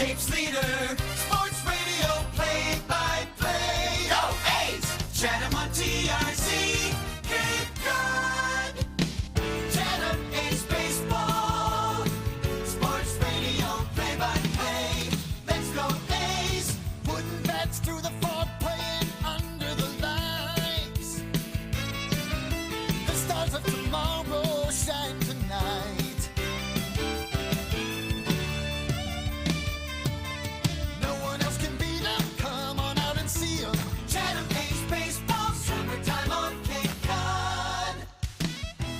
Cape's leader, sports radio play-by-play. Go A's! Chatham on TRC, Cape Cod. Chatham A's baseball, sports radio play-by-play. Let's go A's! Putting bats through the fog, playing under the lights. The stars of tomorrow shine tonight.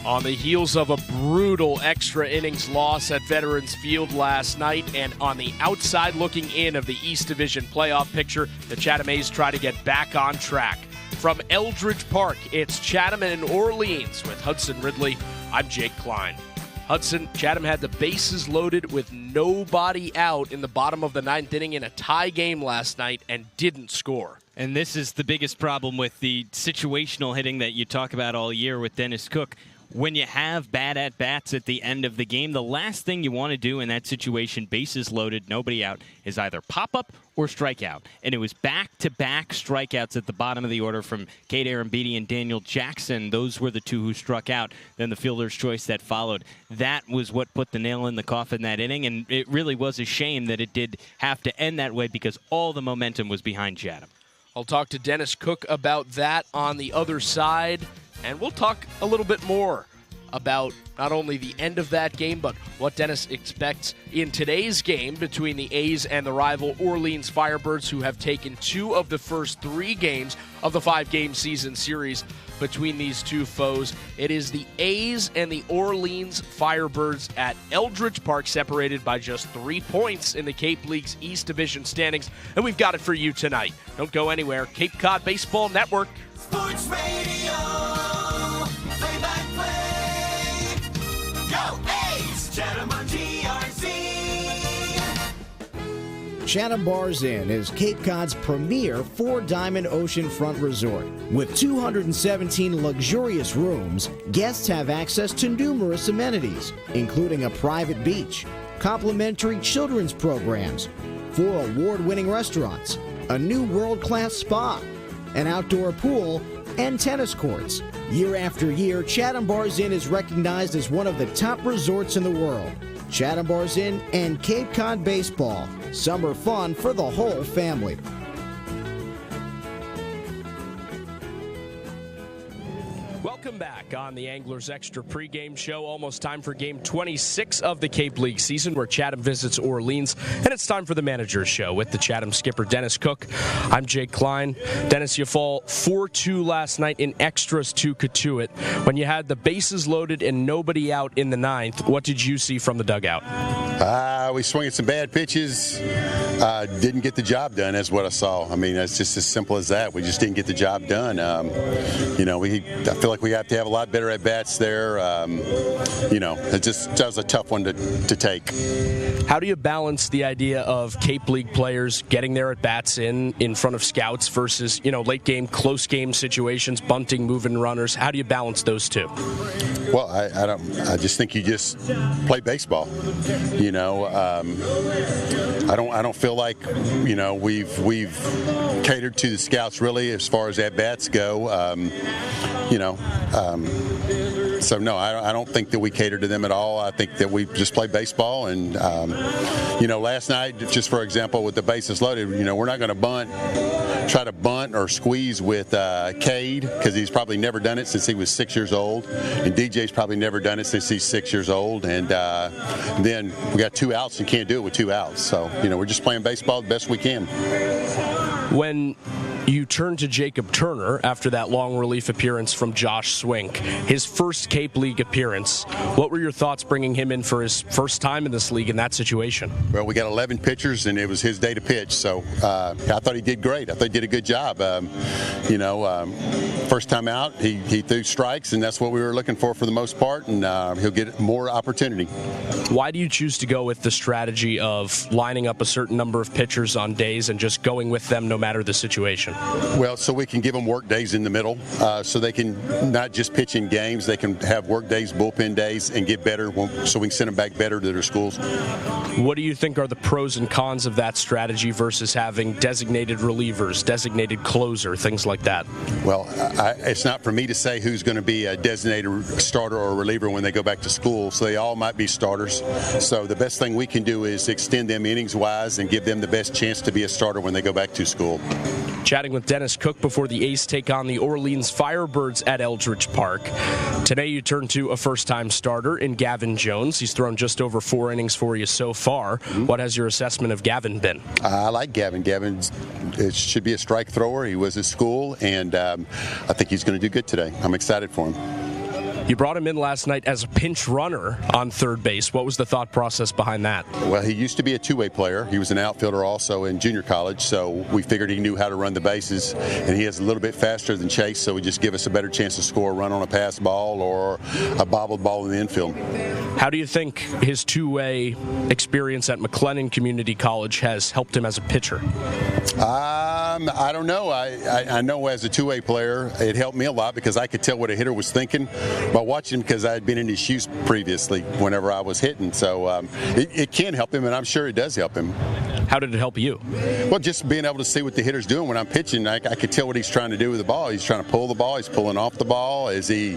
On the heels of a brutal extra innings loss at Veterans Field last night, and on the outside looking in of the East Division playoff picture, the Chatham A's try to get back on track. From Eldridge Park, it's Chatham and Orleans with Hudson Ridley. I'm Jake Klein. Hudson, Chatham had the bases loaded with nobody out in the bottom of the ninth inning in a tie game last night and didn't score. And this is the biggest problem with the situational hitting that you talk about all year with Dennis Cook. When you have bad at-bats at the end of the game, the last thing you want to do in that situation, bases loaded, nobody out, is either pop-up or strikeout. And it was back-to-back strikeouts at the bottom of the order from Kate Arambidi and Daniel Jackson. Those were the two who struck out. Then the fielder's choice that followed. That was what put the nail in the coffin that inning, and it really was a shame that it did have to end that way because all the momentum was behind Chatham. I'll talk to Dennis Cook about that on the other side. And we'll talk a little bit more about not only the end of that game, but what Dennis expects in today's game between the A's and the rival Orleans Firebirds, who have taken 2 of the first 3 games of the 5-game season series between these two foes. It is the A's and the Orleans Firebirds at Eldridge Park, separated by just 3 points in the Cape League's East Division standings. And we've got it for you tonight. Don't go anywhere. Cape Cod Baseball Network. Sports Radio, play-by-play. Go A's! Chatham on TRC. Chatham Bars Inn is Cape Cod's premier 4-diamond oceanfront resort. With 217 luxurious rooms, guests have access to numerous amenities, including a private beach, complimentary children's programs, 4 award-winning restaurants, a new world-class spa, an outdoor pool, and tennis courts. Year after year, Chatham Bars Inn is recognized as one of the top resorts in the world. Chatham Bars Inn and Cape Cod Baseball. Summer fun for the whole family. Welcome back on the Anglers Extra pregame show. Almost time for game 26 of the Cape League season, where Chatham visits Orleans. And it's time for the Manager's Show with the Chatham skipper, Dennis Cook. I'm Jake Klein. Dennis, you fall 4-2 last night in extras to Cotuit. When you had the bases loaded and nobody out in the ninth, what did you see from the dugout? We swung at some bad pitches. Didn't get the job done, is what I saw. I mean, it's just as simple as that. We just didn't get the job done. I feel like we have to have a lot better at bats there. That was a tough one to take. How do you balance the idea of Cape League players getting their at bats in front of scouts versus late game, close game situations, bunting, moving runners? How do you balance those two? Well, I just think you just play baseball. I don't feel like we've catered to the scouts really as far as at bats go. So no, I don't think that we cater to them at all. I think that we just play baseball. And last night, just for example, with the bases loaded, we're not going to try to bunt or squeeze with Cade, because he's probably never done it since he was 6 years old, and DJ's probably never done it since he's 6 years old. And then we got 2 outs and can't do it with 2 outs. So we're just playing baseball the best we can. When you turn to Jacob Turner after that long relief appearance from Josh Swink, his first Cape League appearance, what were your thoughts bringing him in for his first time in this league in that situation? Well, we got 11 pitchers, and it was his day to pitch, so I thought he did great. I thought he did a good job. first time out, he threw strikes, and that's what we were looking for the most part, and he'll get more opportunity. Why do you choose to go with the strategy of lining up a certain number of pitchers on days and just going with them no matter the situation? Well, so we can give them work days in the middle, so they can not just pitch in games, they can have work days, bullpen days, and get better, so we can send them back better to their schools. What do you think are the pros and cons of that strategy versus having designated relievers, designated closer, things like that? Well, it's not for me to say who's going to be a designated starter or reliever when they go back to school, so they all might be starters. So the best thing we can do is extend them innings-wise and give them the best chance to be a starter when they go back to school. Chatting with Dennis Cook before the A's take on the Orleans Firebirds at Eldridge Park. Today you turn to a first-time starter in Gavin Jones. He's thrown just over 4 innings for you so far. What has your assessment of Gavin been? I like Gavin. Gavin should be a strike thrower. He was at school, and I think he's going to do good today. I'm excited for him. You brought him in last night as a pinch runner on third base. What was the thought process behind that? Well, he used to be a two-way player. He was an outfielder also in junior college, so we figured he knew how to run the bases, and he is a little bit faster than Chase, so he just give us a better chance to score a run on a pass ball or a bobbled ball in the infield. How do you think his two-way experience at McLennan Community College has helped him as a pitcher? I don't know. I know as a two-way player, it helped me a lot because I could tell what a hitter was thinking by watching him because I had been in his shoes previously whenever I was hitting. So it can help him, and I'm sure it does help him. How did it help you? Well, just being able to see what the hitter's doing when I'm pitching, I could tell what he's trying to do with the ball. He's trying to pull the ball. He's pulling off the ball. Is he,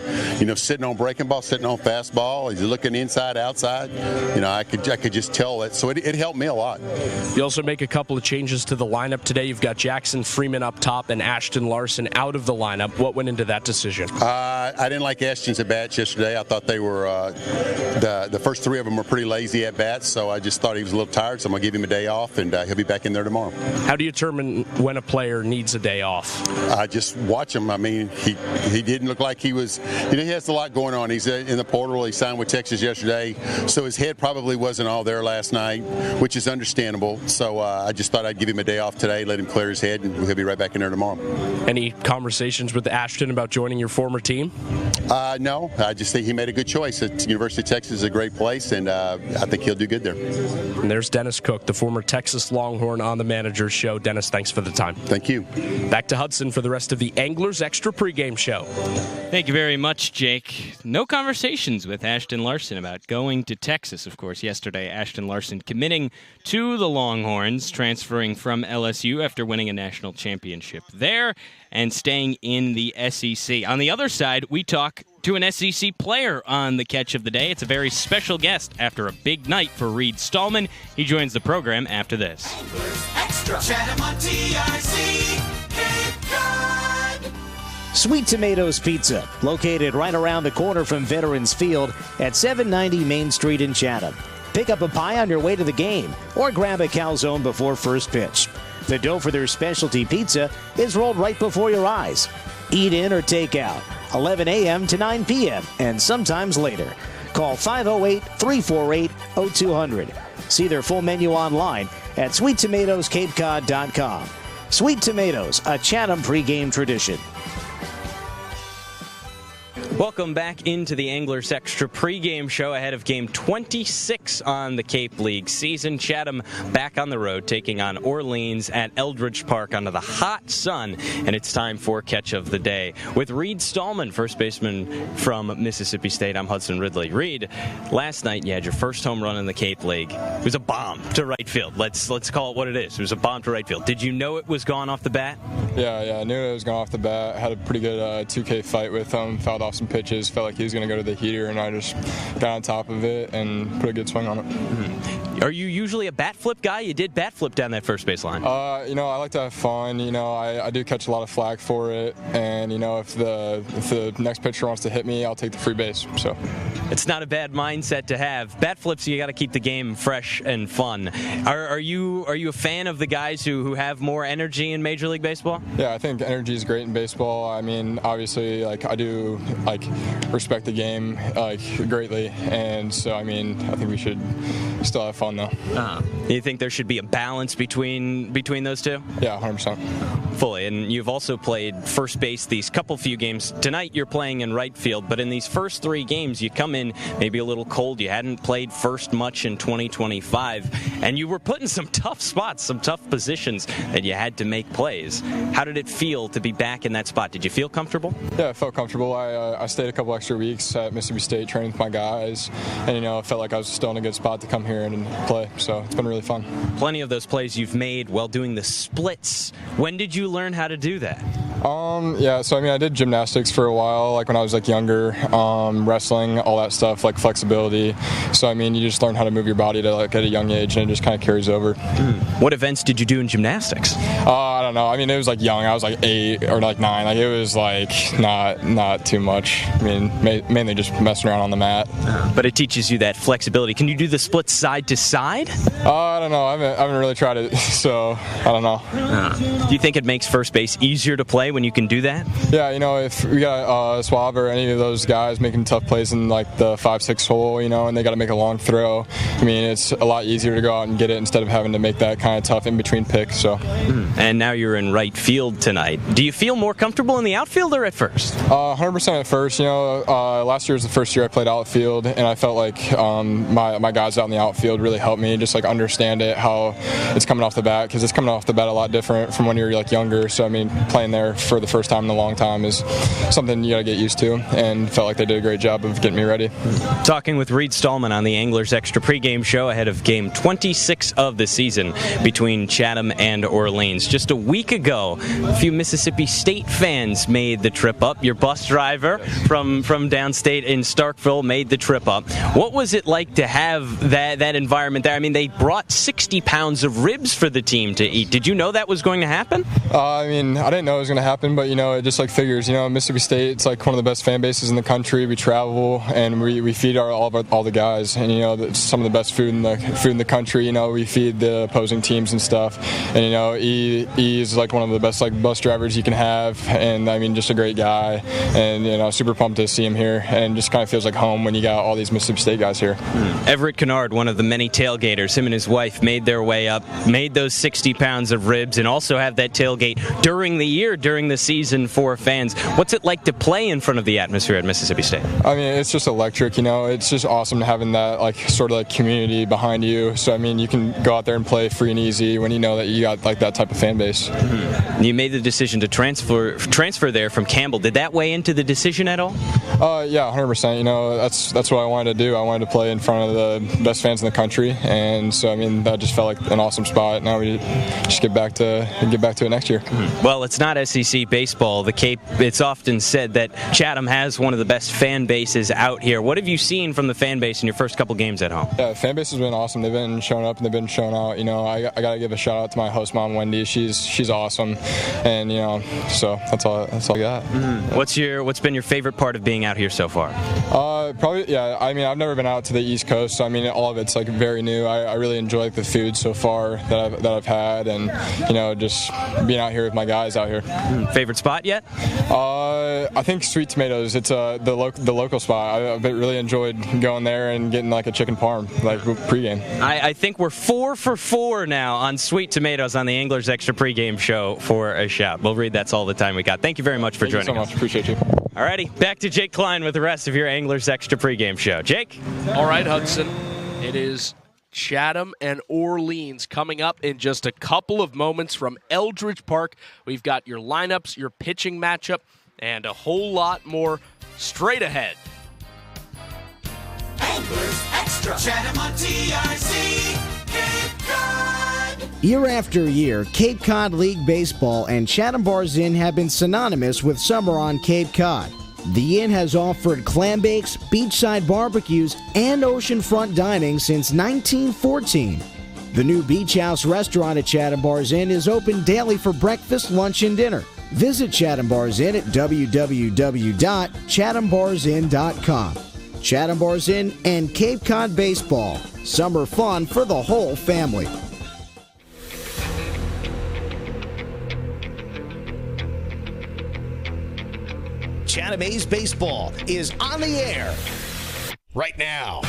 sitting on breaking ball, sitting on fastball? Is he looking inside, outside? I could just tell it. So it helped me a lot. You also make a couple of changes to the lineup today. You've got Jackson Freeman up top and Ashton Larson out of the lineup. What went into that decision? I didn't like Ashton's at bats yesterday. I thought they were the first 3 of them were pretty lazy at bats, so I just thought he was a little tired. So I'm gonna give him a day off, and he'll be back in there tomorrow. How do you determine when a player needs a day off? I just watch him. I mean, he didn't look like he was. He has a lot going on. He's in the portal. He signed with Texas yesterday, so his head probably wasn't all there last night, which is understandable. So I just thought I'd give him a day off today, let him clear his head, and he'll be right back in there tomorrow. Any conversations with Ashton about joining your former team? No, I just think he made a good choice. University of Texas is a great place, and I think he'll do good there. And there's Dennis Cook, the former Texas Longhorn on the Manager's Show. Dennis, thanks for the time. Thank you. Back to Hudson for the rest of the Anglers Extra pregame show. Thank you very much, Jake. No conversations with Ashton Larson about going to Texas. Of course, yesterday, Ashton Larson committing to the Longhorns, transferring from LSU after winning a national championship there and staying in the SEC. On the other side, we talk to an SEC player on the catch of the day. It's a very special guest after a big night for Reed Stallman. He joins the program after this. Extra. Chatham on TRC. Cape Cod. Sweet Tomatoes Pizza, located right around the corner from Veterans Field at 790 Main Street in Chatham. Pick up a pie on your way to the game or grab a calzone before first pitch. The dough for their specialty pizza is rolled right before your eyes. Eat in or take out, 11 a.m. to 9 p.m. and sometimes later. Call 508-348-0200. See their full menu online at sweettomatoescapecod.com. Sweet Tomatoes, a Chatham pregame tradition. Welcome back into the Anglers Extra pregame show ahead of game 26 on the Cape League season. Chatham back on the road taking on Orleans at Eldridge Park under the hot sun, and it's time for Catch of the Day. With Reed Stallman, first baseman from Mississippi State, I'm Hudson Ridley. Reed, last night you had your first home run in the Cape League. It was a bomb to right field. Let's call it what it is. It was a bomb to right field. Did you know it was gone off the bat? Yeah, I knew it was going off the bat. Had a pretty good 2K fight with him. Fouled off some pitches. Felt like he was going to go to the heater, and I just got on top of it and put a good swing on it. Mm-hmm. Are you usually a bat flip guy? You did bat flip down that first base line. I like to have fun. I do catch a lot of flack for it, and if the next pitcher wants to hit me, I'll take the free base. So it's not a bad mindset to have. Bat flips, you got to keep the game fresh and fun. Are you a fan of the guys who have more energy in Major League Baseball? Yeah, I think energy is great in baseball. I mean, obviously, I do respect the game greatly, and so I think we should still have fun fun though. You think there should be a balance between those two? Yeah, 100%. Fully. And you've also played first base these few games. Tonight you're playing in right field, but in these first 3 games you come in maybe a little cold. You hadn't played first much in 2025, and you were put in some tough spots, some tough positions that you had to make plays. How did it feel to be back in that spot? Did you feel comfortable? Yeah, I felt comfortable. I stayed a couple extra weeks at Mississippi State training with my guys, and I felt like I was still in a good spot to come here and play, so it's been really fun. Plenty of those plays you've made while doing the splits. When did you learn how to do that? Yeah, so I did gymnastics for a while, like when I was younger, wrestling, all that stuff, like flexibility. So you just learn how to move your body to at a young age, and it just kind of carries over. What events did you do in gymnastics? I don't know. It was young. I was 8 or 9. It was not too much. Mainly just messing around on the mat. But it teaches you that flexibility. Can you do the splits side to side? I don't know. I haven't really tried it, so I don't know. Do you think it makes first base easier to play when you can do that? Yeah, if we got Suave or any of those guys making tough plays in the 5-6 hole, and they got to make a long throw, it's a lot easier to go out and get it instead of having to make that kind of tough in-between pick. So. And now you're in right field tonight. Do you feel more comfortable in the outfield or at first? 100% at first. Last year was the first year I played outfield, and I felt like my guys out in the outfield really helped me just understand it, how it's coming off the bat, because it's coming off the bat a lot different from when you're younger. So playing there for the first time in a long time is something you got to get used to, and felt like they did a great job of getting me ready. Talking with Reed Stallman on the Anglers Extra pregame show ahead of game 26 of the season between Chatham and Orleans. Just a week ago, a few Mississippi State fans made the trip up. Your bus driver from downstate in Starkville made the trip up. What was it like to have that environment there? They brought 60 pounds of ribs for the team to eat. Did you know that was going to happen? I didn't know it was going to happen, but it just figures. Mississippi State, it's one of the best fan bases in the country. We travel and we feed all the guys, and some of the best food in the country. We feed the opposing teams and stuff, and he is one of the best bus drivers you can have, and just a great guy, and super pumped to see him here, and just kind of feels like home when you got all these Mississippi State guys here. Everett Kennard, one of the many tailgaters, him and his wife made their way up, made those 60 pounds of ribs, and also have that tailgate during the season for fans. What's it like to play in front of the atmosphere at Mississippi State? It's just electric. It's just awesome having that sort of community behind you. So you can go out there and play free and easy when you know that you got that type of fan base. You made the decision to transfer there from Campbell. Did that weigh into the decision at all? Yeah, 100%. That's what I wanted to do. I wanted to play in front of the best fans in the country, and so that just felt like an awesome spot. Now we just get back to it next year. Well, it's not SEC baseball. The Cape. It's often said that Chatham has one of the best fan bases out here. What have you seen from the fan base in your first couple games at home? Yeah, the fan base has been awesome. They've been showing up and they've been showing out. I got to give a shout out to my host mom, Wendy. She's awesome, and so that's all I got. What's been your favorite part of being out here so far? Probably, yeah. I've never been out to the East Coast, so all of it's very new. I really enjoy the food so far that I've had, and just being out here with my guys out here. Favorite spot yet? I think Sweet Tomatoes. It's the local spot. I've really enjoyed going there and getting a chicken parm pregame. I think we're 4 for 4 now on Sweet Tomatoes on the Anglers Extra pregame show for a shot. We'll read that's all the time we got. Thank you very much for joining us. Thank you so much. Appreciate you. Alrighty, back to Jake Klein with the rest of your Anglers Extra pregame show. Jake? All right, Hudson. It is Chatham and Orleans coming up in just a couple of moments from Eldridge Park. We've got your lineups, your pitching matchup, and a whole lot more straight ahead. Anglers Extra. Chatham on TIC. Cape Cod. Year after year, Cape Cod League Baseball and Chatham Bars Inn have been synonymous with summer on Cape Cod. The Inn has offered clam bakes, beachside barbecues, and oceanfront dining since 1914. The new Beach House restaurant at Chatham Bars Inn is open daily for breakfast, lunch, and dinner. Visit Chatham Bars Inn at www.chathambarsin.com. Chatham Bars Inn and Cape Cod Baseball. Summer fun for the whole family. Chatham A's baseball is on the air right now.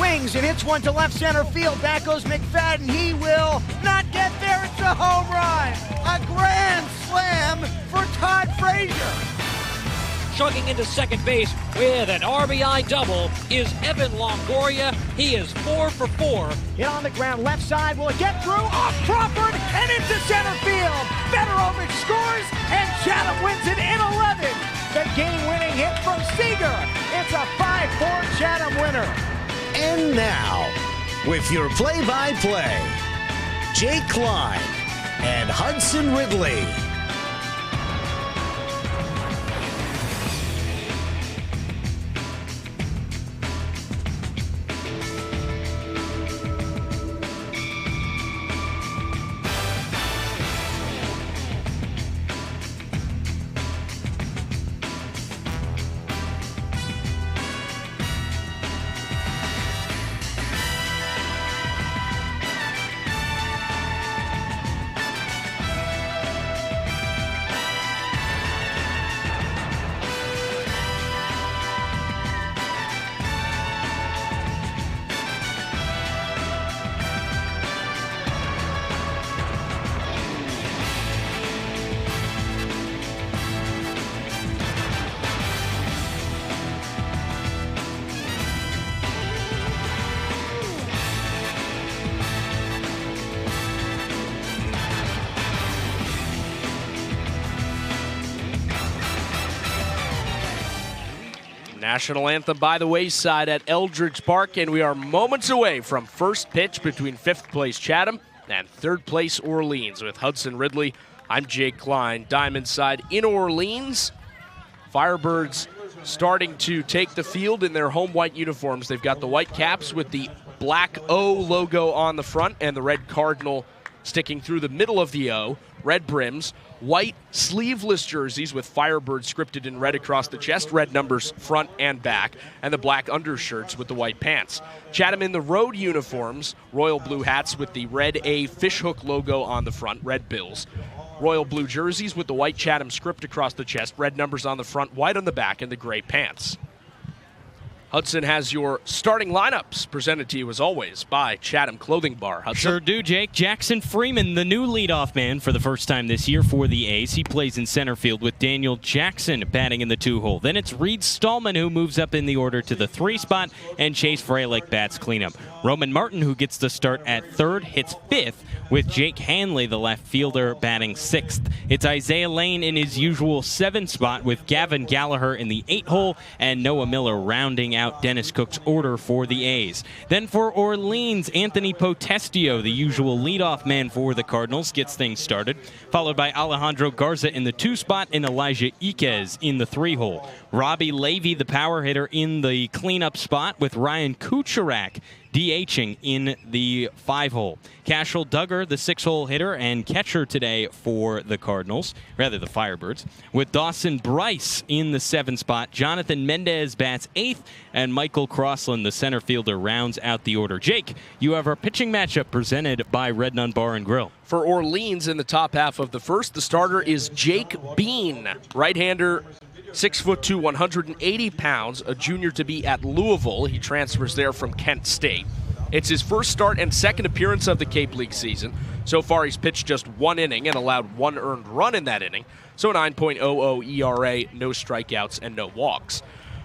swings and hits one to left center field. Back goes McFadden. He will not get there. It's a home run. A grand slam for Todd Frazier. Chugging into second base with an RBI double is Evan Longoria. He is 4 for 4. Hit on the ground, left side. Will it get through? Off Crawford and into center field. Federovic scores and Chatham wins it in 11. The game-winning hit from Seager. It's a 5-4 Chatham winner. And now, with your play-by-play, Jake Klein and Hudson Ridley. National anthem by the wayside at Eldridge Park, and we are moments away from first pitch between 5th place Chatham and 3rd place Orleans. With Hudson Ridley, I'm Jake Klein. Diamond side in Orleans. Firebirds starting to take the field in their home white uniforms. They've got the white caps with the black O logo on the front and the red cardinal sticking through the middle of the O. Red brims, white sleeveless jerseys with Firebirds scripted in red across the chest, red numbers front and back, and the black undershirts with the white pants. Chatham in the road uniforms, royal blue hats with the red A fishhook logo on the front, red bills. Royal blue jerseys with the white Chatham script across the chest, red numbers on the front, white on the back, and the gray pants. Hudson has your starting lineups presented to you, as always, by Chatham Clothing Bar. Hudson. Sure do, Jake. Jackson Freeman, the new leadoff man for the first time this year for the A's. He plays in center field with Daniel Jackson batting in the 2-hole. Then it's Reed Stallman who moves up in the order to the 3 spot, and Chase Freilich bats cleanup. Roman Martin, who gets the start at 3rd, hits 5th, with Jake Hanley, the left fielder, batting 6th. It's Isaiah Lane in his usual 7 spot with Gavin Gallagher in the 8-hole and Noah Miller rounding out Dennis Cook's order for the A's. Then for Orleans, Anthony Potestio, the usual leadoff man for the Cardinals, gets things started, followed by Alejandro Garza in the 2 spot and Elijah Iquez in the 3-hole. Robbie Levy, the power hitter, in the cleanup spot with Ryan Kucherak DHing in the 5-hole. Cashel Duggar, the 6-hole hitter and catcher today for the Cardinals, rather the Firebirds, with Dawson Bryce in the 7 spot. Jonathan Mendez bats 8th, and Michael Crossland, the center fielder, rounds out the order. Jake, you have our pitching matchup presented by Red Nun Bar and Grill. For Orleans in the top half of the first, the starter is Jake Bean, right-hander, 6'2", 180 pounds, a junior to be at Louisville. He transfers there from Kent State. It's his first start and second appearance of the Cape League season. So far, he's pitched just 1 inning and allowed 1 earned run in that inning. So 9.00 ERA, no strikeouts, and no walks.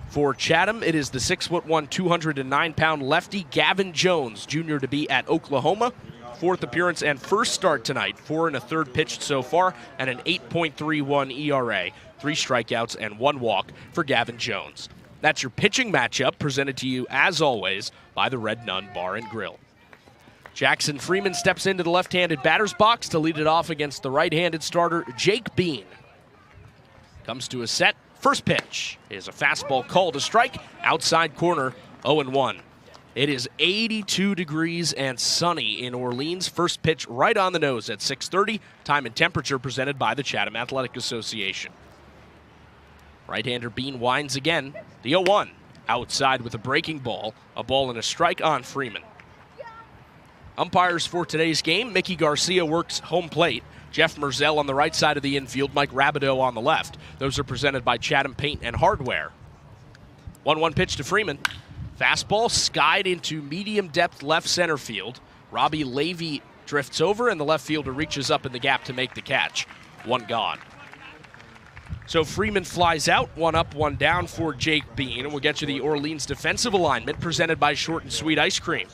For Chatham, it is the 6'1", 209-pound lefty Gavin Jones, junior to be at Oklahoma. 4th appearance and first start tonight. 4 1/3 pitched so far, and an 8.31 ERA. 3 strikeouts and 1 walk for Gavin Jones. That's your pitching matchup presented to you, as always, by the Red Nun Bar and Grill. Jackson Freeman steps into the left-handed batter's box to lead it off against the right-handed starter, Jake Bean. Comes to a set. First pitch is a fastball called a strike. Outside corner, 0-1. It is 82 degrees and sunny in Orleans. First pitch right on the nose at 6:30. Time and temperature presented by the Chatham Athletic Association. Right-hander Bean winds again. The 0-1. Outside with a breaking ball. A ball and a strike on Freeman. Umpires for today's game. Mickey Garcia works home plate. Jeff Merzell on the right side of the infield. Mike Rabideau on the left. Those are presented by Chatham Paint and Hardware. 1-1 pitch to Freeman. Fastball skied into medium depth left center field. Robbie Levy drifts over, and the left fielder reaches up in the gap to make the catch. One gone. So Freeman flies out, one up, one down for Jake Bean, and we'll get you the Orleans defensive alignment presented by Short and Sweet Ice Cream.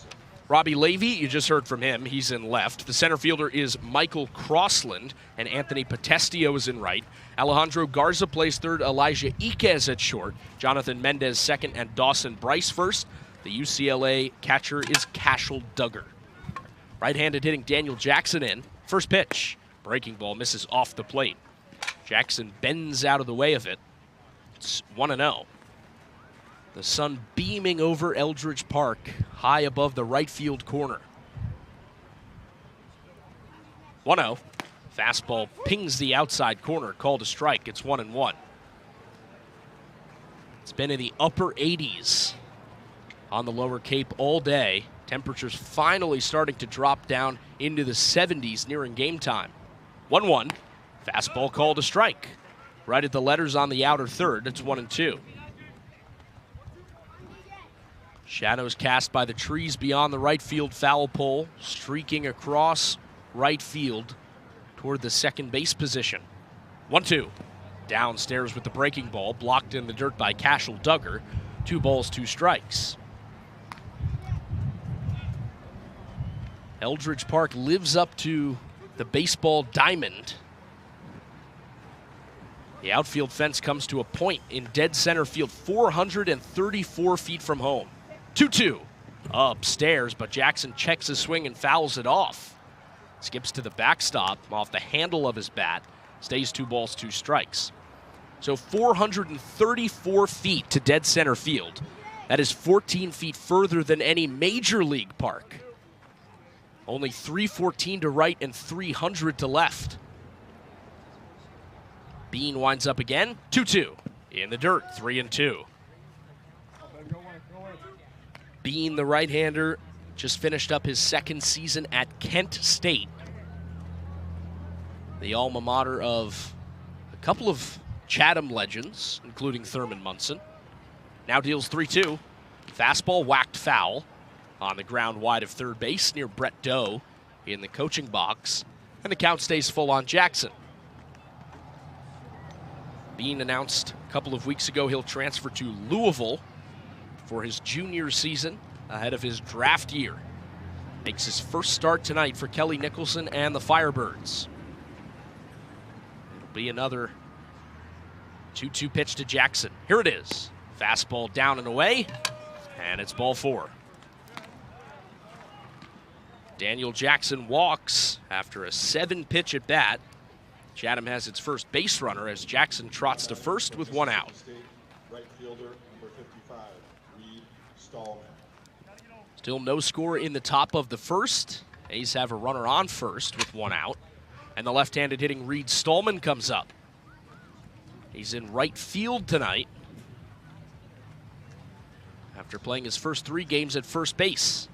Robbie Levy, you just heard from him, he's in left. The center fielder is Michael Crossland, and Anthony Potestio is in right. Alejandro Garza plays third, Elijah Iquez at short, Jonathan Mendez second, and Dawson Bryce first. The UCLA catcher is Cashel Duggar. Right-handed hitting Daniel Jackson in. First pitch. Breaking ball misses off the plate. Jackson bends out of the way of it. It's 1-0. The sun beaming over Eldridge Park, high above the right field corner. 1-0. Fastball pings the outside corner, called a strike. It's 1-1. It's been in the upper 80s on the lower Cape all day. Temperatures finally starting to drop down into the 70s nearing game time. 1-1. Fastball called a strike. Right at the letters on the outer third. It's 1-2. Shadows cast by the trees beyond the right field foul pole, streaking across right field toward the second base position. 1-2. Downstairs with the breaking ball, blocked in the dirt by Cashel Duggar. 2 balls, 2 strikes. Eldridge Park lives up to the baseball diamond. The outfield fence comes to a point in dead center field, 434 feet from home. 2-2. Upstairs, but Jackson checks his swing and fouls it off. Skips to the backstop off the handle of his bat. Stays 2 balls, 2 strikes. So 434 feet to dead center field. That is 14 feet further than any major league park. Only 314 to right and 300 to left. Bean winds up again. 2-2. In the dirt, 3-2. Bean, the right-hander, just finished up his second season at Kent State, the alma mater of a couple of Chatham legends, including Thurman Munson. Now deals 3-2. Fastball whacked foul on the ground wide of third base near Brett Doe in the coaching box, and the count stays full on Jackson. Bean announced a couple of weeks ago he'll transfer to Louisville for his junior season ahead of his draft year. Makes his first start tonight for Kelly Nicholson and the Firebirds. It'll be another 2-2 pitch to Jackson. Here it is. Fastball down and away, and it's ball 4. Daniel Jackson walks after a 7-pitch at bat. Chatham has its first base runner as Jackson trots to first with 1 out. Right fielder, number 55, Reed Stallman. Still no score in the top of the first. A's have a runner on first with 1 out. And the left-handed hitting Reed Stallman comes up. He's in right field tonight after playing his first 3 games at first base.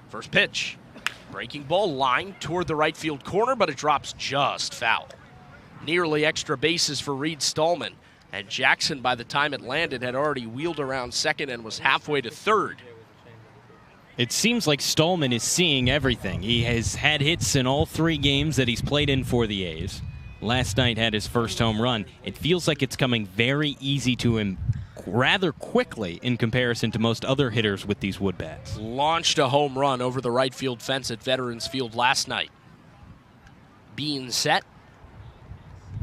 First pitch. Breaking ball lined toward the right field corner, but it drops just foul. Nearly extra bases for Reed Stallman. And Jackson, by the time it landed, had already wheeled around second and was halfway to third. It seems like Stallman is seeing everything. He has had hits in all 3 games that he's played in for the A's. Last night had his first home run. It feels like it's coming very easy to him rather quickly in comparison to most other hitters with these wood bats. Launched a home run over the right field fence at Veterans Field last night. Bean set.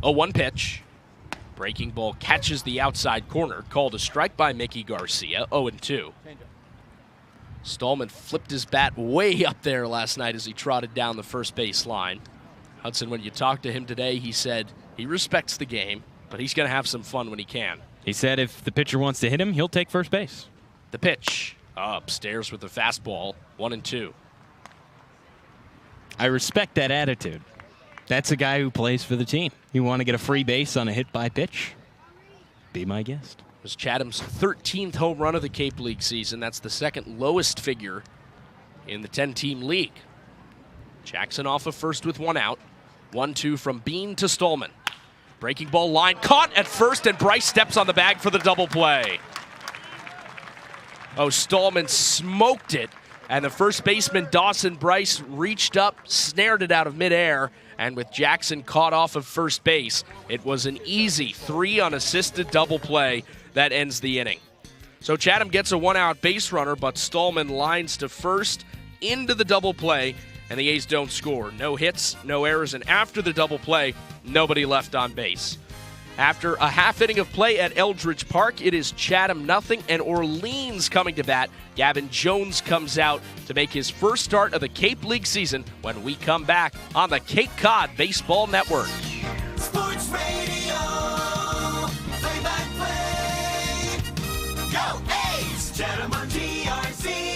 0-1 pitch. Breaking ball catches the outside corner. Called a strike by Mickey Garcia. 0-2. Stallman flipped his bat way up there last night as he trotted down the first base line. Hudson, when you talked to him today, he said he respects the game, but he's going to have some fun when he can. He said if the pitcher wants to hit him, he'll take first base. The pitch. Upstairs with the fastball. 1-2. I respect that attitude. That's a guy who plays for the team. You want to get a free base on a hit by pitch? Be my guest. It was Chatham's 13th home run of the Cape League season. That's the second lowest figure in the 10-team league. Jackson off of first with 1 out. 1-2 from Bean to Stallman. Breaking ball line caught at first, and Bryce steps on the bag for the double play. Oh, Stallman smoked it, and the first baseman, Dawson Bryce, reached up, snared it out of midair, and with Jackson caught off of first base, it was an easy 3 unassisted double play that ends the inning. So Chatham gets a 1-out base runner, but Stallman lines to first into the double play, and the A's don't score. No hits, no errors, and after the double play, nobody left on base. After a half inning of play at Eldridge Park, it is Chatham nothing and Orleans coming to bat. Gavin Jones comes out to make his first start of the Cape League season when we come back on the Cape Cod Baseball Network. Sports Radio, play-by-play. Go A's! Chatham on TRC.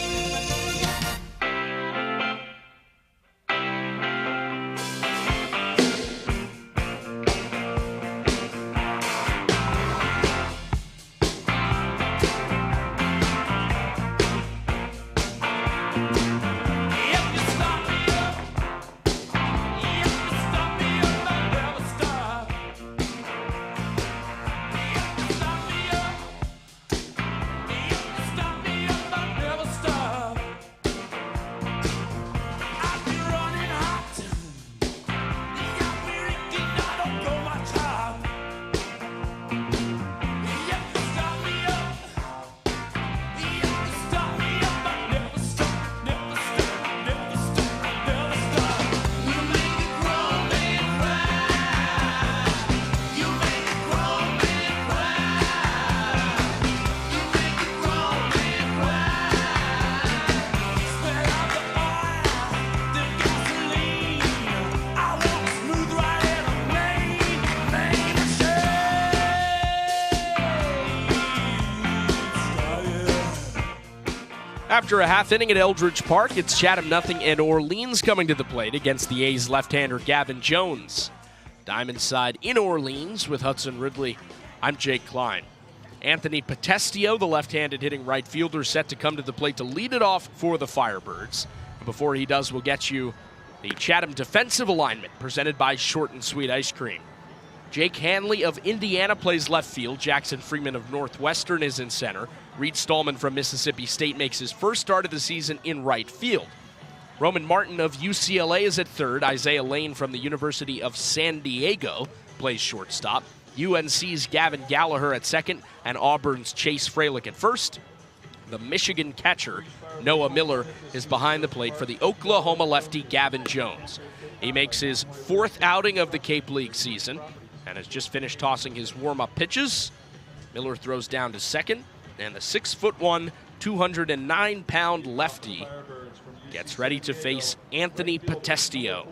After a half inning at Eldridge Park, it's Chatham nothing and Orleans coming to the plate against the A's left-hander Gavin Jones. Diamond side in Orleans with Hudson Ridley. I'm Jake Klein. Anthony Potestio, the left-handed hitting right fielder, set to come to the plate to lead it off for the Firebirds. Before he does, we'll get you the Chatham defensive alignment presented by Short and Sweet Ice Cream. Jake Hanley of Indiana plays left field. Jackson Freeman of Northwestern is in center. Reed Stallman from Mississippi State makes his first start of the season in right field. Roman Martin of UCLA is at third. Isaiah Lane from the University of San Diego plays shortstop. UNC's Gavin Gallagher at second, and Auburn's Chase Fralick at first. The Michigan catcher, Noah Miller, is behind the plate for the Oklahoma lefty Gavin Jones. He makes his fourth outing of the Cape League season and has just finished tossing his warm-up pitches. Miller throws down to second, and the 6'1", 209-pound lefty gets ready to face Anthony Potestio.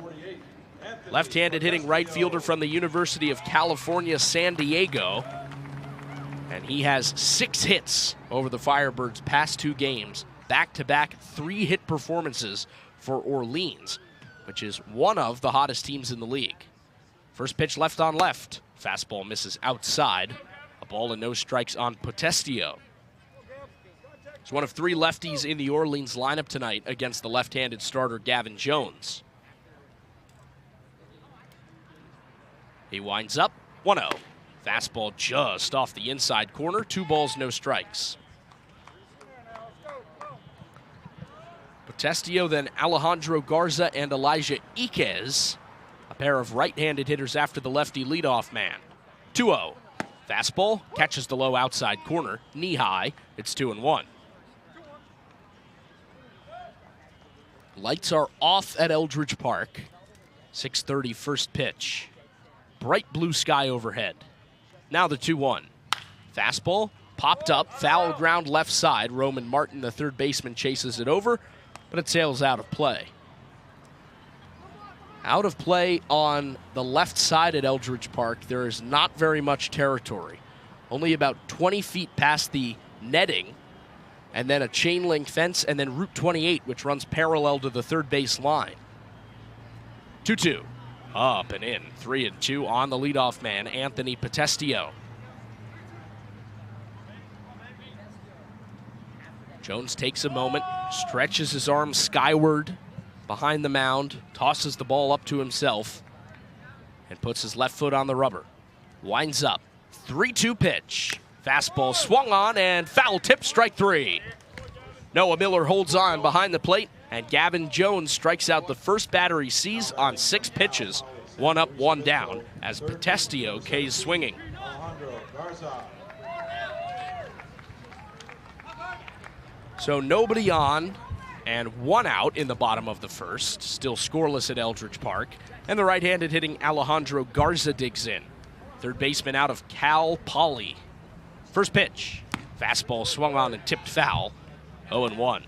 Left-handed hitting right fielder from the University of California, San Diego. And he has 6 hits over the Firebirds' past 2 games. Back-to-back 3-hit performances for Orleans, which is one of the hottest teams in the league. First pitch left on left. Fastball misses outside. A ball and no strikes on Potestio. He's one of 3 lefties in the Orleans lineup tonight against the left-handed starter Gavin Jones. He winds up 1-0. Fastball just off the inside corner. 2 balls, no strikes. Potestio, then Alejandro Garza and Elijah Iquez, a pair of right-handed hitters after the lefty leadoff man. 2-0. Fastball catches the low outside corner, knee high. It's 2-1. Lights are off at Eldridge Park. 6:30 first pitch. Bright blue sky overhead. Now the 2-1. Fastball popped up, foul ground left side. Roman Martin, the third baseman, chases it over, but it sails out of play. Out of play on the left side at Eldridge Park, there is not very much territory. Only about 20 feet past the netting, and then a chain link fence, and then Route 28, which runs parallel to the third base line. 2-2. Up and in. 3-2 on the leadoff man, Anthony Potestio. Jones takes a moment, stretches his arms skyward behind the mound, tosses the ball up to himself, and puts his left foot on the rubber. Winds up. 3-2 pitch. Fastball swung on and foul tip, strike 3. Noah Miller holds on behind the plate, and Gavin Jones strikes out the first batter he sees on 6 pitches. 1 up, 1 down, as Potestio K's swinging. So nobody on and 1 out in the bottom of the first. Still scoreless at Eldridge Park. And the right-handed hitting Alejandro Garza digs in. Third baseman out of Cal Poly. First pitch. Fastball swung on and tipped foul. 0-1.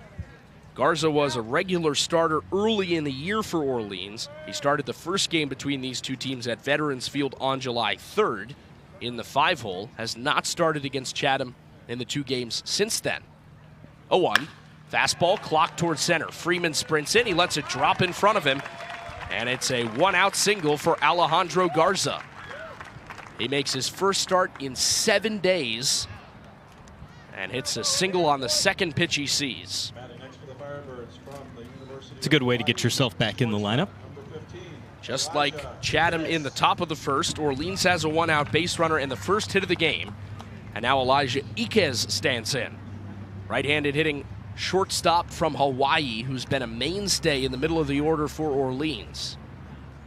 Garza was a regular starter early in the year for Orleans. He started the first game between these two teams at Veterans Field on July 3rd in the 5-hole. Has not started against Chatham in the 2 games since then. 0-1. Fastball clocked towards center. Freeman sprints in. He lets it drop in front of him. And it's a 1-out single for Alejandro Garza. He makes his first start in 7 days and hits a single on the second pitch he sees. It's a good way to get yourself back in the lineup. Just like Chatham in the top of the first, Orleans has a 1-out base runner in the first hit of the game. And now Elijah Iquez stands in. Right-handed hitting shortstop from Hawaii, who's been a mainstay in the middle of the order for Orleans.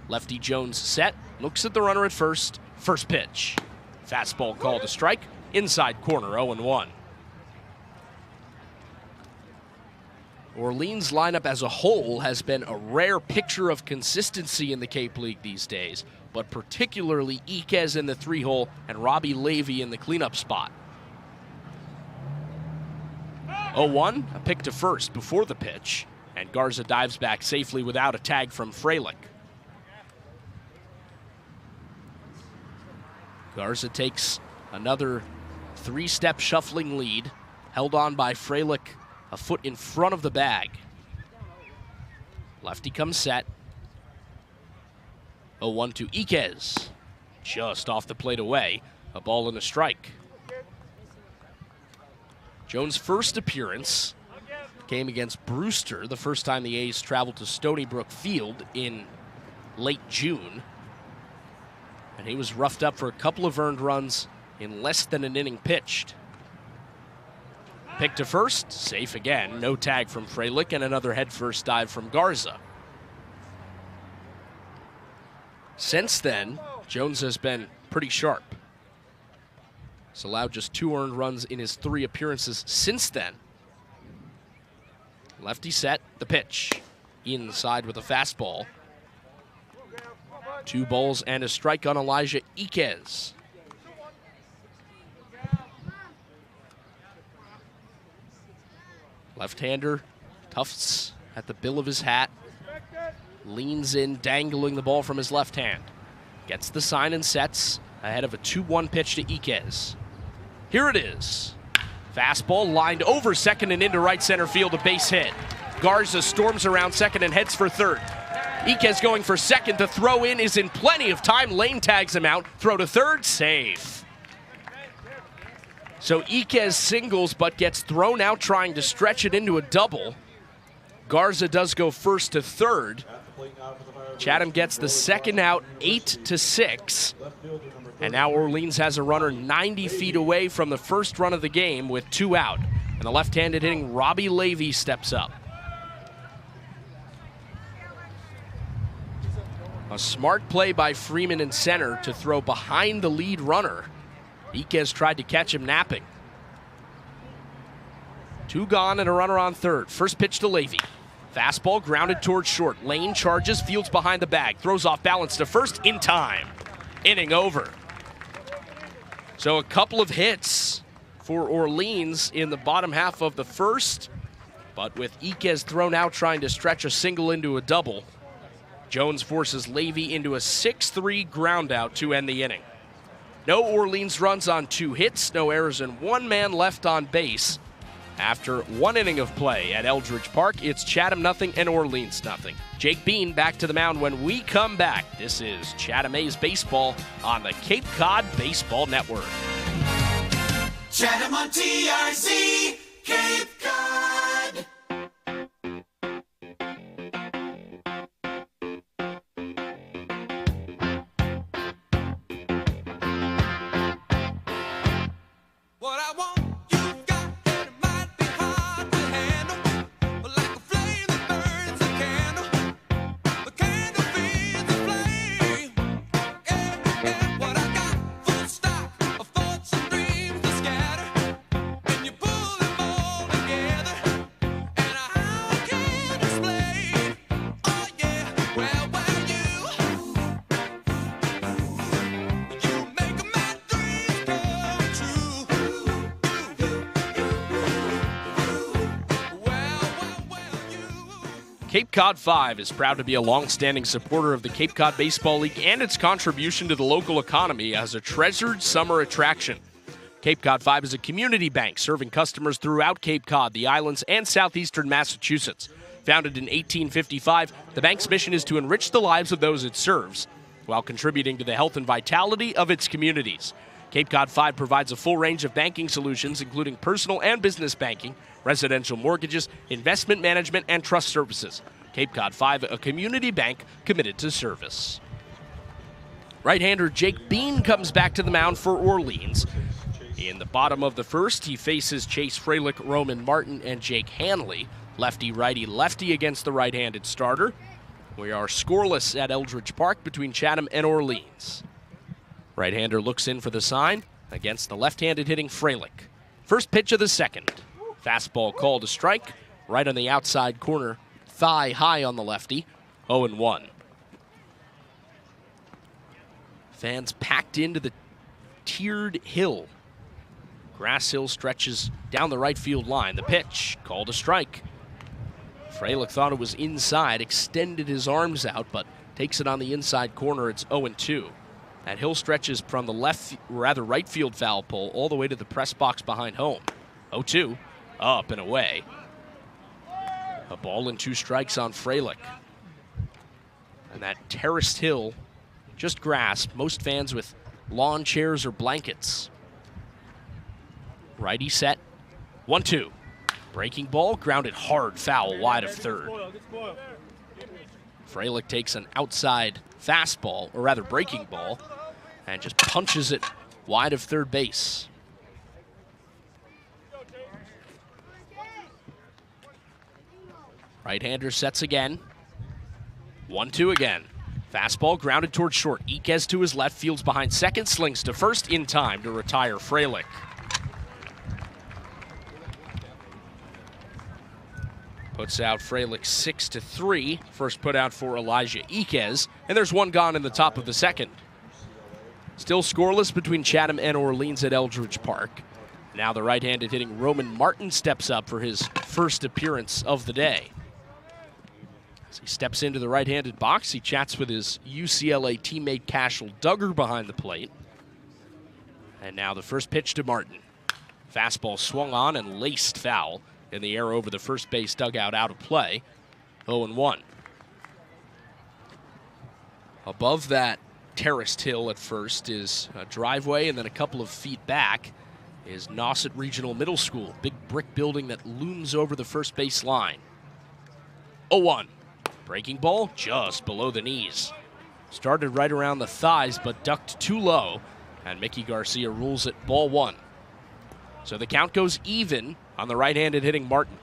Lefty Jones set, looks at the runner at first. First pitch. Fastball called a strike. Inside corner, 0-1. Orleans' lineup as a whole has been a rare picture of consistency in the Cape League these days, but particularly Iquez in the 3-hole and Robbie Levy in the cleanup spot. 0-1, a pick to first before the pitch, and Garza dives back safely without a tag from Freilich. Garza takes another 3-step shuffling lead, held on by Freilich a foot in front of the bag. Lefty comes set. 0-1 to Iquez. Just off the plate away. A ball and a strike. Jones' first appearance came against Brewster, the first time the A's traveled to Stony Brook Field in late June. And he was roughed up for a couple of earned runs in less than an inning pitched. Pick to first, safe again. No tag from Freilich, and another head-first dive from Garza. Since then, Jones has been pretty sharp. He's allowed just 2 earned runs in his 3 appearances since then. Lefty set, the pitch. Inside with a fastball. 2 balls and a strike on Elijah Iquez. Left-hander tufts at the bill of his hat. Leans in, dangling the ball from his left hand. Gets the sign and sets ahead of a 2-1 pitch to Iquez. Here it is. Fastball lined over second and into right center field, a base hit. Garza storms around second and heads for third. Iquez going for second. The throw in is in plenty of time. Lane tags him out. Throw to third, safe. So Iquez singles but gets thrown out trying to stretch it into a double. Garza does go first to third. Chatham gets the second out, 8-6. And now Orleans has a runner 90 feet away from the first run of the game with 2 out. And the left-handed hitting Robbie Levy steps up. A smart play by Freeman in center to throw behind the lead runner. Iquez tried to catch him napping. 2 gone and a runner on third. First pitch to Levy. Fastball grounded towards short. Lane charges, fields behind the bag. Throws off balance to first in time. Inning over. So a couple of hits for Orleans in the bottom half of the first. But with Iquez thrown out trying to stretch a single into a double, Jones forces Levy into a 6-3 ground out to end the inning. No Orleans runs on 2 hits, no errors, and 1 man left on base. After 1 inning of play at Eldridge Park, it's Chatham nothing and Orleans nothing. Jake Bean back to the mound when we come back. This is Chatham A's baseball on the Cape Cod Baseball Network. Chatham on TRC, Cape Cod. What I want, you've got, and it might be hard to handle. Cape Cod 5 is proud to be a long-standing supporter of the Cape Cod Baseball League and its contribution to the local economy as a treasured summer attraction. Cape Cod 5 is a community bank serving customers throughout Cape Cod, the islands, and southeastern Massachusetts. Founded in 1855, the bank's mission is to enrich the lives of those it serves while contributing to the health and vitality of its communities. Cape Cod 5 provides a full range of banking solutions, including personal and business banking, residential mortgages, investment management, and trust services. Cape Cod 5, a community bank committed to service. Right-hander Jake Bean comes back to the mound for Orleans. In the bottom of the first, he faces Chase Freilich, Roman Martin, and Jake Hanley. Lefty-righty-lefty against the right-handed starter. We are scoreless at Eldridge Park between Chatham and Orleans. Right-hander looks in for the sign against the left-handed hitting Freilich. First pitch of the second. Fastball called a strike, right on the outside corner, thigh high on the lefty, 0-1. Fans packed into the tiered hill. Grass hill stretches down the right field line. The pitch, called a strike. Freilich thought it was inside, extended his arms out, but takes it on the inside corner. It's 0-2. That hill stretches from the right field foul pole all the way to the press box behind home. 0-2. Up and away. A ball and 2 strikes on Freilich. And that terraced hill, just grass, most fans with lawn chairs or blankets. Righty set, 1-2. Breaking ball, grounded hard, foul, wide of third. Freilich takes an outside fastball, or rather breaking ball, and just punches it wide of third base. Right-hander sets again. 1-2 again. Fastball grounded towards short. Iquez to his left, fields behind second, slings to first in time to retire Freilich. Puts out Freilich 6-3. First put out for Elijah Iquez, and there's one gone in the top of the second. Still scoreless between Chatham and Orleans at Eldridge Park. Now the right-handed hitting Roman Martin steps up for his first appearance of the day. As he steps into the right-handed box, he chats with his UCLA teammate Cashel Duggar behind the plate. And now the first pitch to Martin. Fastball swung on and laced foul in the air over the first base dugout, out of play. 0-1. Above that terraced hill at first is a driveway, and then a couple of feet back is Nauset Regional Middle School, big brick building that looms over the first base line. 0-1. Breaking ball just below the knees. Started right around the thighs, but ducked too low, and Mickey Garcia rules it ball 1. So the count goes even on the right-handed hitting Martin.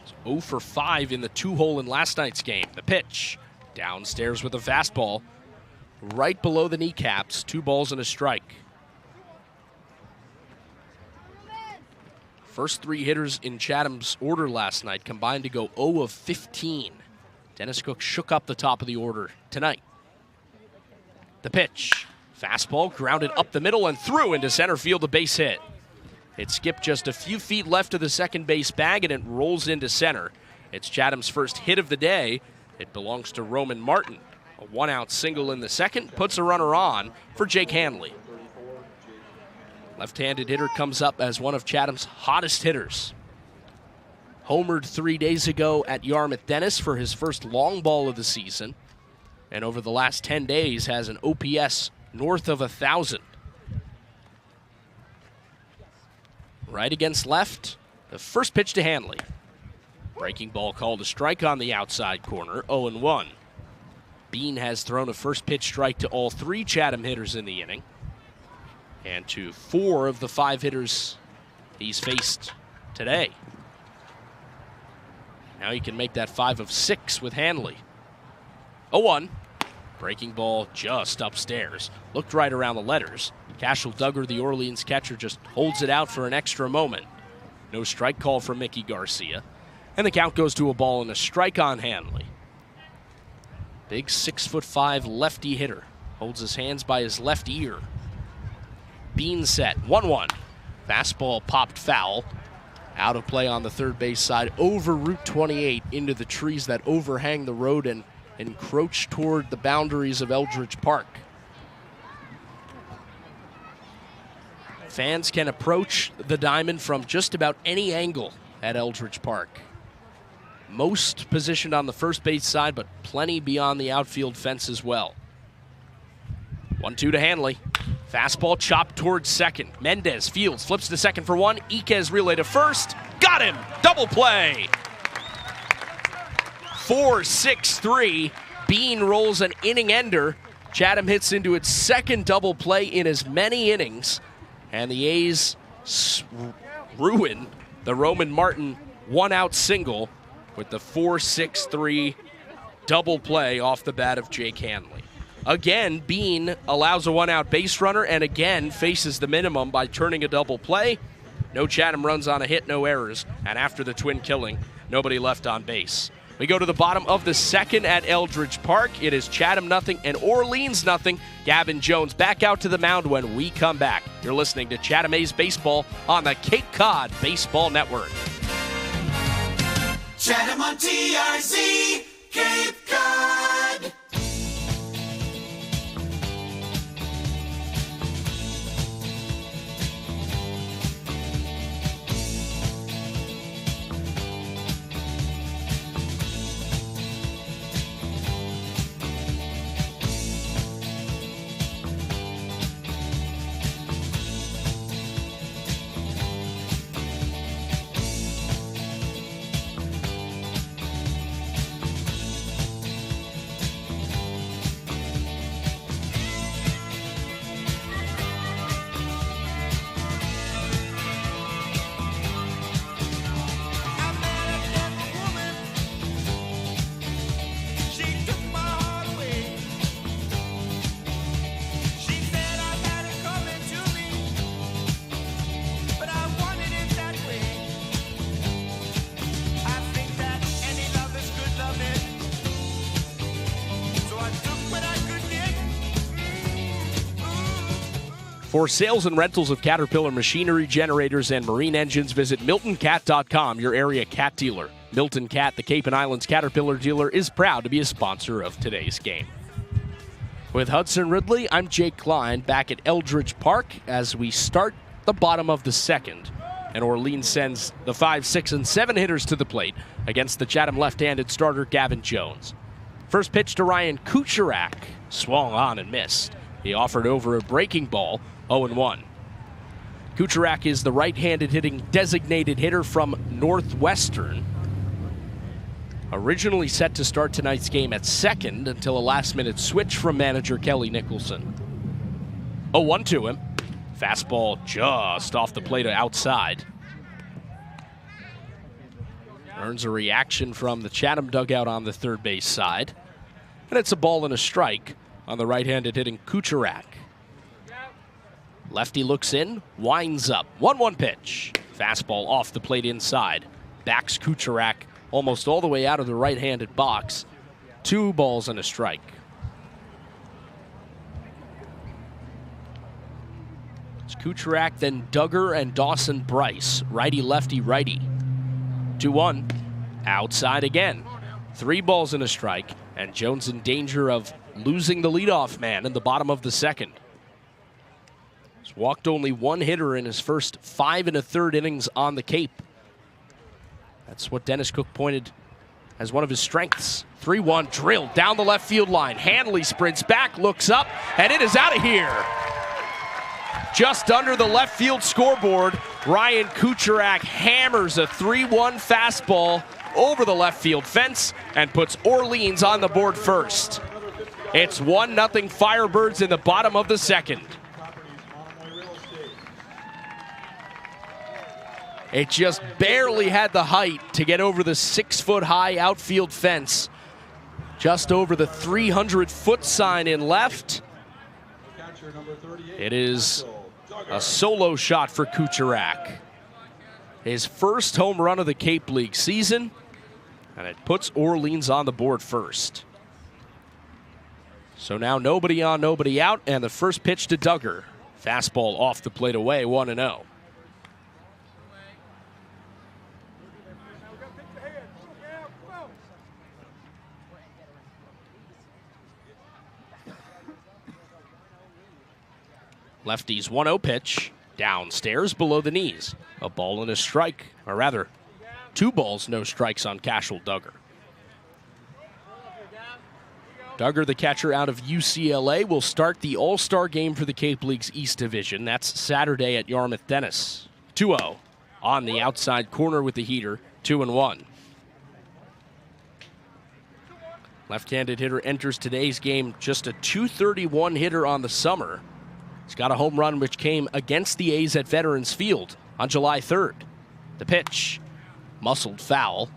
It's 0 for 5 in the 2-hole in last night's game. The pitch, downstairs with a fastball, right below the kneecaps, 2 balls and a strike. First 3 hitters in Chatham's order last night combined to go 0 of 15. Dennis Cook shook up the top of the order tonight. The pitch. Fastball grounded up the middle and through into center field, a base hit. It skipped just a few feet left of the second base bag and it rolls into center. It's Chatham's first hit of the day. It belongs to Roman Martin. A 1-out single in the second puts a runner on for Jake Hanley. Left-handed hitter comes up as one of Chatham's hottest hitters. Homered 3 days ago at Yarmouth Dennis for his first long ball of the season. And over the last 10 days has an OPS north of 1,000. Right against left, the first pitch to Hanley. Breaking ball called a strike on the outside corner, 0-1. Bean has thrown a first pitch strike to all 3 Chatham hitters in the inning, and to 4 of the 5 hitters he's faced today. Now he can make that 5 of 6 with Hanley. 0-1. Breaking ball just upstairs. Looked right around the letters. Cashel Duggar, the Orleans catcher, just holds it out for an extra moment. No strike call from Mickey Garcia. And the count goes to a ball and a strike on Hanley. Big 6'5" lefty hitter. Holds his hands by his left ear. Bean set, 1-1. Fastball popped foul Out of play on the third base side, over Route 28 into the trees that overhang the road and encroach toward the boundaries of Eldridge Park. Fans can approach the diamond from just about any angle at Eldridge Park. Most positioned on the first base side, but plenty beyond the outfield fence as well. 1-2 to Hanley. Fastball chopped towards second. Mendez fields, flips to second for one. Iquez relay to first. Got him! Double play! 4-6-3. Bean rolls an inning ender. Chatham hits into its second double play in as many innings. And the A's ruin the Roman Martin one-out single with the 4-6-3 double play off the bat of Jake Hanley. Again, Bean allows a one-out base runner and again faces the minimum by turning a double play. No Chatham runs on a hit, no errors. And after the twin killing, nobody left on base. We go to the bottom of the second at Eldridge Park. It is Chatham nothing and Orleans nothing. Gavin Jones back out to the mound when we come back. You're listening to Chatham A's Baseball on the Cape Cod Baseball Network. Chatham on TRC, Cape Cod. For sales and rentals of Caterpillar machinery, generators, and marine engines, visit MiltonCat.com, your area cat dealer. Milton Cat, the Cape and Islands Caterpillar dealer, is proud to be a sponsor of today's game. With Hudson Ridley, I'm Jake Klein, back at Eldridge Park as we start the bottom of the second. And Orleans sends the 5, 6, and 7 hitters to the plate against the Chatham left-handed starter Gavin Jones. First pitch to Ryan Kucherak, swung on and missed. He offered over a breaking ball, 0-1. Kucherak is the right-handed hitting designated hitter from Northwestern. Originally set to start tonight's game at second until a last-minute switch from manager Kelly Nicholson. 0-1 to him. Fastball just off the plate outside. Earns a reaction from the Chatham dugout on the third base side. And it's a ball and a strike on the right-handed hitting Kucherak. Lefty looks in, winds up. 1-1 pitch. Fastball off the plate inside. Backs Kucherak almost all the way out of the right-handed box. 2 balls and a strike. It's Kucherak, then Duggar and Dawson Bryce. Righty, lefty, righty. 2-1. Outside again. 3 balls and a strike. And Jones in danger of losing the leadoff man in the bottom of the second. He's walked only 1 hitter in his first 5 1/3 innings on the Cape. That's what Dennis Cook pointed as one of his strengths. 3-1 drilled down the left field line. Hanley sprints back, looks up, and it is out of here. Just under the left field scoreboard, Ryan Kucherak hammers a 3-1 fastball over the left field fence and puts Orleans on the board first. It's 1-0 Firebirds in the bottom of the second. It just barely had the height to get over the 6-foot-high outfield fence. Just over the 300-foot sign in left. It is a solo shot for Kucherak. His first home run of the Cape League season, and it puts Orleans on the board first. So now nobody on, nobody out, and the first pitch to Duggar. Fastball off the plate away, 1-0. Lefty's 1-0 pitch. Downstairs below the knees. A ball and a strike. Or rather, 2 balls, no strikes on Cashel Duggar. Duggar, the catcher out of UCLA, will start the All-Star game for the Cape League's East Division. That's Saturday at Yarmouth Dennis. 2-0 on the outside corner with the heater, 2-1. Left-handed hitter enters today's game just a .231 hitter on the summer. He's got a home run which came against the A's at Veterans Field on July 3rd. The pitch, muscled foul.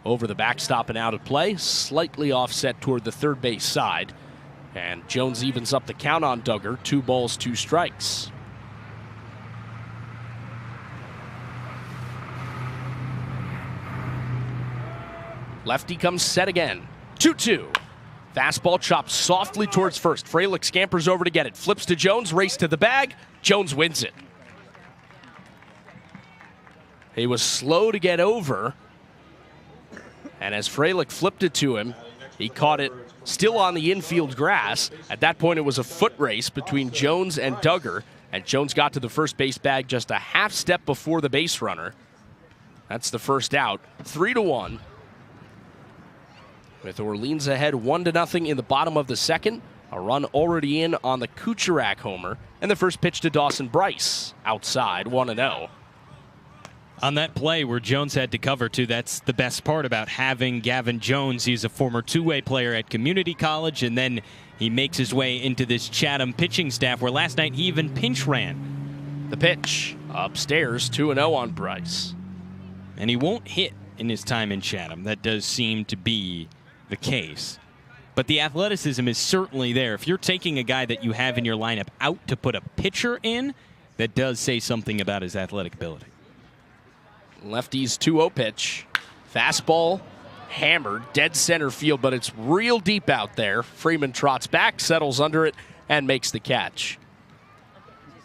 Over the backstop and out of play, slightly offset toward the third base side. And Jones evens up the count on Duggar, 2 balls, 2 strikes. Lefty comes set again, 2-2. Fastball chopped softly towards first. Fralick scampers over to get it, flips to Jones, race to the bag. Jones wins it. He was slow to get over. And as Fralick flipped it to him, he caught it still on the infield grass. At that point, it was a foot race between Jones and Duggar, and Jones got to the first base bag just a half step before the base runner. That's the first out, 3-1. With Orleans ahead 1-0 in the bottom of the second, a run already in on the Kucherak homer, and the first pitch to Dawson Bryce, outside, 1-0. On that play where Jones had to cover, too, that's the best part about having Gavin Jones. He's a former two-way player at community college, and then he makes his way into this Chatham pitching staff where last night he even pinch ran. The pitch, upstairs, 2-0 on Bryce. And he won't hit in his time in Chatham. That does seem to be the case. But the athleticism is certainly there. If you're taking a guy that you have in your lineup out to put a pitcher in, that does say something about his athletic ability. Lefty's 2-0 pitch. Fastball hammered, dead center field, but it's real deep out there. Freeman trots back, settles under it, and makes the catch.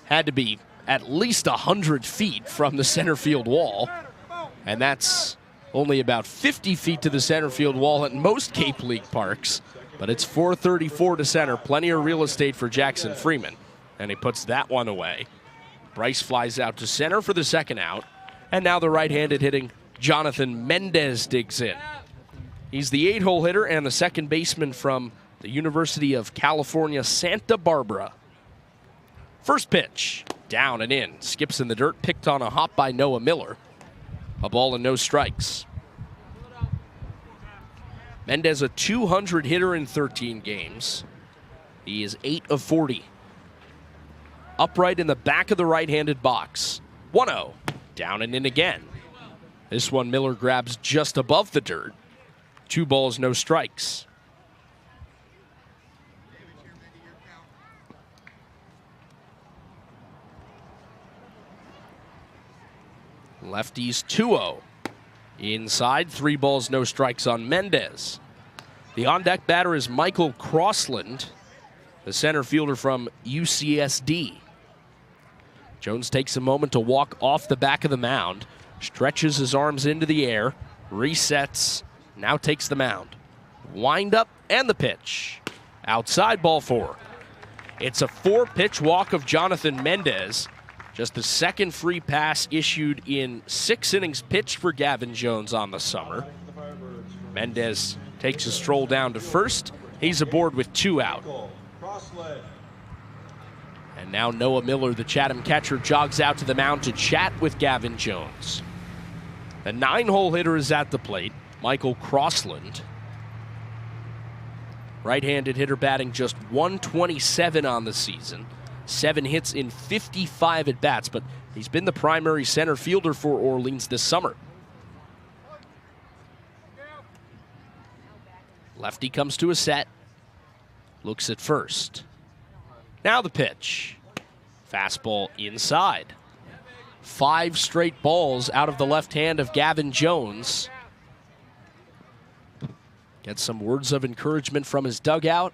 Had to be at least 100 feet from the center field wall, and that's only about 50 feet to the center field wall at most Cape League parks, but it's 434 to center. Plenty of real estate for Jackson Freeman, and he puts that one away. Bryce flies out to center for the second out. And now the right-handed hitting Jonathan Mendez digs in. He's the 8-hole hitter and the second baseman from the University of California, Santa Barbara. First pitch, down and in. Skips in the dirt, picked on a hop by Noah Miller. A ball and no strikes. Mendez, a 200 hitter in 13 games. He is 8 of 40. Upright in the back of the right-handed box. 1-0. Down and in again. This one Miller grabs just above the dirt. 2 balls, no strikes. Lefty's 2-0. Inside, 3 balls, no strikes on Mendez. The on-deck batter is Michael Crossland, the center fielder from UCSD. Jones takes a moment to walk off the back of the mound, stretches his arms into the air, resets, now takes the mound. Wind up and the pitch. Outside, ball 4. It's a 4-pitch walk of Jonathan Mendez. Just the second free pass issued in 6 innings pitched for Gavin Jones on the summer. Mendez takes a stroll down to first. He's aboard with 2 out. And now Noah Miller, the Chatham catcher, jogs out to the mound to chat with Gavin Jones. The 9-hole hitter is at the plate, Michael Crossland. Right-handed hitter batting just .127 on the season. 7 hits in 55 at-bats, but he's been the primary center fielder for Orleans this summer. Lefty comes to a set. Looks at first. Now the pitch. Fastball inside. 5 straight balls out of the left hand of Gavin Jones. Gets some words of encouragement from his dugout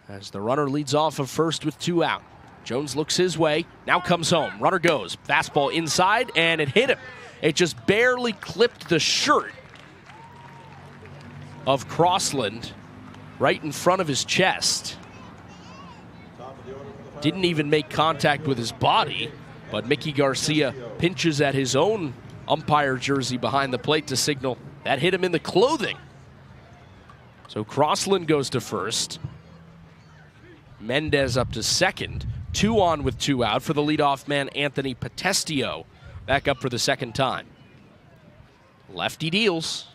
as the runner leads off of first with 2 out. Jones looks his way, now comes home. Runner goes. Fastball inside, and it hit him. It just barely clipped the shirt of Crossland right in front of his chest. didn't even make contact with his body, but Mickey Garcia pinches at his own umpire jersey behind the plate to signal that hit him in the clothing. So Crossland goes to first. Mendez up to second. 2 on with 2 out for the leadoff man, Anthony Potestio, back up for the second time. Lefty deals.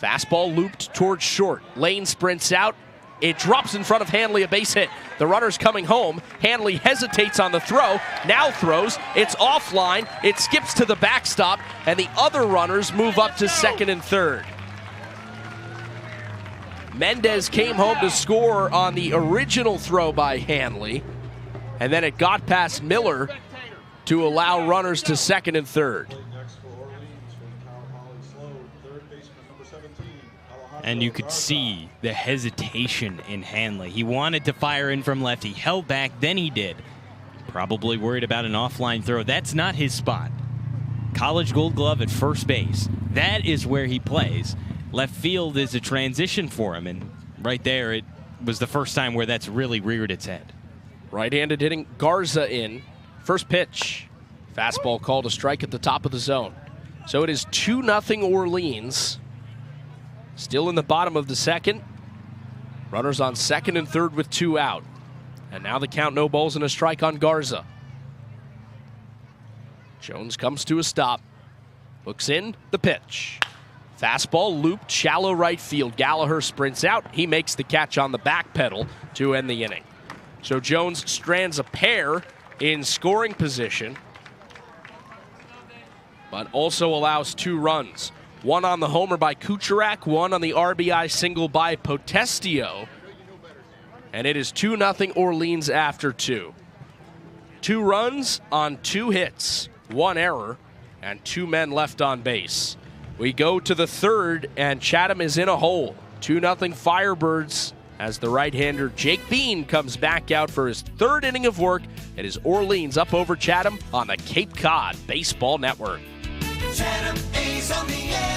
Fastball looped towards short. Lane sprints out. It drops in front of Hanley, a base hit. The runner's coming home. Hanley hesitates on the throw, now throws. It's offline. It skips to the backstop, and the other runners move up to second and third. Mendez came home to score on the original throw by Hanley, and then it got past Miller to allow runners to second and third. And you could see the hesitation in Hanley. He wanted to fire in from left. He held back, then he did. Probably worried about an offline throw. That's not his spot. College Gold Glove at first base. That is where he plays. Left field is a transition for him, and right there it was the first time where that's really reared its head. Right-handed hitting Garza in. First pitch. Fastball called a strike at the top of the zone. So it is 2-0 Orleans. Still in the bottom of the second. Runners on second and third with 2 out. And now the count, no balls and a strike on Garza. Jones comes to a stop. Looks in, the pitch. Fastball looped, shallow right field. Gallagher sprints out. He makes the catch on the back pedal to end the inning. So Jones strands a pair in scoring position, but also allows 2 runs. 1 on the homer by Kucherak, 1 on the RBI single by Potestio. And it is 2-0 Orleans after 2. 2 runs on 2 hits, 1 error, and 2 men left on base. We go to the third, and Chatham is in a hole. 2-0 Firebirds as the right-hander Jake Bean comes back out for his 3rd inning of work. It is Orleans up over Chatham on the Cape Cod Baseball Network. Chatham A's on the air.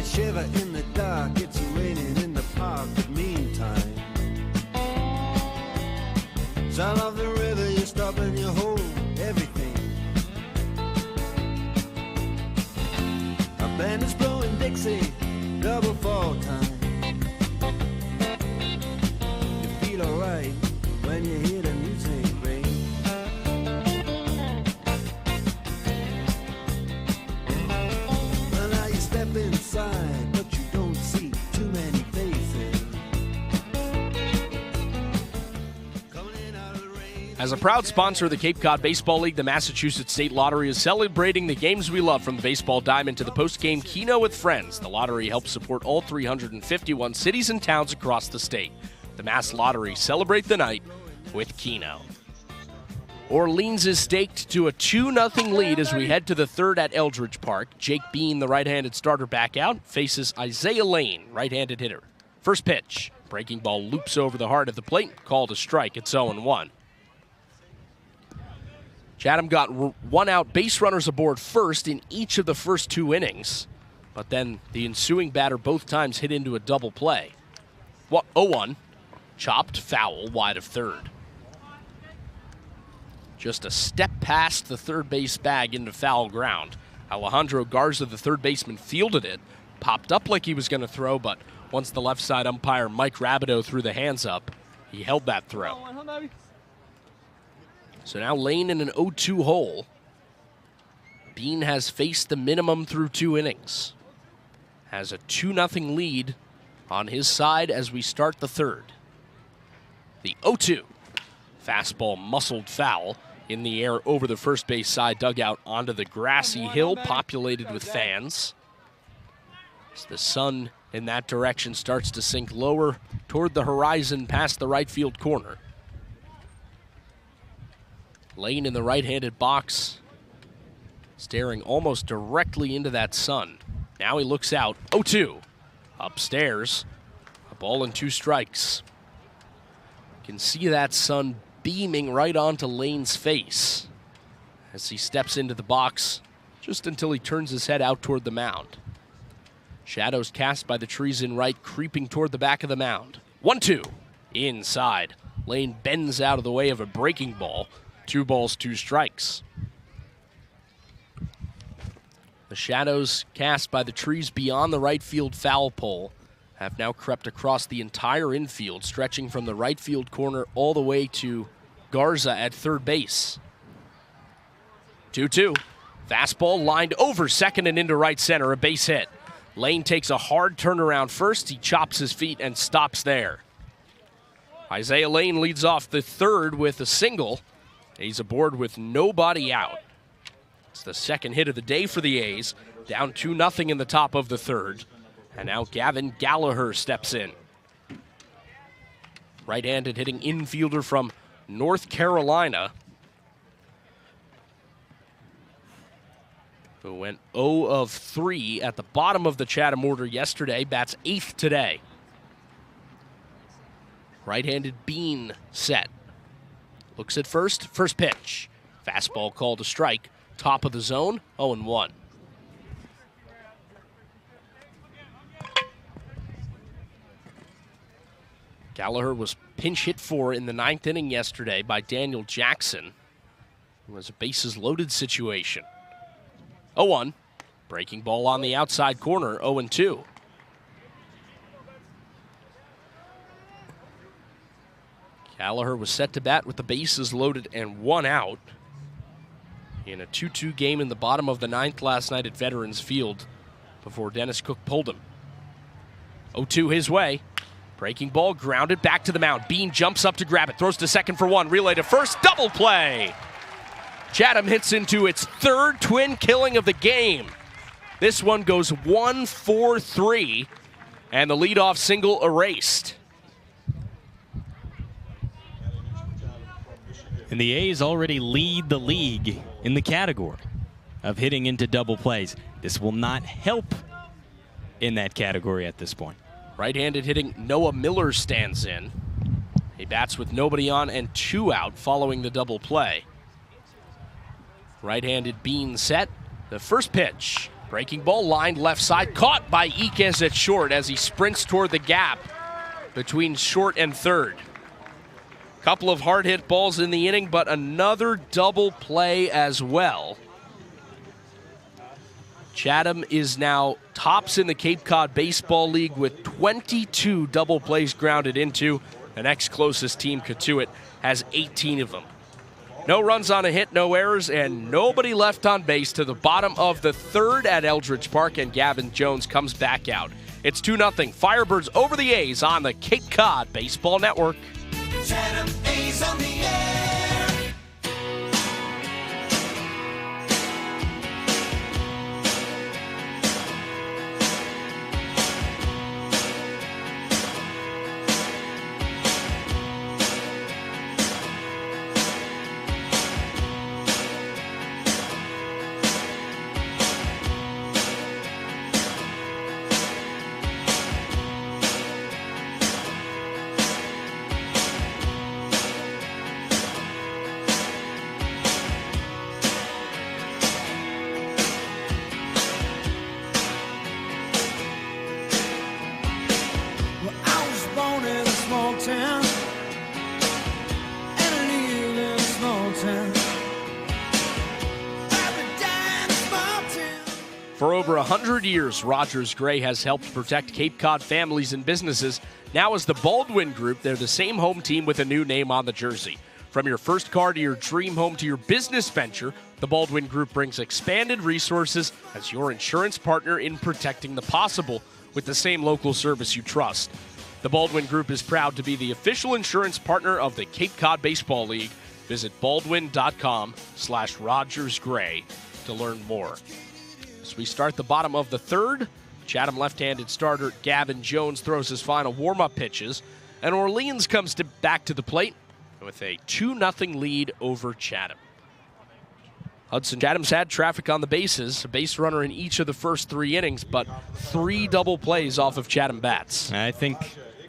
Shiver in the dark, it's raining in the park, but meantime, sound of the river, you stop and you hold everything. A band is blowing Dixie, double fall time. You feel alright when you hear the music ring. Well, now you step inside, but you don't see too many faces. Coming in out of the rain. As a proud sponsor of the Cape Cod Baseball League, the Massachusetts State Lottery is celebrating the games we love, from the baseball diamond to the post-game Keno with friends. The lottery helps support all 351 cities and towns across the state. The Mass Lottery, celebrate the night with Keno. Orleans is staked to a 2-0 lead as we head to the third at Eldridge Park. Jake Bean, the right-handed starter, back out, faces Isaiah Lane, right-handed hitter. First pitch, breaking ball loops over the heart of the plate, called a strike. It's 0-1. Chatham got 1 out, base runners aboard first in each of the first 2 innings, but then the ensuing batter both times hit into a double play. 0-1, chopped foul wide of third. Just a step past the third base bag into foul ground. Alejandro Garza, the third baseman, fielded it, popped up like he was going to throw, but once the left side umpire Mike Rabideau threw the hands up, he held that throw. So now Lane in an 0-2 hole. Bean has faced the minimum through 2 innings. Has a 2-0 lead on his side as we start the third. The 0-2. Fastball muscled foul in the air over the first base side dugout onto the grassy hill populated with fans. As the sun in that direction starts to sink lower toward the horizon past the right field corner. Lane in the right-handed box, staring almost directly into that sun. Now he looks out. 0-2. Upstairs. A ball and 2 strikes. You can see that sun beaming right onto Lane's face as he steps into the box just until he turns his head out toward the mound. Shadows cast by the trees in right, creeping toward the back of the mound. 1-2. Inside. Lane bends out of the way of a breaking ball. 2 balls, 2 strikes. The shadows cast by the trees beyond the right field foul pole have now crept across the entire infield, stretching from the right field corner all the way to Garza at third base. 2-2. Fastball lined over second and into right center, a base hit. Lane takes a hard turnaround first. He chops his feet and stops there. Isaiah Lane leads off the third with a single. He's aboard with nobody out. It's the second hit of the day for the A's. Down 2-0 in the top of the third. And now Gavin Gallagher steps in. Right-handed hitting infielder from North Carolina, who went 0 of 3 at the bottom of the Chatham order yesterday, bats 8th today. Right-handed Bean set. Looks at first pitch. Fastball called a strike. Top of the zone, 0-1. Gallagher was pinch hit for in the 9th inning yesterday by Daniel Jackson. It was a bases loaded situation. 0-1. Breaking ball on the outside corner, 0-2. Gallagher was set to bat with the bases loaded and 1 out in a 2-2 game in the bottom of the 9th last night at Veterans Field before Dennis Cook pulled him. 0-2 his way. Breaking ball grounded back to the mound. Bean jumps up to grab it, throws to second for 1, relay to first, double play. Chatham hits into its 3rd twin killing of the game. This one goes 1-4-3, and the leadoff single erased. And the A's already lead the league in the category of hitting into double plays. This will not help in that category at this point. Right-handed hitting Noah Miller stands in. He bats with nobody on and 2 out following the double play. Right-handed Bean set. The first pitch. Breaking ball lined left side. Caught by Iquez at short as he sprints toward the gap between short and third. Couple of hard hit balls in the inning, but another double play as well. Chatham is now tops in the Cape Cod Baseball League with 22 double plays grounded into. The next closest team, Katuitt, has 18 of them. No runs on a hit, no errors, and nobody left on base to the bottom of the third at Eldridge Park, and Gavin Jones comes back out. It's 2-0. Firebirds over the A's on the Cape Cod Baseball Network. Chatham A's on the air. For over 100 years, Rogers Gray has helped protect Cape Cod families and businesses. Now as the Baldwin Group, they're the same home team with a new name on the jersey. From your first car to your dream home to your business venture, the Baldwin Group brings expanded resources as your insurance partner in protecting the possible with the same local service you trust. The Baldwin Group is proud to be the official insurance partner of the Cape Cod Baseball League. Visit baldwin.com/RogersGray to learn more. As we start the bottom of the third, Chatham left-handed starter Gavin Jones throws his final warm-up pitches, and Orleans comes back to the plate with a 2-0 lead over Chatham. Hudson Chatham's had traffic on the bases, a base runner in each of the first 3 innings, but 3 double plays off of Chatham bats. I think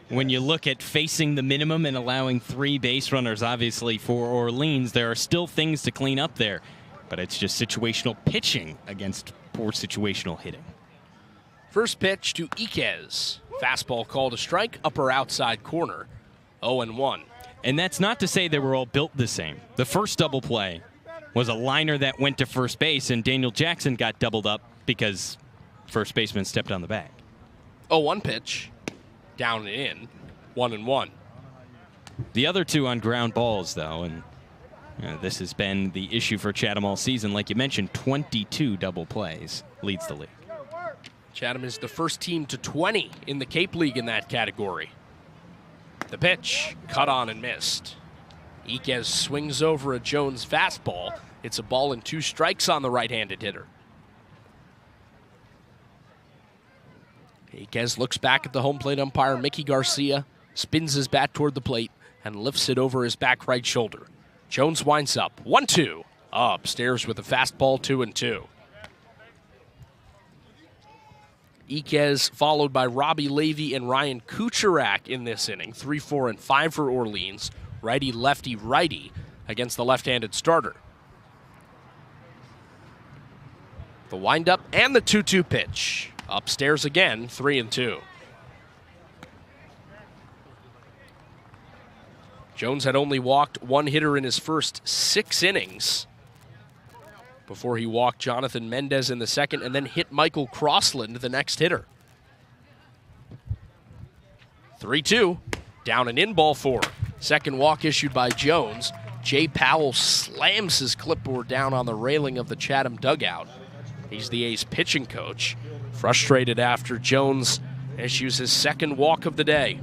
when you look at facing the minimum and allowing 3 base runners, obviously, for Orleans, there are still things to clean up there. But it's just situational pitching against poor situational hitting. First pitch to Iquez. Fastball called a strike, upper outside corner, 0-1. And that's not to say they were all built the same. The first double play was a liner that went to first base, and Daniel Jackson got doubled up because first baseman stepped on the bag. 0-1 pitch, down and in, 1-1. The other 2 on ground balls, though, and this has been the issue for Chatham all season. Like you mentioned, 22 double plays leads the league. Chatham is the first team to 20 in the Cape League in that category. The pitch, cut on and missed. Iquez swings over a Jones fastball. It's a ball and 2 strikes on the right-handed hitter. Iquez looks back at the home plate umpire, Mickey Garcia, spins his bat toward the plate, and lifts it over his back right shoulder. Jones winds up, 1-2. Upstairs with a fastball, 2-2. Iquez followed by Robbie Levy and Ryan Kucherak in this inning. 3, 4, and 5 for Orleans. Righty, lefty, righty against the left-handed starter. The windup and the 2-2 pitch. Upstairs again, 3-2. Jones had only walked 1 hitter in his first 6 innings before he walked Jonathan Mendez in the second and then hit Michael Crossland, the next hitter. 3-2, down and in, ball 4. Second walk issued by Jones. Jay Powell slams his clipboard down on the railing of the Chatham dugout. He's the A's pitching coach, frustrated after Jones issues his second walk of the day.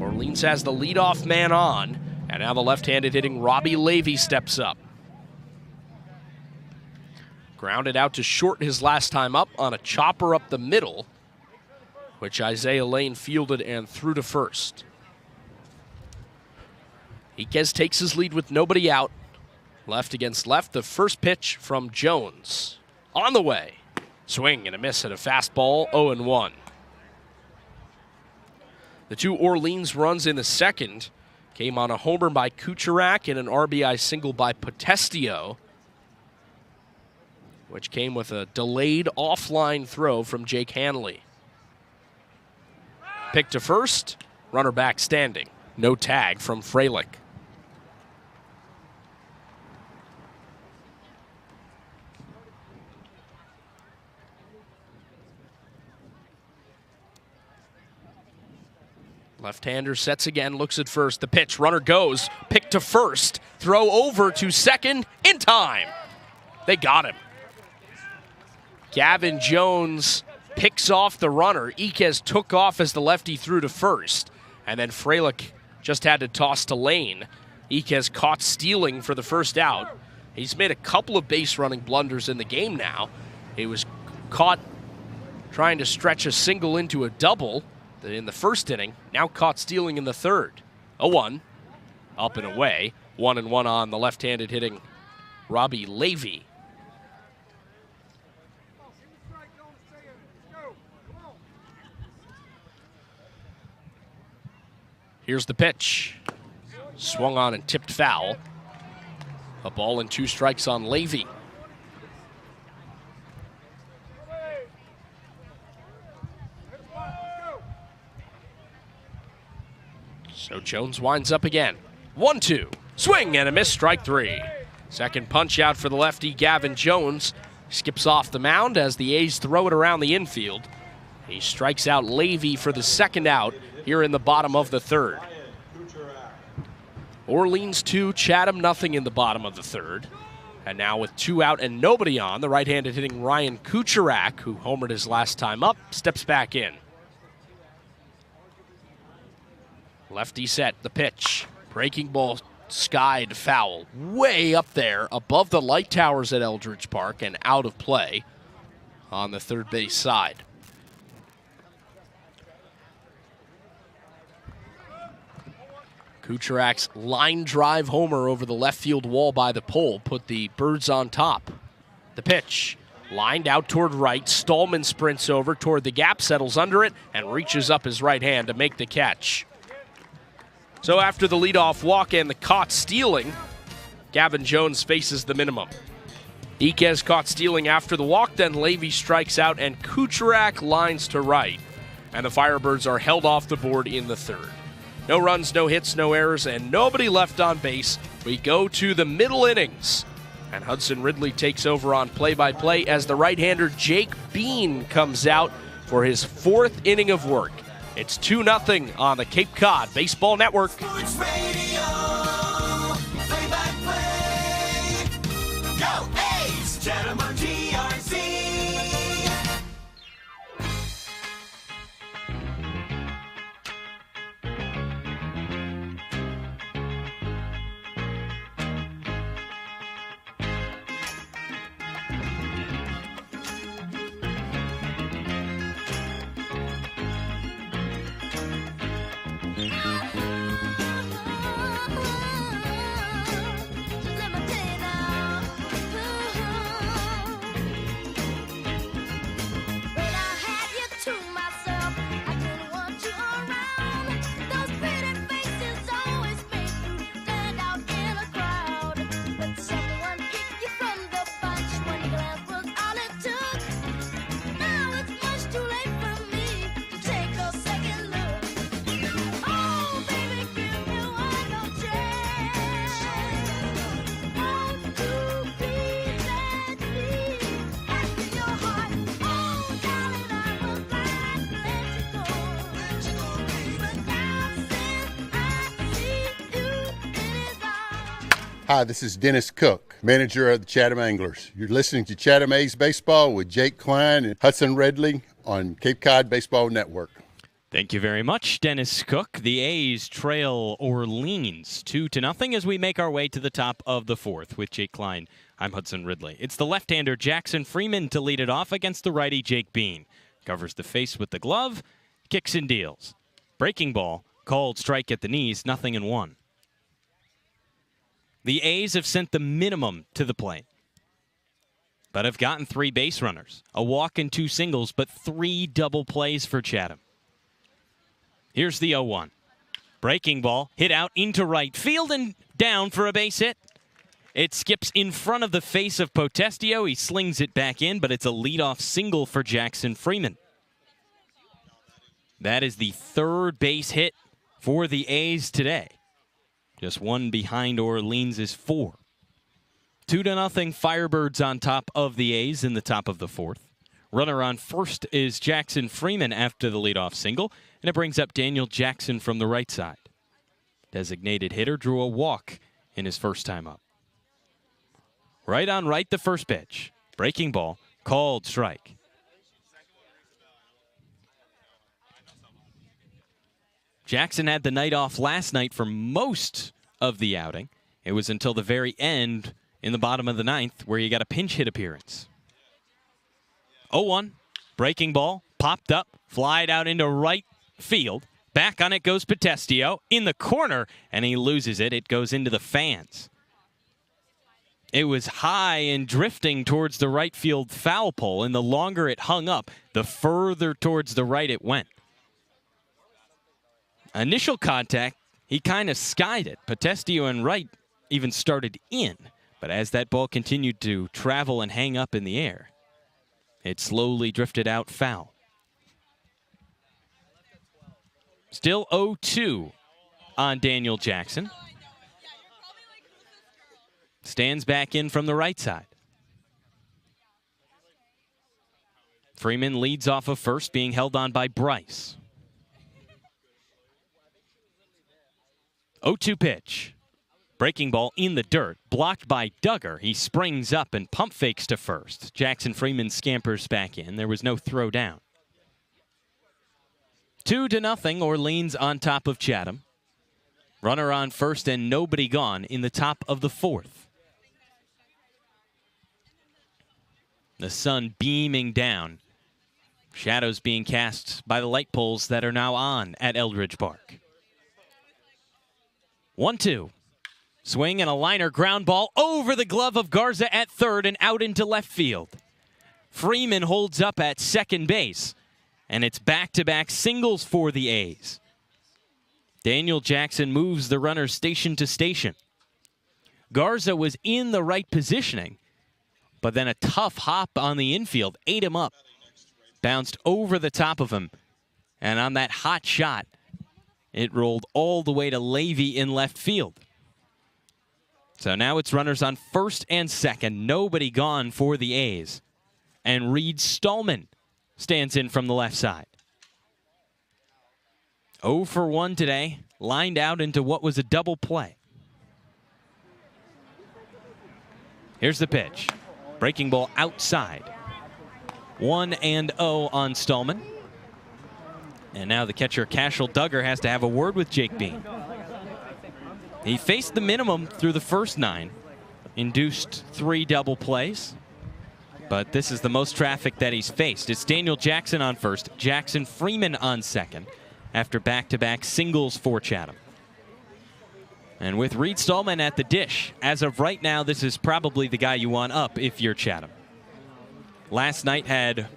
Orleans has the leadoff man on, and now the left-handed hitting Robbie Levy steps up. Grounded out to short his last time up on a chopper up the middle, which Isaiah Lane fielded and threw to first. Iquez takes his lead with nobody out. Left against left, the first pitch from Jones. On the way. Swing and a miss at a fastball, 0-1. The 2 Orleans runs in the second came on a homer by Kucherak and an RBI single by Potestio, which came with a delayed offline throw from Jake Hanley. Pick to first, runner back standing. No tag from Freilich. Left-hander sets again, looks at first. The pitch, runner goes, pick to first, throw over to second, in time. They got him. Gavin Jones picks off the runner. Iquez took off as the lefty threw to first, and then Freilich just had to toss to Lane. Iquez caught stealing for the first out. He's made a couple of base-running blunders in the game now. He was caught trying to stretch a single into a double in the first inning, now caught stealing in the third. 0-1, up and away. 1-1 on the left-handed hitting Robbie Levy. Here's the pitch. Swung on and tipped foul. A ball and 2 strikes on Levy. So Jones winds up again. 1-2. Swing and a miss, strike 3. Second punch out for the lefty, Gavin Jones. Skips off the mound as the A's throw it around the infield. He strikes out Levy for the second out here in the bottom of the third. Orleans 2, Chatham nothing in the bottom of the third. And now with 2 out and nobody on, the right-handed hitting Ryan Kucherak, who homered his last time up, steps back in. Lefty set, the pitch. Breaking ball skied foul. Way up there above the light towers at Eldridge Park and out of play. on the third base side. Kucherak's line drive homer over the left field wall by the pole put the Birds on top. The pitch, lined out toward right. Stallman sprints over toward the gap, settles under it, and reaches up his right hand to make the catch. So after the leadoff walk and the caught stealing, Gavin Jones faces the minimum. Iquez caught stealing after the walk, then Levy strikes out and Kucherak lines to right. And the Firebirds are held off the board in the third. No runs, no hits, no errors, and nobody left on base. We go to the middle innings. And Hudson Ridley takes over on play-by-play as the right-hander Jake Bean comes out for his fourth inning of work. It's 2-0 on the Cape Cod Baseball Network. Sports Radio, play-by-play. Go A's, Chatham on GRC. Hi, this is Dennis Cook, manager of the Chatham Anglers. You're listening to Chatham A's Baseball with Jake Klein and Hudson Ridley on Cape Cod Baseball Network. Thank you very much, Dennis Cook. The A's trail Orleans 2-0 as we make our way to the top of the fourth with Jake Klein. I'm Hudson Ridley. It's the left-hander Jackson Freeman to lead it off against the righty Jake Bean. Covers the face with the glove, kicks and deals. Breaking ball, called strike at the knees, 0-1. The A's have sent the minimum to the plate, but have gotten 3 base runners, a walk and 2 singles, but 3 double plays for Chatham. Here's the 0-1. Breaking ball, hit out into right field and down for a base hit. It skips in front of the face of Potestio. He slings it back in, but it's a leadoff single for Jackson Freeman. That is the 3rd base hit for the A's today. Just one behind Orleans' 4. 2-0 Firebirds on top of the A's in the top of the fourth. Runner on first is Jackson Freeman after the leadoff single, and it brings up Daniel Jackson from the right side. Designated hitter drew a walk in his first time up. Right on right, the first pitch. Breaking ball, called strike. Jackson had the night off last night for most of the outing. It was until the very end in the bottom of the 9th where he got a pinch hit appearance. 0-1, breaking ball, popped up, flied out into right field. Back on it goes Potestio in the corner, and he loses it. It goes into the fans. It was high and drifting towards the right field foul pole, and the longer it hung up, the further towards the right it went. Initial contact, he kind of skied it. Potestio and right even started in, but as that ball continued to travel and hang up in the air, it slowly drifted out foul. Still 0-2 on Daniel Jackson. Stands back in from the right side. Freeman leads off of first, being held on by Bryce. 0-2 pitch. Breaking ball in the dirt, blocked by Duggar. He springs up and pump fakes to first. Jackson Freeman scampers back in. There was no throw down. 2-0, Orleans on top of Chatham. Runner on first and nobody gone in the top of the fourth. The sun beaming down. Shadows being cast by the light poles that are now on at Eldridge Park. 1-2. Swing and a liner ground ball over the glove of Garza at third and out into left field. Freeman holds up at second base, and it's back-to-back singles for the A's. Daniel Jackson moves the runner station to station. Garza was in the right positioning, but then a tough hop on the infield ate him up. Bounced over the top of him, and on that hot shot, it rolled all the way to Levy in left field. So now it's runners on first and second, nobody gone for the A's. And Reed Stallman stands in from the left side. 0 for 1 today, lined out into what was a double play. Here's the pitch. Breaking ball outside. 1-0 on Stallman. And now the catcher, Cashel Duggar, has to have a word with Jake Bean. He faced the minimum through the first 9. Induced 3 double plays. But this is the most traffic that he's faced. It's Daniel Jackson on first, Jackson Freeman on second, after back-to-back singles for Chatham. And with Reed Stallman at the dish, as of right now, this is probably the guy you want up if you're Chatham. Last night had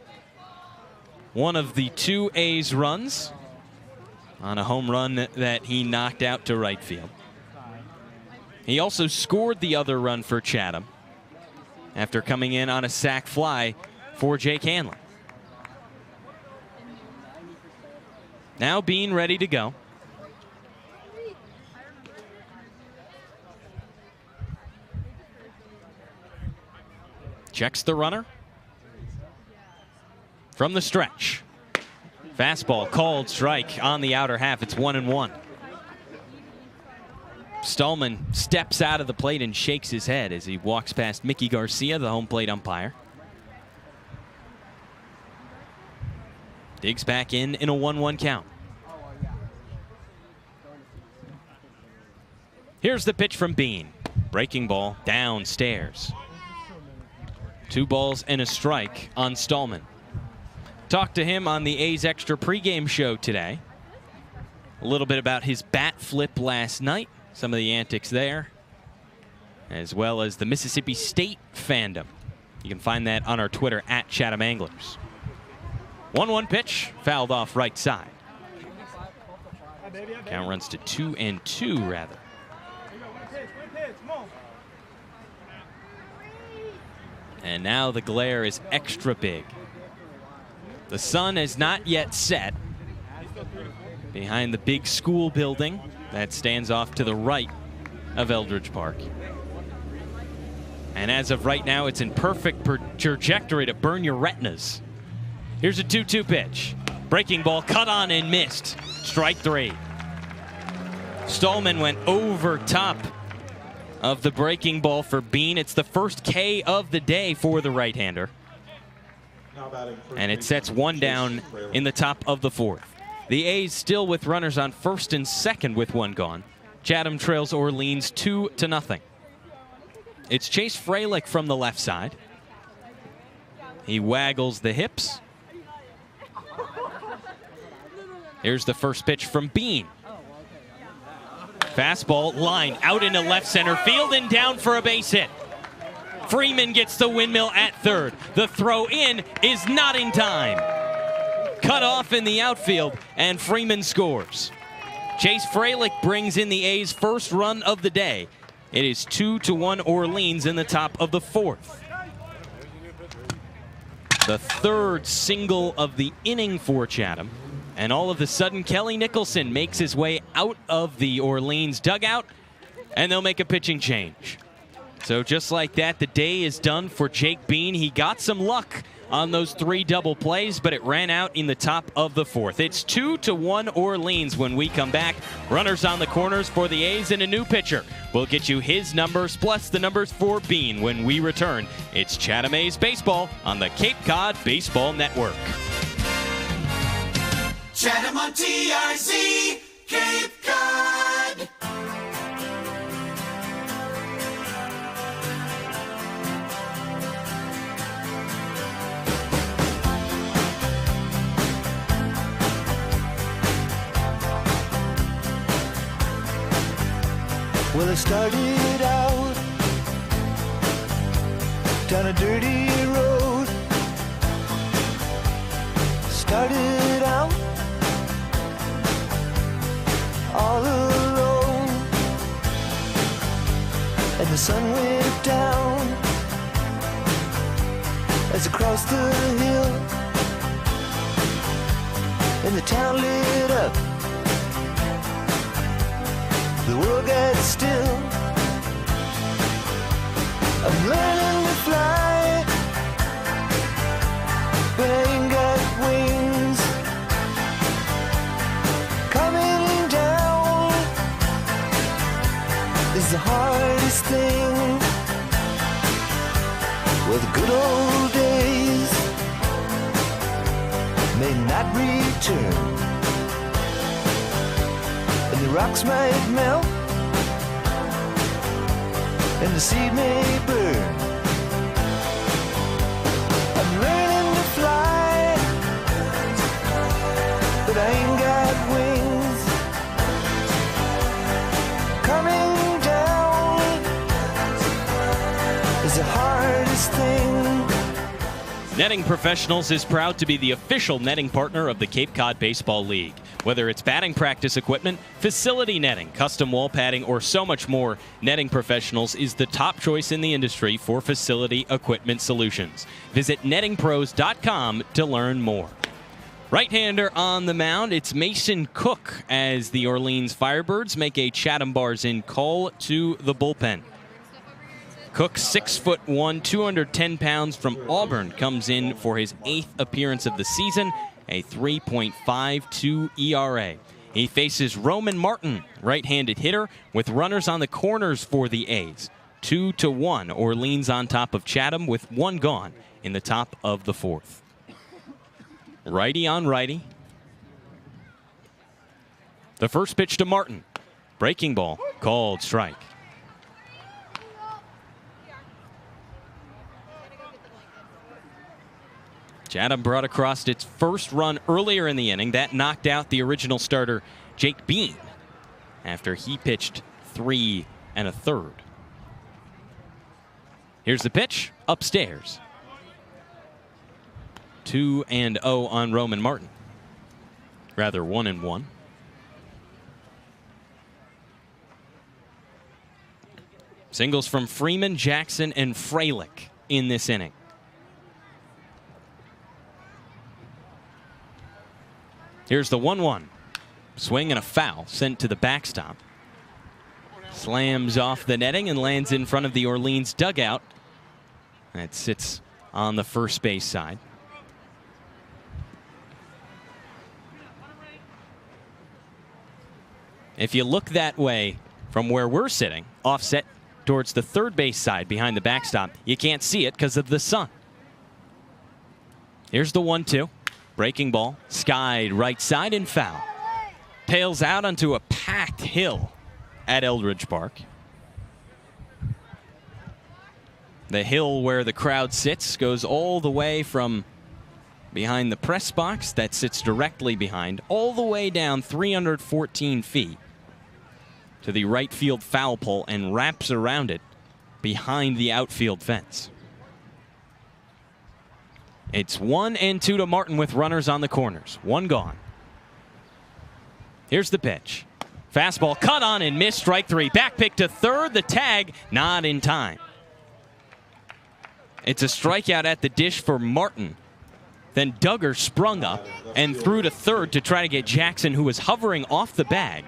one of the 2 A's runs on a home run that he knocked out to right field. He also scored the other run for Chatham after coming in on a sac fly for Jake Hanlon. Now Bean ready to go. Checks the runner. From the stretch. Fastball called strike on the outer half. It's 1-1. Stallman steps out of the plate and shakes his head as he walks past Mickey Garcia, the home plate umpire. Digs back in a 1-1 count. Here's the pitch from Bean. Breaking ball downstairs. 2 balls and a strike on Stallman. Talked to him on the A's Extra pregame show today. A little bit about his bat flip last night, some of the antics there, as well as the Mississippi State fandom. You can find that on our Twitter at Chatham Anglers. 1-1 pitch, fouled off right side. Count runs to 2-2 rather. And now the glare is extra big. The sun has not yet set behind the big school building that stands off to the right of Eldridge Park. And as of right now, it's in perfect trajectory to burn your retinas. Here's a 2-2 pitch. Breaking ball cut on and missed. Strike 3. Stallman went over top of the breaking ball for Bean. It's the first K of the day for the right-hander. And it sets 1 down in the top of the 4th. The A's still with runners on first and second with 1 gone. Chatham trails Orleans 2-0. It's Chase Fralick from the left side. He waggles the hips. Here's the first pitch from Bean. Fastball line out into left center field and down for a base hit. Freeman gets the windmill at third. The throw in is not in time. Cut off in the outfield, and Freeman scores. Chase Fralick brings in the A's first run of the day. It is 2-1 Orleans in the top of the 4th. The 3rd single of the inning for Chatham. And all of a sudden, Kelly Nicholson makes his way out of the Orleans dugout, and they'll make a pitching change. So just like that, the day is done for Jake Bean. He got some luck on those 3 double plays, but it ran out in the top of the 4th. It's 2-1 Orleans when we come back. Runners on the corners for the A's and a new pitcher. We'll get you his numbers plus the numbers for Bean when we return. It's Chatham A's Baseball on the Cape Cod Baseball Network. Chatham on TRC, Cape Cod. Well, I started out down a dirty road. Started out all alone, and the sun went down as I crossed the hill, and the town lit up. The world got still. I'm learning to fly, but I ain't got wings. Coming down is the hardest thing. Well, the good old days may not return, and the rocks might melt, and the seed may burn. I'm learning to fly, but I ain't got wings. Coming down is the hardest thing. Netting Professionals is proud to be the official netting partner of the Cape Cod Baseball League. Whether it's batting practice equipment, facility netting, custom wall padding, or so much more, Netting Professionals is the top choice in the industry for facility equipment solutions. Visit nettingpros.com to learn more. Right-hander on the mound, it's Mason Cook as the Orleans Firebirds make a Chatham Bars in call to the bullpen. Cook, 6'1", 210 pounds from Auburn, comes in for his 8th appearance of the season, a 3.52 ERA. He faces Roman Martin, right-handed hitter, with runners on the corners for the A's. 2-1, Orleans on top of Chatham with one gone in the top of the 4th. Righty on righty. The first pitch to Martin. Breaking ball, called strike. Chatham brought across its first run earlier in the inning. That knocked out the original starter, Jake Bean, after he pitched 3 1/3. Here's the pitch, upstairs. 2-0 on Roman Martin. Rather, 1-1. Singles from Freeman, Jackson, and Freilich in this inning. Here's the 1-1. Swing and a foul sent to the backstop. Slams off the netting and lands in front of the Orleans dugout. That sits on the first base side. If you look that way from where we're sitting, offset towards the third base side behind the backstop, you can't see it because of the sun. Here's the 1-2. Breaking ball, skied right side and foul. Tails out onto a packed hill at Eldridge Park. The hill where the crowd sits goes all the way from behind the press box that sits directly behind, all the way down 314 feet to the right field foul pole and wraps around it behind the outfield fence. It's 1-2 to Martin with runners on the corners. One gone. Here's the pitch. Fastball cut on and missed, strike 3. Back pick to third. The tag not in time. It's a strikeout at the dish for Martin. Then Duggar sprung up and threw to third to try to get Jackson, who was hovering off the bag.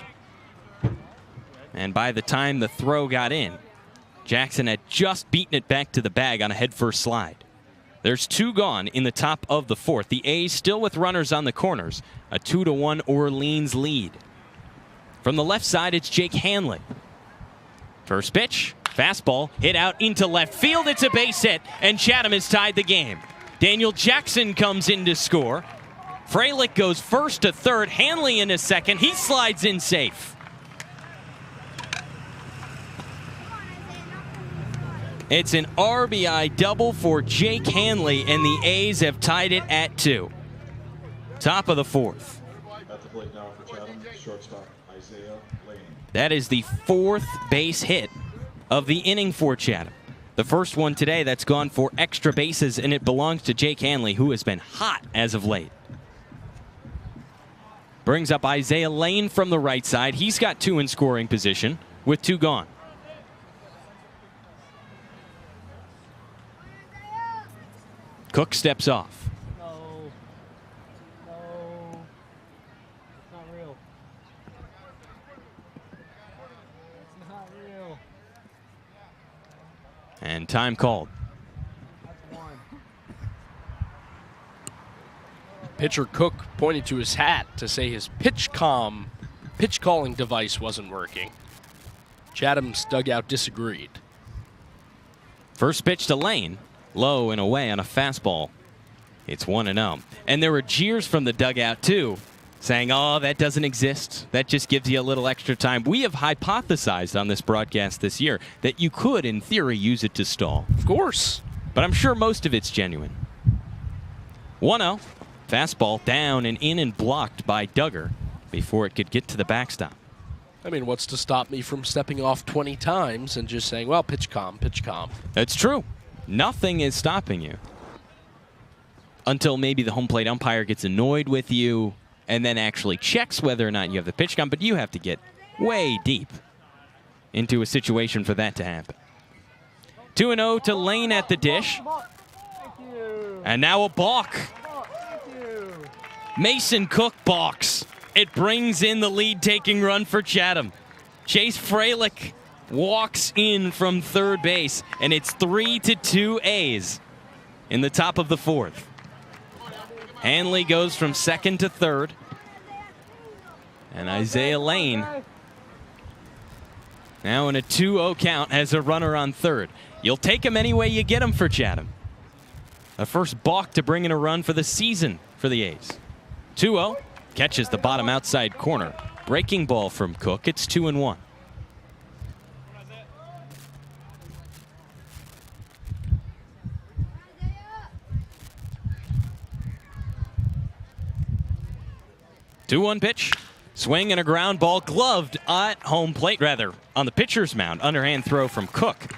And by the time the throw got in, Jackson had just beaten it back to the bag on a headfirst slide. There's 2 gone in the top of the 4th. The A's still with runners on the corners. A 2-1 Orleans lead. From the left side, it's Jake Hanley. First pitch, fastball, hit out into left field. It's a base hit, and Chatham has tied the game. Daniel Jackson comes in to score. Freilich goes first to third. Hanley in a second. He slides in safe. It's an RBI double for Jake Hanley, and the A's have tied it at 2. Top of the 4th. At the plate now for Chatham, shortstop Isaiah Lane. That is the 4th base hit of the inning for Chatham. The first one today that's gone for extra bases, and it belongs to Jake Hanley, who has been hot as of late. Brings up Isaiah Lane from the right side. He's got 2 in scoring position with 2 gone. Cook steps off. No. It's not real. It's not real. And time called. That's 1. Pitcher Cook pointed to his hat to say his pitch calling device wasn't working. Chatham's dugout disagreed. First pitch to Lane. Low and away on a fastball. It's 1-0. And there were jeers from the dugout, too, saying, oh, that doesn't exist. That just gives you a little extra time. We have hypothesized on this broadcast this year that you could, in theory, use it to stall. Of course. But I'm sure most of it's genuine. 1-0. Fastball down and in and blocked by Duggar before it could get to the backstop. I mean, what's to stop me from stepping off 20 times and just saying, well, pitch calm, pitch calm. That's true. Nothing is stopping you until maybe the home plate umpire gets annoyed with you and then actually checks whether or not you have the pitch count, but you have to get way deep into a situation for that to happen. 2-0 to Lane at the dish. And now a balk. Mason Cook balks. It brings in the lead-taking run for Chatham. Chase Freilich walks in from third base, and it's 3-2 A's in the top of the 4th. Hanley goes from second to third, and Isaiah Lane now in a 2-0 count has a runner on third. You'll take him any way you get him for Chatham. A first balk to bring in a run for the season for the A's. 2-0, catches the bottom outside corner. Breaking ball from Cook. It's 2-1. Two-one pitch. Swing and a ground ball gloved at home plate, rather, on the pitcher's mound. Underhand throw from Cook.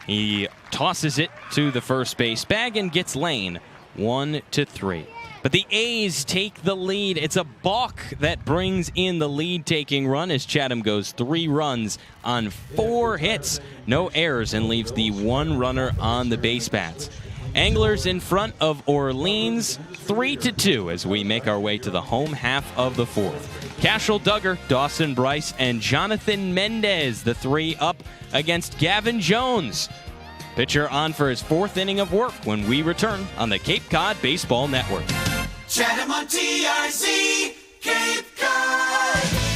He tosses it to the first base bag and gets Lane 1-3. But the A's take the lead. It's a balk that brings in the lead-taking run as Chatham goes 3 runs on 4 hits. No errors and leaves the 1 runner on the base paths. Anglers in front of Orleans 3-2 as we make our way to the home half of the 4th. Cashel Duggar, Dawson Bryce, and Jonathan Mendez, the 3 up against Gavin Jones. Pitcher on for his 4th inning of work when we return on the Cape Cod Baseball Network. Chatham on TRC, Cape Cod.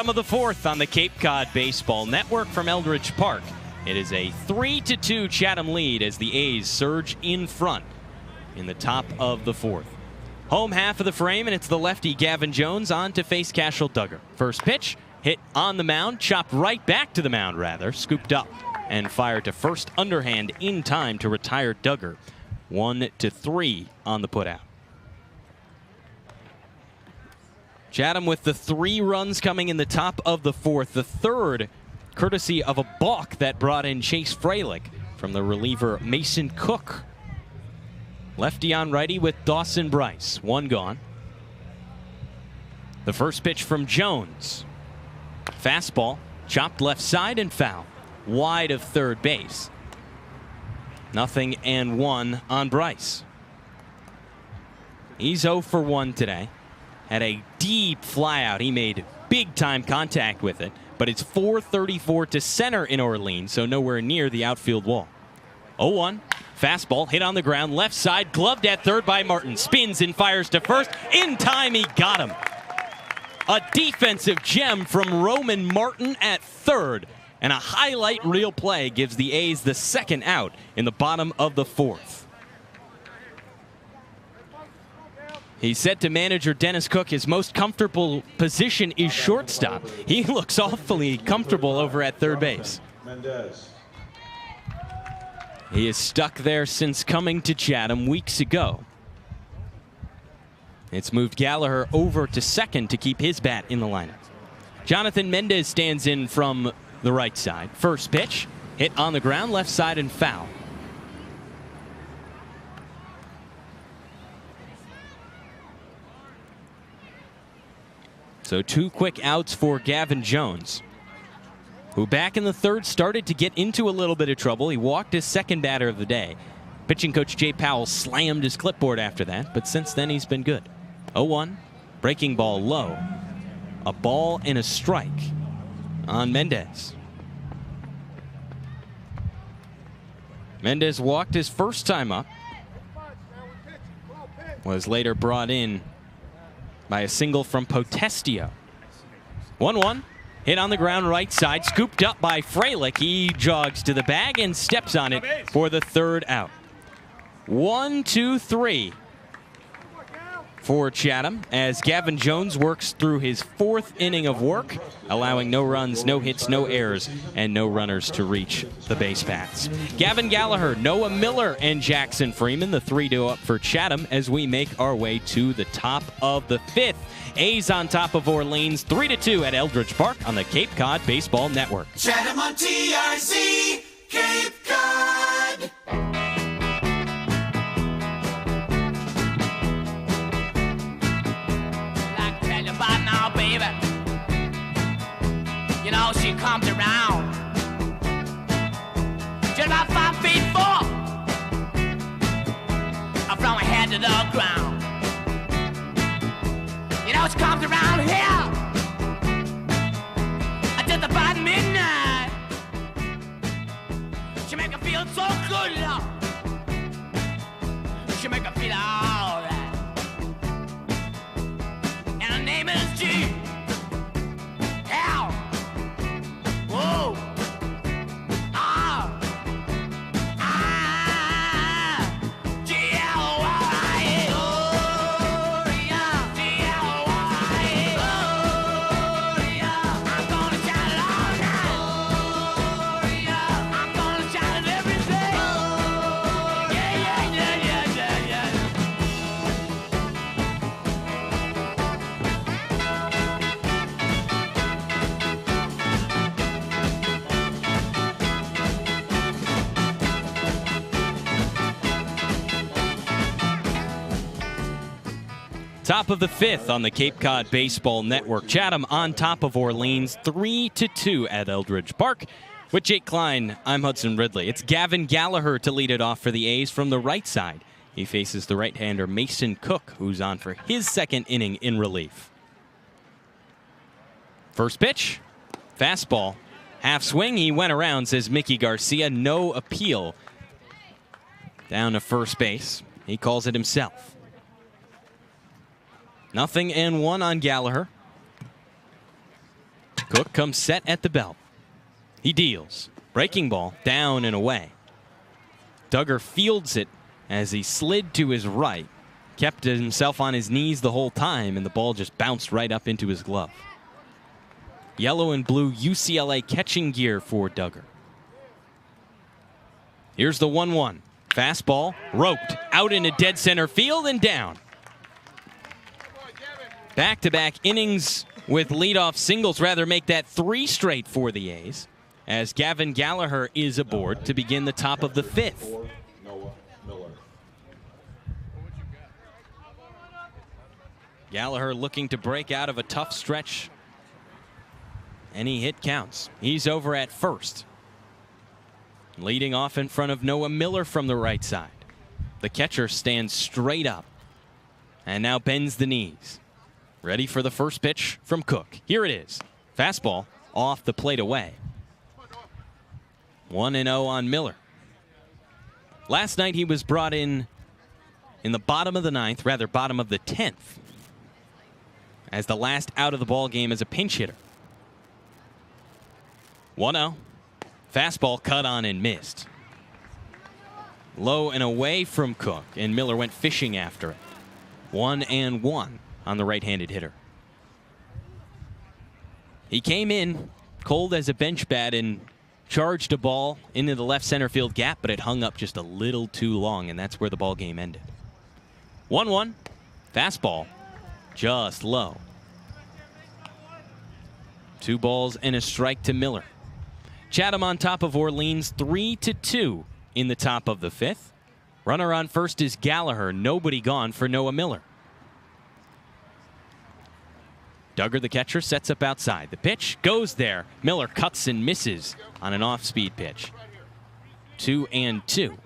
Of the 4th on the Cape Cod Baseball Network from Eldridge Park. It is a 3-2 Chatham lead as the A's surge in front in the top of the 4th. Home half of the frame, and it's the lefty Gavin Jones on to face Cashel Duggar. First pitch, hit on the mound, chopped right back to the mound rather, scooped up and fire to first underhand in time to retire Duggar. 1-3 on the putout. Chatham with the 3 runs coming in the top of the 4th. The third courtesy of a balk that brought in Chase Freilich from the reliever Mason Cook. Lefty on righty with Dawson Bryce. 1 gone. The first pitch from Jones. Fastball, chopped left side and foul. Wide of third base. 0-1 on Bryce. He's 0 for 1 today. Had a deep flyout. He made big time contact with it, but it's 434 to center in Orleans, so nowhere near the outfield wall. 0-1. Fastball hit on the ground, left side, gloved at third by Martin. Spins and fires to first. In time, he got him. A defensive gem from Roman Martin at third. And a highlight reel play gives the A's the second out in the bottom of the 4th. He said to manager Dennis Cook his most comfortable position is shortstop. He looks awfully comfortable over at third base. Mendez. He is stuck there since coming to Chatham weeks ago. It's moved Gallagher over to second to keep his bat in the lineup. Jonathan Mendez stands in from the right side. First pitch, hit on the ground, left side and foul. So 2 quick outs for Gavin Jones, who back in the 3rd started to get into a little bit of trouble. He walked his second batter of the day. Pitching coach Jay Powell slammed his clipboard after that, but since then he's been good. 0-1, breaking ball low. A ball and a strike on Mendez. Mendez walked his first time up. Was later brought in by a single from Potestio. 1-1. Hit on the ground right side. Scooped up by Freilich. He jogs to the bag and steps on it for the 3rd out. 1-2-3 for Chatham as Gavin Jones works through his 4th inning of work, allowing no runs, no hits, no errors, and no runners to reach the base paths. Gavin Gallagher, Noah Miller, and Jackson Freeman, the 3-2 up for Chatham as we make our way to the top of the 5th. A's on top of Orleans, 3-2 at Eldridge Park on the Cape Cod Baseball Network. Chatham on TRZ, Cape Cod. You know, she comes around just about 5'4", from her head to the ground. You know, she comes around here just about midnight. She make her feel so good, Lord. She make her feel all right. And her name is G. Whoa! Ah! Ah! G-L-Y! Gloria! G-L-Y! Gloria! I'm gonna shout it all night! Gloria! I'm gonna shout it every day! Yeah, yeah, yeah, yeah, yeah, yeah! Top of the 5th on the Cape Cod Baseball Network. Chatham on top of Orleans, 3-2 at Eldridge Park. With Jake Klein, I'm Hudson Ridley. It's Gavin Gallagher to lead it off for the A's from the right side. He faces the right-hander Mason Cook, who's on for his 2nd inning in relief. First pitch, fastball, half swing. He went around, says Mickey Garcia. No appeal. Down to first base. He calls it himself. 0-1 on Gallagher. Cook comes set at the belt. He deals. Breaking ball down and away. Duggar fields it as he slid to his right. Kept himself on his knees the whole time, and the ball just bounced right up into his glove. Yellow and blue UCLA catching gear for Duggar. Here's the 1-1. Fastball roped out into dead center field and down. Back-to-back innings with leadoff singles, rather make that 3 straight for the A's, as Gavin Gallagher is aboard to begin the top of the 5th. Gallagher looking to break out of a tough stretch. Any hit counts. He's over at first. Leading off in front of Noah Miller from the right side. The catcher stands straight up and now bends the knees. Ready for the first pitch from Cook. Here it is. Fastball off the plate away. 1-0 on Miller. Last night he was brought in the bottom of the 9th, rather bottom of the 10th, as the last out of the ball game as a pinch hitter. 1-0. Fastball cut on and missed. Low and away from Cook, and Miller went fishing after it. 1-1 on the right-handed hitter. He came in cold as a bench bat and charged a ball into the left center field gap, but it hung up just a little too long, and that's where the ball game ended. 1-1. Fastball just low. 2 balls and a strike to Miller. Chatham on top of Orleans 3-2 in the top of the 5th. Runner on first is Gallagher. Nobody gone for Noah Miller. Duggar, the catcher, sets up outside. The pitch goes there. Miller cuts and misses on an off-speed pitch. 2-2.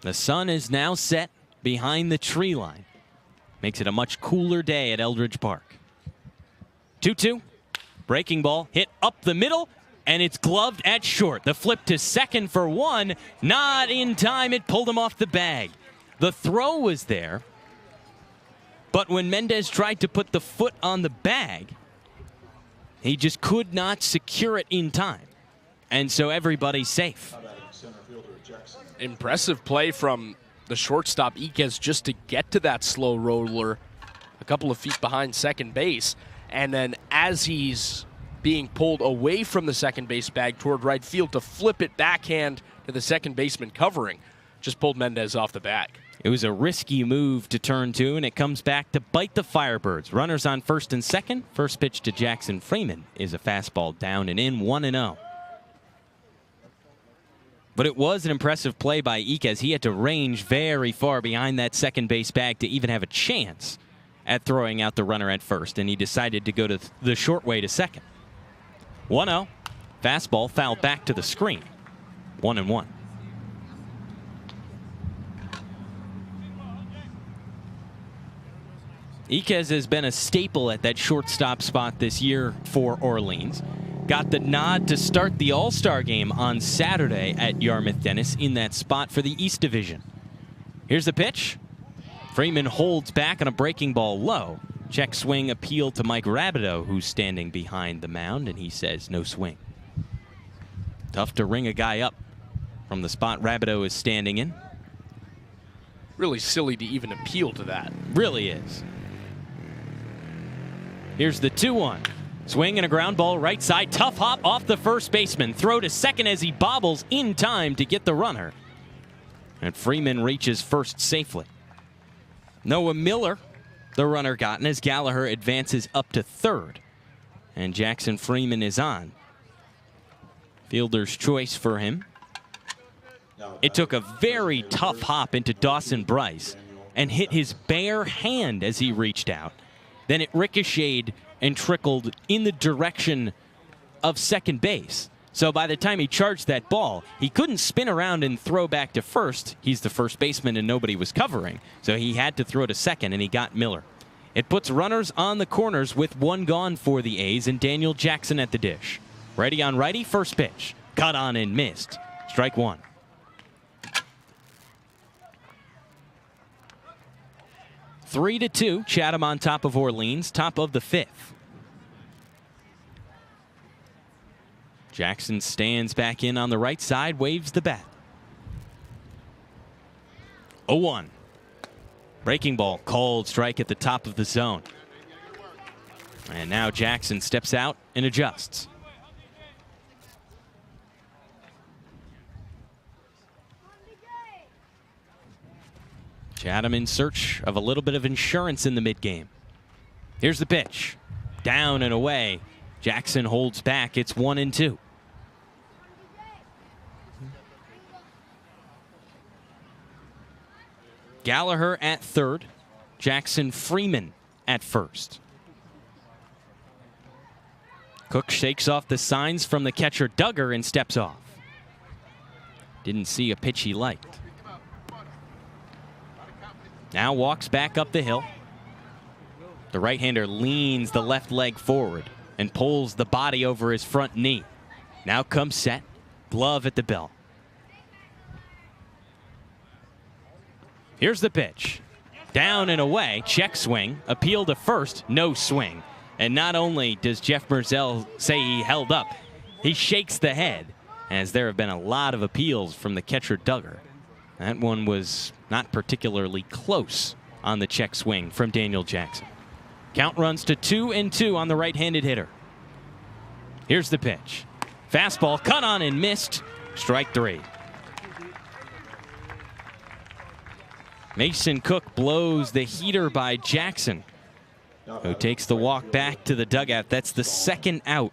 The sun is now set behind the tree line. Makes it a much cooler day at Eldridge Park. 2-2. Breaking ball hit up the middle, and it's gloved at short. The flip to second for 1. Not in time. It pulled him off the bag. The throw was there, but when Mendez tried to put the foot on the bag, he just could not secure it in time. And so everybody's safe. Impressive play from the shortstop Iquez just to get to that slow roller a couple of feet behind second base. And then as he's being pulled away from the second base bag toward right field to flip it backhand to the second baseman covering, just pulled Mendez off the bag. It was a risky move to turn to, and it comes back to bite the Firebirds. Runners on first and second. First pitch to Jackson Freeman is a fastball down and in, 1-0. But it was an impressive play by Iquez. He had to range very far behind that second base bag to even have a chance at throwing out the runner at first, and he decided to go to the short way to second. 1-0. Fastball fouled back to the screen. 1-1. Iquez has been a staple at that shortstop spot this year for Orleans. Got the nod to start the All-Star game on Saturday at Yarmouth Dennis in that spot for the East Division. Here's the pitch. Freeman holds back on a breaking ball low. Check swing appeal to Mike Rabideau, who's standing behind the mound, and he says no swing. Tough to ring a guy up from the spot Rabideau is standing in. Really silly to even appeal to that. Really is. Here's the 2-1. Swing and a ground ball right side. Tough hop off the first baseman. Throw to second as he bobbles in time to get the runner. And Freeman reaches first safely. Noah Miller, the runner gotten as Gallagher advances up to third. And Jackson Freeman is on. Fielder's choice for him. It took a very tough hop into Dawson Bryce and hit his bare hand as he reached out. Then it ricocheted and trickled in the direction of second base. So by the time he charged that ball, he couldn't spin around and throw back to first. He's the first baseman and nobody was covering. So he had to throw to second, and he got Miller. It puts runners on the corners with 1 gone for the A's and Daniel Jackson at the dish. Righty on righty, first pitch. Cut on and missed. Strike 1. Three to 2, Chatham on top of Orleans, top of the 5th. Jackson stands back in on the right side, waves the bat. 0-1. Breaking ball, cold strike at the top of the zone. And now Jackson steps out and adjusts. Chatham in search of a little bit of insurance in the mid-game. Here's the pitch. Down and away. Jackson holds back. It's 1-2. Gallagher at third. Jackson Freeman at first. Cook shakes off the signs from the catcher Duggar and steps off. Didn't see a pitch he liked. Now walks back up the hill. The right-hander leans the left leg forward and pulls the body over his front knee. Now comes set. Glove at the bell. Here's the pitch. Down and away. Check swing. Appeal to first. No swing. And not only does Jeff Merzell say he held up, he shakes the head, as there have been a lot of appeals from the catcher Duggar. That one was not particularly close on the check swing from Daniel Jackson. Count runs to 2-2 on the right-handed hitter. Here's the pitch. Fastball cut on and missed. Strike 3. Mason Cook blows the heater by Jackson, who takes the walk back to the dugout. That's the second out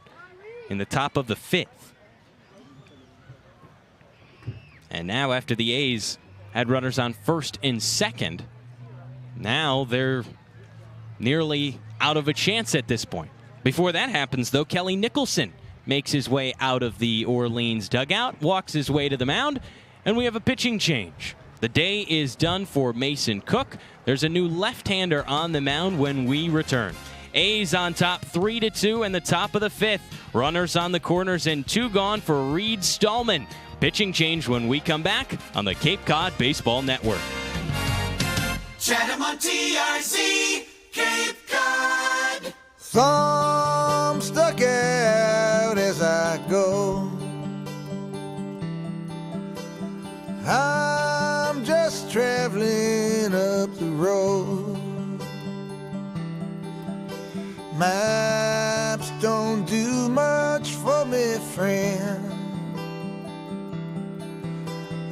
in the top of the 5th. And now after the A's had runners on first and second, now they're nearly out of a chance at this point. Before that happens, though, Kelly Nicholson makes his way out of the Orleans dugout, walks his way to the mound, and we have a pitching change. The day is done for Mason Cook. There's a new left-hander on the mound when we return. A's on top 3-2 in the top of the 5th. Runners on the corners and 2 gone for Reed Stallman. Pitching change when we come back on the Cape Cod Baseball Network. Chatham on TRZ, Cape Cod. Some stuck out as I go. I'm just traveling up the road. Maps don't do much for me, friend.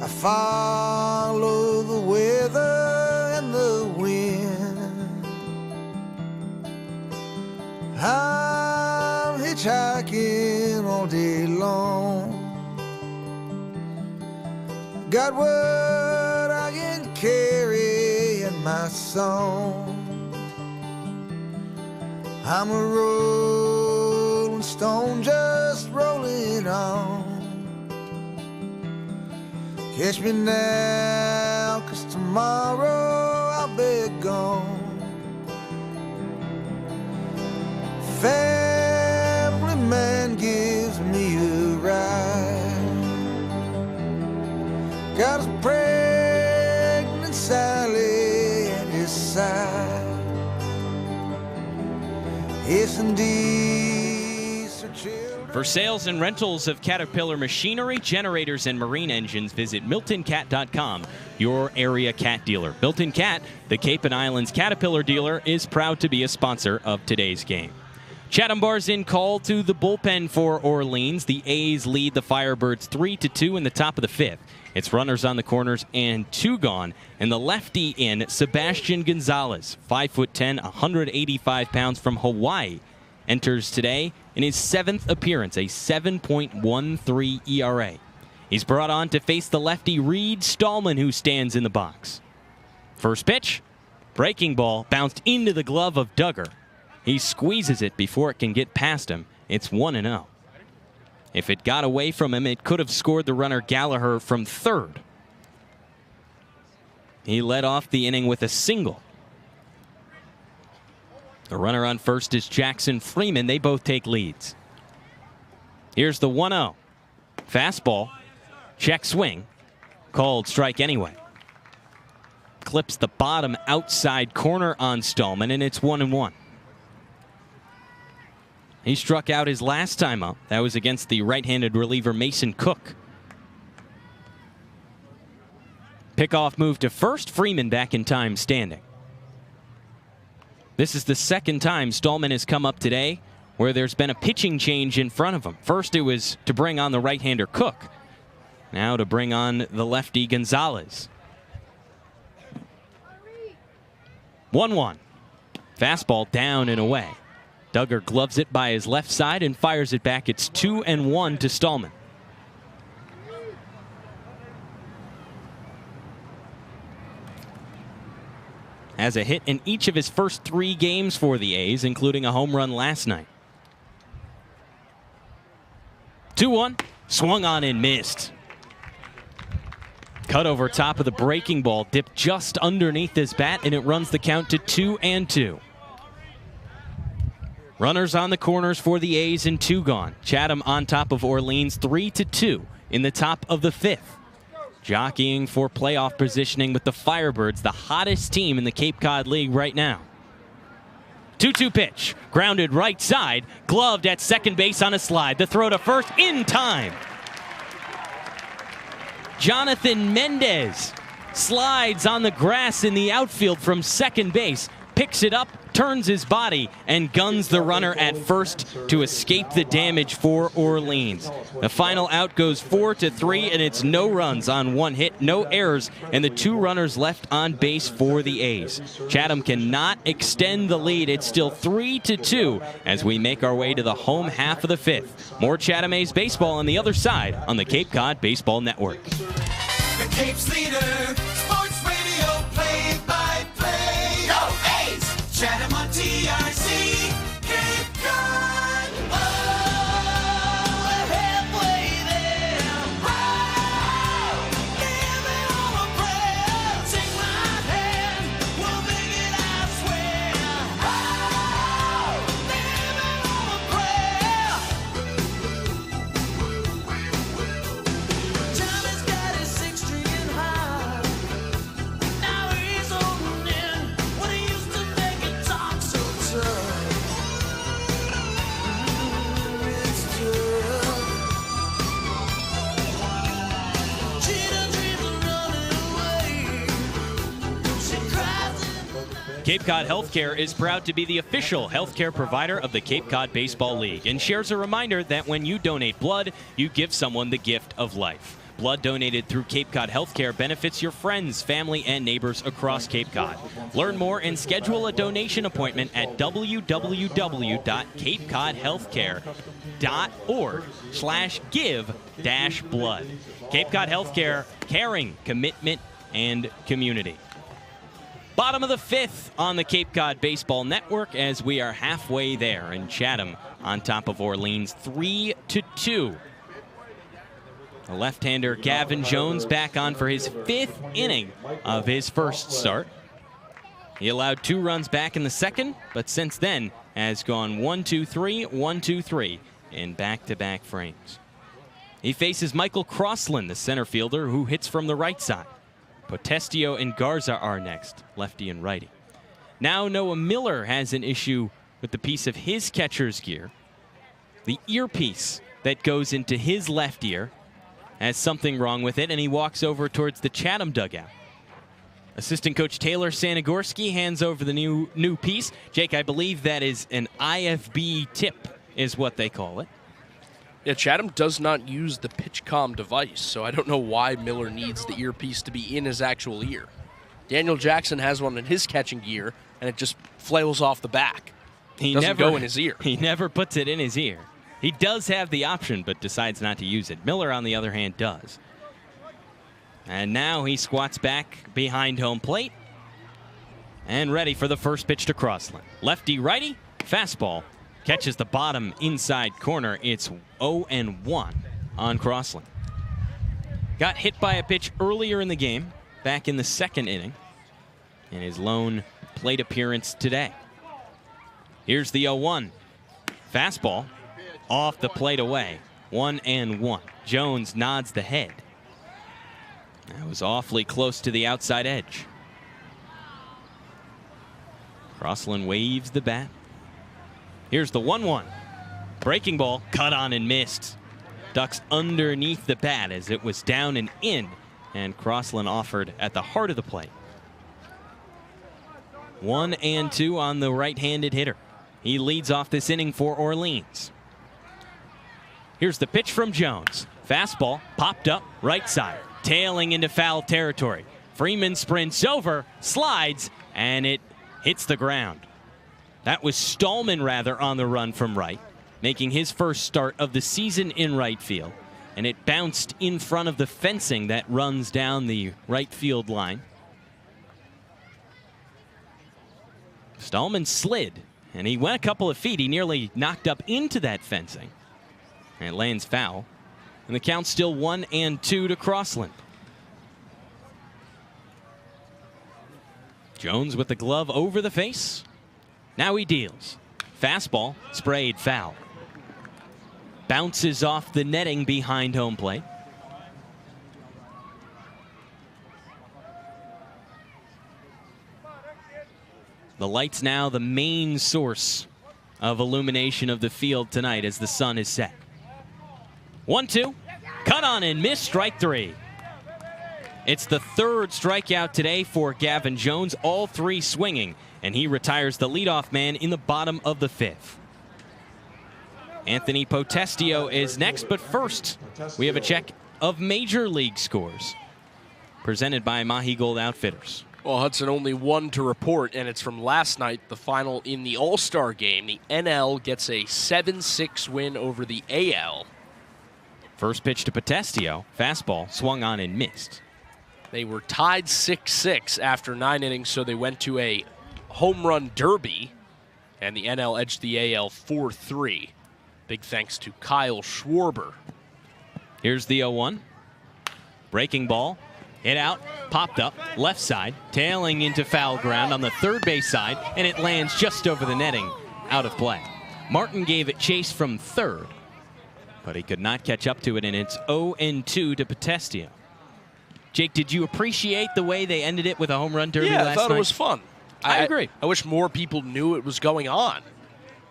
I follow the weather and the wind. I'm hitchhiking all day long. Got what I can carry in my song. I'm a rolling stone just rolling on. Catch me now, 'cause tomorrow I'll be gone. Family man gives me a ride. Got his pregnant Sally at his side. Yes, indeed, Sir Children. For sales and rentals of Caterpillar machinery, generators, and marine engines, visit MiltonCat.com, your area cat dealer. Milton Cat, the Cape and Islands Caterpillar dealer, is proud to be a sponsor of today's game. Chatham Bars in call to the bullpen for Orleans. The A's lead the Firebirds 3-2 in the top of the 5th. It's runners on the corners and 2 gone. And the lefty in, Sebastian Gonzalez, 5'10", 185 pounds from Hawaii, enters today in his 7th appearance, a 7.13 ERA. He's brought on to face the lefty Reed Stallman, who stands in the box. First pitch, breaking ball, bounced into the glove of Duggar. He squeezes it before it can get past him. It's 1-0. If it got away from him, it could have scored the runner Gallagher from third. He led off the inning with a single. The runner on first is Jackson Freeman. They both take leads. Here's the 1-0. Fastball. Check swing. Called strike anyway. Clips the bottom outside corner on Stallman, and it's 1-1. He struck out his last time up. That was against the right-handed reliever Mason Cook. Pickoff move to first. Freeman back in time standing. This is the second time Stallman has come up today where there's been a pitching change in front of him. First, it was to bring on the right-hander Cook. Now to bring on the lefty Gonzalez. 1-1. Fastball down and away. Duggar gloves it by his left side and fires it back. It's 2-1 to Stallman. Has a hit in each of his first 3 games for the A's, including a home run last night. 2-1. Swung on and missed. Cut over top of the breaking ball, dipped just underneath his bat, and it runs the count to 2-2. Runners on the corners for the A's and 2 gone. Chatham on top of Orleans 3-2 in the top of the 5th. Jockeying for playoff positioning with the Firebirds, the hottest team in the Cape Cod League right now. 2-2 pitch, grounded right side, gloved at second base on a slide. The throw to first in time. Jonathan Mendez slides on the grass in the outfield from second base, picks it up, turns his body, and guns the runner at first to escape the damage for Orleans. The final out goes 4-3, and it's no runs on 1 hit, no errors, and the 2 runners left on base for the A's. Chatham cannot extend the lead. It's still 3-2 as we make our way to the home half of the 5th. More Chatham A's baseball on the other side on the Cape Cod Baseball Network. The Cape's leader, sports radio play-by-play. Go A's! Chatham on TRC, Cape Cod. Oh, we're halfway there. Oh, give me all a prayer. Take my hand, we'll make it, I swear. Oh, give me all a prayer. Tommy's got his 6-string high. Now he's holding in what he used to make it talk so tough. It's tough. Cheetah dreams are running away. She cries in the night. Cape Cod Healthcare is proud to be the official healthcare provider of the Cape Cod Baseball League and shares a reminder that when you donate blood, you give someone the gift of life. Blood donated through Cape Cod Healthcare benefits your friends, family, and neighbors across Cape Cod. Learn more and schedule a donation appointment at www.capecodhealthcare.org/give-blood. Cape Cod Healthcare, caring, commitment, and community. Bottom of the 5th on the Cape Cod Baseball Network as we are halfway there in Chatham on top of Orleans 3-2. The left-hander Gavin Jones back on for his 5th inning of his first start. He allowed 2 runs back in the second, but since then has gone 1-2-3, 1-2-3 in back-to-back frames. He faces Michael Crossland, the center fielder, who hits from the right side. Potestio and Garza are next, lefty and righty. Now Noah Miller has an issue with the piece of his catcher's gear. The earpiece that goes into his left ear has something wrong with it, and he walks over towards the Chatham dugout. Assistant coach Taylor Sanagorski hands over the new piece. Jake, I believe that is an IFB tip is what they call it. Yeah, Chatham does not use the PitchCom device, so I don't know why Miller needs the earpiece to be in his actual ear. Daniel Jackson has one in his catching gear, and it just flails off the back. It doesn't go in his ear. He never puts it in his ear. He does have the option, but decides not to use it. Miller, on the other hand, does. And now he squats back behind home plate and ready for the first pitch to Crossland. Lefty-righty, fastball, catches the bottom inside corner. It's 0-1 on Crossland. Got hit by a pitch earlier in the game, back in the second inning, in his lone plate appearance today. Here's the 0-1. Fastball. Off the plate away. 1-1. Jones nods the head. That was awfully close to the outside edge. Crossland waves the bat. Here's the 1-1. Breaking ball, cut on and missed. Ducks underneath the bat as it was down and in, and Crossland offered at the heart of the plate. 1-2 on the right-handed hitter. He leads off this inning for Orleans. Here's the pitch from Jones. Fastball popped up right side, tailing into foul territory. Freeman sprints over, slides, and it hits the ground. That was Stallman rather on the run from right, making his first start of the season in right field. And it bounced in front of the fencing that runs down the right field line. Stallman slid, and he went a couple of feet. He nearly knocked up into that fencing. And it lands foul. And the count's still 1-2 to Crossland. Jones with the glove over the face. Now he deals. Fastball sprayed foul. Bounces off the netting behind home plate. The lights now the main source of illumination of the field tonight as the sun is set. 1-2. Cut on and miss, strike three. It's the third strikeout today for Gavin Jones, all three swinging, and he retires the leadoff man in the bottom of the fifth. Anthony Potestio is next, but first we have a check of Major League scores presented by Mahi Gold Outfitters. Well, Hudson, only one to report, and it's from last night, the final in the All-Star game. The NL gets a 7-6 win over the AL. First pitch to Potestio, fastball swung on and missed. They were tied 6-6 after 9 innings, so they went to a home run derby, and the NL edged the AL 4-3. Big thanks to Kyle Schwarber. Here's the 0-1. Breaking ball. Hit out, popped up, left side, tailing into foul ground on the third base side, and it lands just over the netting, out of play. Martin gave it chase from third, but he could not catch up to it, and it's 0-2 to Potestio. Jake, did you appreciate the way they ended it with a home run derby last night? Yeah, I thought it was fun. I agree. I wish more people knew it was going on.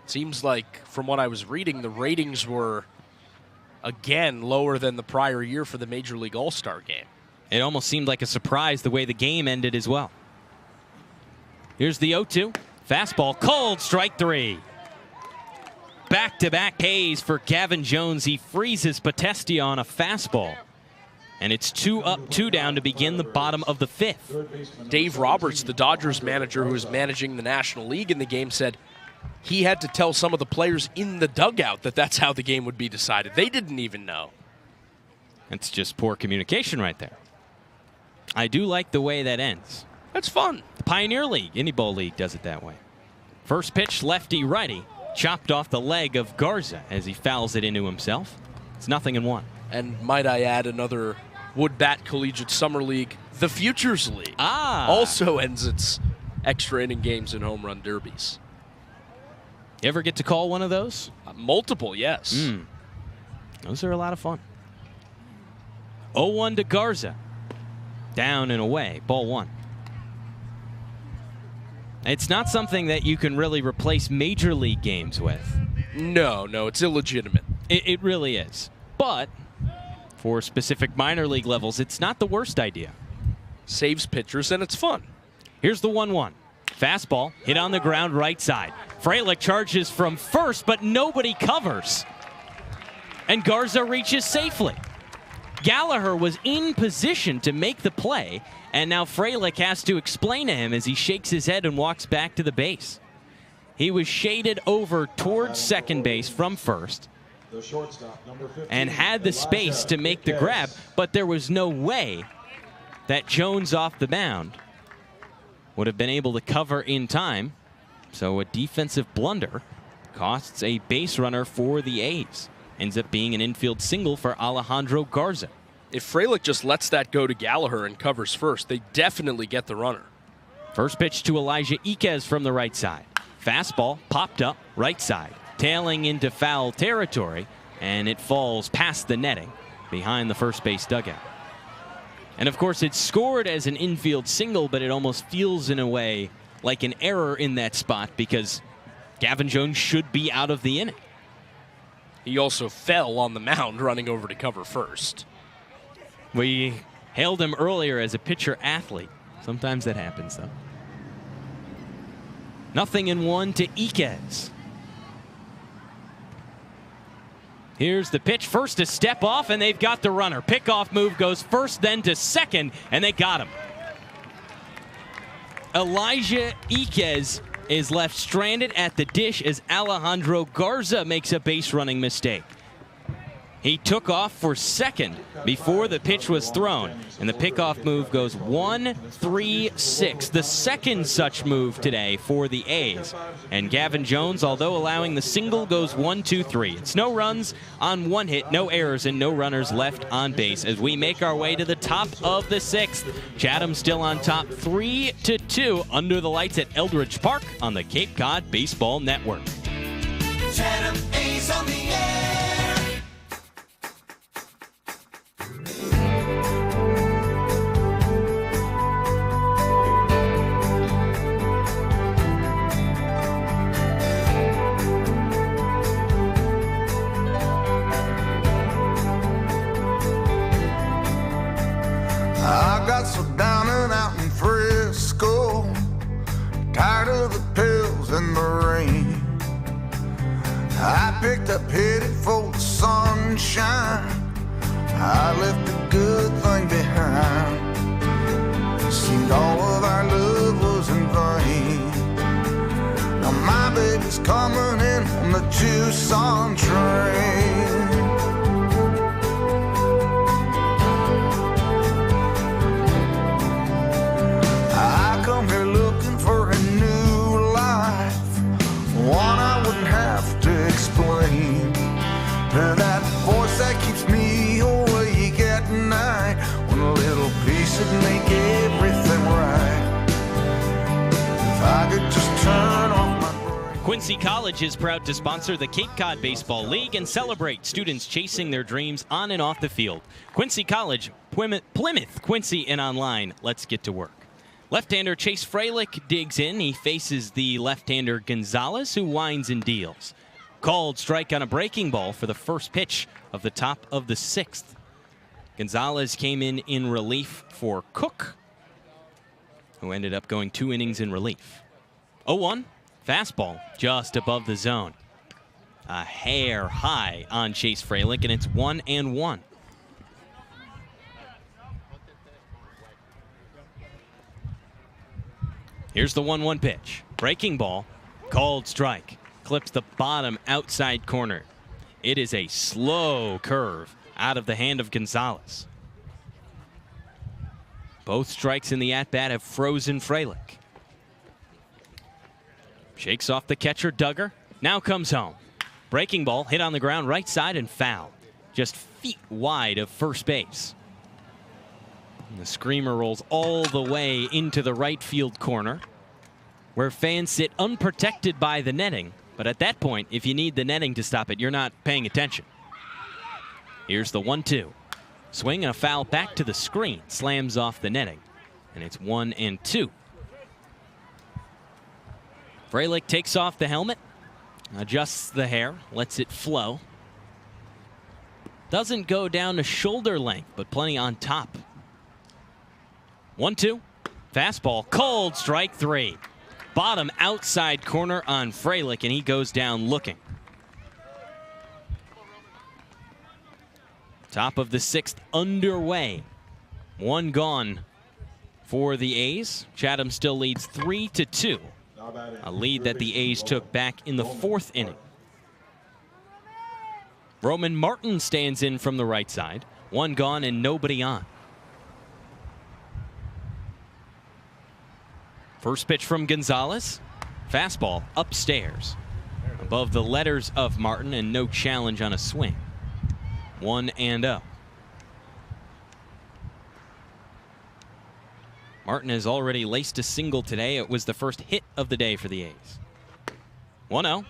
Seems like, from what I was reading, the ratings were, again, lower than the prior year for the Major League All-Star game. It almost seemed like a surprise the way the game ended as well. Here's the 0-2. Fastball, cold, strike three. Back-to-back Ks for Gavin Jones. He freezes Potestio on a fastball. And it's 2 up, 2 down to begin the bottom of the fifth. Dave Roberts, the Dodgers manager who was managing the National League in the game, said he had to tell some of the players in the dugout that that's how the game would be decided. They didn't even know. That's just poor communication right there. I do like the way that ends. That's fun. The Pioneer League, Indy Bowl League does it that way. First pitch, lefty-righty, chopped off the leg of Garza as he fouls it into himself. It's 0-1. And might I add, another Wood Bat Collegiate Summer League, the Futures League, also ends its extra inning games and home run derbies. You ever get to call one of those? Multiple, yes. Those are a lot of fun. 0-1 to Garza. Down and away, ball one. It's not something that you can really replace Major League games with. No, it's illegitimate. It really is. But for specific minor league levels, it's not the worst idea. Saves pitchers, and it's fun. Here's the 1-1. Fastball, hit on the ground right side. Frelick charges from first, but nobody covers. And Garza reaches safely. Gallagher was in position to make the play, and now Frelick has to explain to him as he shakes his head and walks back to the base. He was shaded over towards second base from first and had the space to make the grab, but there was no way that Jones off the mound would have been able to cover in time. So a defensive blunder costs a base runner for the A's. Ends up being an infield single for Alejandro Garza. If Frelick just lets that go to Gallagher and covers first, they definitely get the runner. First pitch to Elijah Iquez from the right side. Fastball popped up right side, tailing into foul territory, and it falls past the netting behind the first base dugout. And of course, it's scored as an infield single, but it almost feels in a way like an error in that spot because Gavin Jones should be out of the inning. He also fell on the mound running over to cover first. We hailed him earlier as a pitcher athlete. Sometimes that happens, though. 0-1 to Iquez. Here's the pitch. First to step off, and they've got the runner. Pickoff move goes first, then to second, and they got him. Elijah Iquez is left stranded at the dish as Alejandro Garza makes a base running mistake. He took off for second before the pitch was thrown, and the pickoff move goes 1-3-6. The second such move today for the A's. And Gavin Jones, although allowing the single, goes 1-2-3. It's no runs on one hit, no errors, and no runners left on base as we make our way to the top of the sixth. Chatham still on top 3-2 under the lights at Eldridge Park on the Cape Cod Baseball Network. Chatham A's on the air. I got so down and out in Frisco, tired of the pills and the rain. I picked up headed for the sunshine. I left a good thing behind. Seemed all of our love was in vain. Now my baby's coming in on the Tucson train. I come here looking for a new life, one I wouldn't have to explain. To that voice that keeps me awake at night, when a little piece would make everything right. If I could just turn off my brain. Quincy College is proud to sponsor the Cape Cod Baseball League and celebrate students chasing their dreams on and off the field. Quincy College, Plymouth, Quincy, and online. Let's get to work. Left-hander Chase Freilich digs in. He faces the left-hander Gonzalez, who winds and deals. Called strike on a breaking ball for the first pitch of the top of the sixth. Gonzalez came in relief for Cook, who ended up going 2 innings in relief. 0-1, fastball just above the zone. A hair high on Chase Freilich, and it's 1-1. Here's the 1-1 pitch. Breaking ball, called strike. Clips the bottom outside corner. It is a slow curve out of the hand of Gonzalez. Both strikes in the at-bat have frozen Freilich. Shakes off the catcher, Duggar. Now comes home. Breaking ball hit on the ground right side and foul. Just feet wide of first base. And the screamer rolls all the way into the right field corner, where fans sit unprotected by the netting. But at that point, if you need the netting to stop it, you're not paying attention. Here's the 1-2. Swing and a foul back to the screen. Slams off the netting. And it's 1-2. Freilich takes off the helmet, adjusts the hair, lets it flow. Doesn't go down to shoulder length, but plenty on top. 1-2. Fastball, cold, strike 3. Bottom outside corner on Freilich, and he goes down looking. Top of the sixth underway. 1 gone for the A's. Chatham still leads 3-2. A lead that the A's took back in the 4th inning. Roman Martin stands in from the right side. 1 gone and nobody on. First pitch from Gonzalez. Fastball upstairs. Above the letters of Martin and no challenge on a swing. 1-0. Martin has already laced a single today. It was the first hit of the day for the A's. 1-0.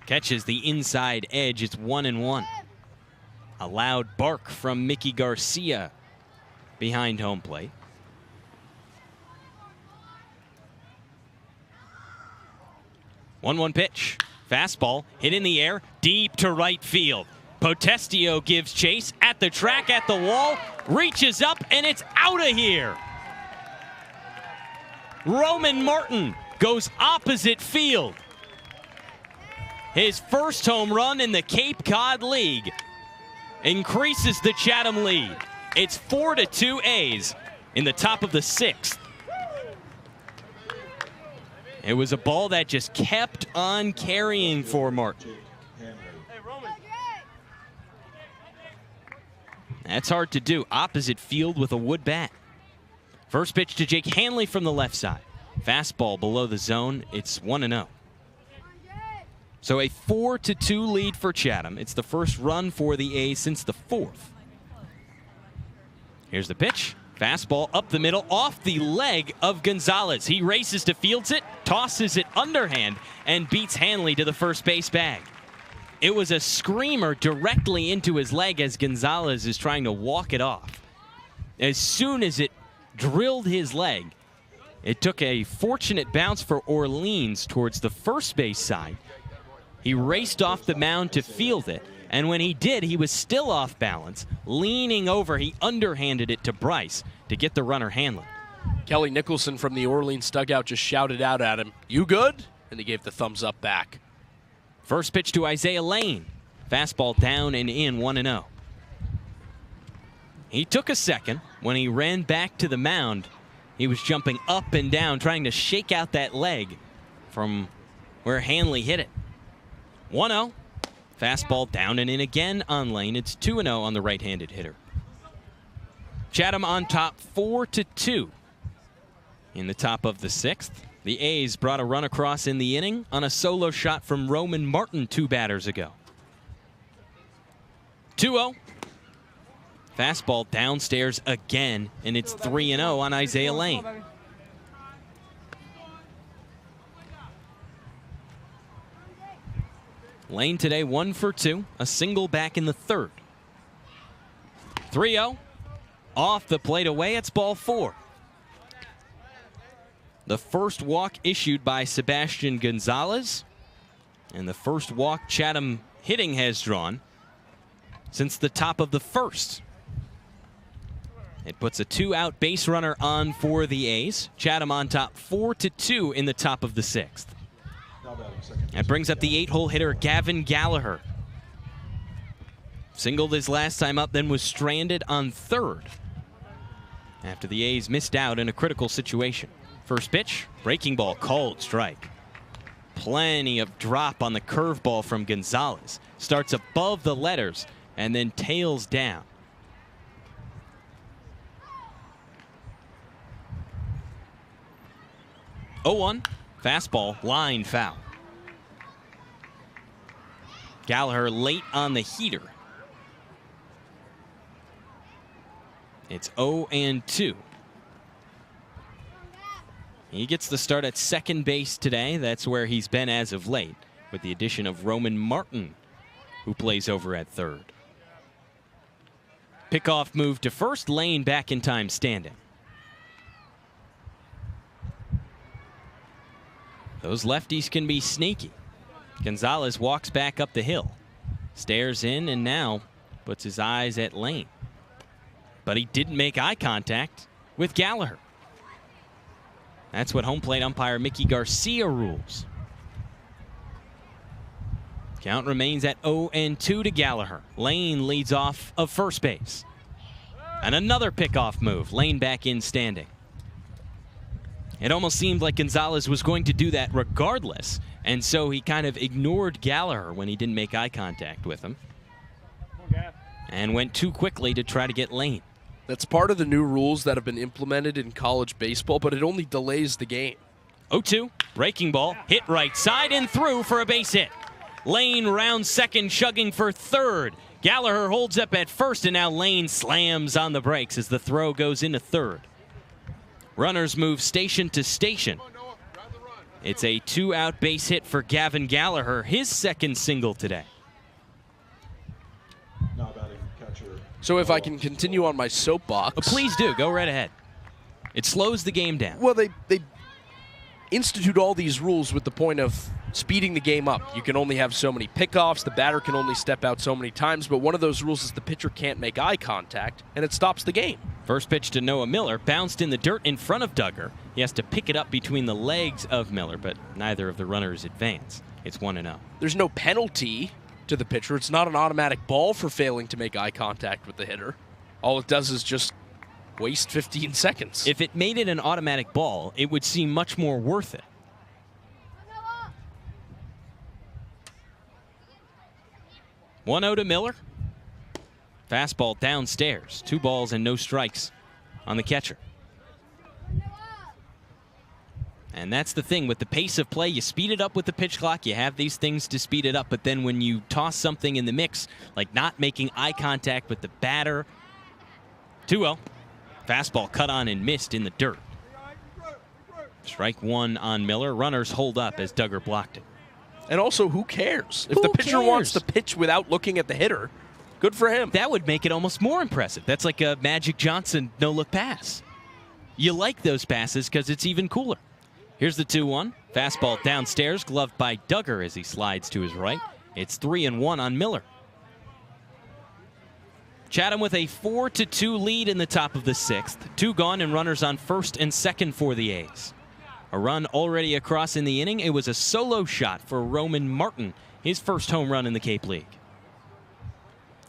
Catches the inside edge. It's 1-1. A loud bark from Mickey Garcia behind home plate. 1-1 pitch. Fastball hit in the air, deep to right field. Potestio gives chase at the track, at the wall, reaches up, and it's out of here. Roman Martin goes opposite field. His first home run in the Cape Cod League increases the Chatham lead. It's 4-2 A's in the top of the 6th. It was a ball that just kept on carrying for Martin. That's hard to do. Opposite field with a wood bat. First pitch to Jake Hanley from the left side. Fastball below the zone. It's 1-0. So a 4-2 lead for Chatham. It's the first run for the A's since the 4th. Here's the pitch. Fastball up the middle, off the leg of Gonzalez. He races to fields it, tosses it underhand, and beats Hanley to the first base bag. It was a screamer directly into his leg as Gonzalez is trying to walk it off. As soon as it drilled his leg, it took a fortunate bounce for Orleans towards the first base side. He raced off the mound to field it, and when he did, he was still off balance. Leaning over, he underhanded it to Bryce to get the runner Hanley. Kelly Nicholson from the Orleans dugout just shouted out at him, "You good?" And he gave the thumbs up back. First pitch to Isaiah Lane. Fastball down and in, 1-0. He took a second. When he ran back to the mound, he was jumping up and down, trying to shake out that leg from where Hanley hit it. 1-0. Fastball down and in again on Lane. It's 2-0 on the right-handed hitter. Chatham on top 4-2 in the top of the 6th. The A's brought a run across in the inning on a solo shot from Roman Martin 2 batters ago. 2-0. Fastball downstairs again, and it's 3-0 on Isaiah Lane. Lane today 1 for 2, a single back in the 3rd. 3-0. Off the plate away, it's ball 4. The first walk issued by Sebastian Gonzalez, and the first walk Chatham hitting has drawn since the top of the 1st. It puts a 2-out base runner on for the A's. Chatham on top 4-2 in the top of the 6th. That brings up the 8-hole hitter Gavin Gallagher. Singled his last time up, then was stranded on 3rd after the A's missed out in a critical situation. First pitch, breaking ball, called strike. Plenty of drop on the curveball from Gonzalez. Starts above the letters and then tails down. Oh-1, fastball, line foul. Gallagher late on the heater. It's 0-2. He gets the start at second base today. That's where he's been as of late, with the addition of Roman Martin, who plays over at 3rd. Pickoff move to first, Lane back in time standing. Those lefties can be sneaky. Gonzalez walks back up the hill, stares in, and now puts his eyes at Lane. But he didn't make eye contact with Gallagher. That's what home plate umpire Mickey Garcia rules. Count remains at 0-2 to Gallagher. Lane leads off of first base. And another pickoff move. Lane back in standing. It almost seemed like Gonzalez was going to do that regardless, and so he kind of ignored Gallagher when he didn't make eye contact with him. And went too quickly to try to get Lane. That's part of the new rules that have been implemented in college baseball, but it only delays the game. 0-2, breaking ball, hit right side and through for a base hit. Lane rounds second, chugging for 3rd. Gallagher holds up at first, and now Lane slams on the brakes as the throw goes into 3rd. Runners move station to station. It's a 2-out base hit for Gavin Gallagher, his second single today. So if I can continue on my soapbox. Please do. Go right ahead. It slows the game down. Well, they institute all these rules with the point of speeding the game up. You can only have so many pickoffs. The batter can only step out so many times. But one of those rules is the pitcher can't make eye contact, and it stops the game. First pitch to Noah Miller. Bounced in the dirt in front of Duggar. He has to pick it up between the legs of Miller, but neither of the runners advance. It's 1-0. There's no penalty to the pitcher. It's not an automatic ball for failing to make eye contact with the hitter. All it does is just waste 15 seconds. If it made it an automatic ball, it would seem much more worth it. 1-0 to Miller. Fastball downstairs. 2 balls and no strikes on the catcher. And that's the thing with the pace of play. You speed it up with the pitch clock. You have these things to speed it up. But then when you toss something in the mix, like not making eye contact with the batter, 2-0. Fastball cut on and missed in the dirt. Strike 1 on Miller. Runners hold up as Duggar blocked it. And also, who cares? If the pitcher wants to pitch without looking at the hitter, good for him. That would make it almost more impressive. That's like a Magic Johnson no-look pass. You like those passes because it's even cooler. Here's the 2-1. Fastball downstairs, gloved by Duggar as he slides to his right. It's 3-1 on Miller. Chatham with a 4-2 lead in the top of the 6th. 2 gone and runners on first and second for the A's. A run already across in the inning. It was a solo shot for Roman Martin, his first home run in the Cape League.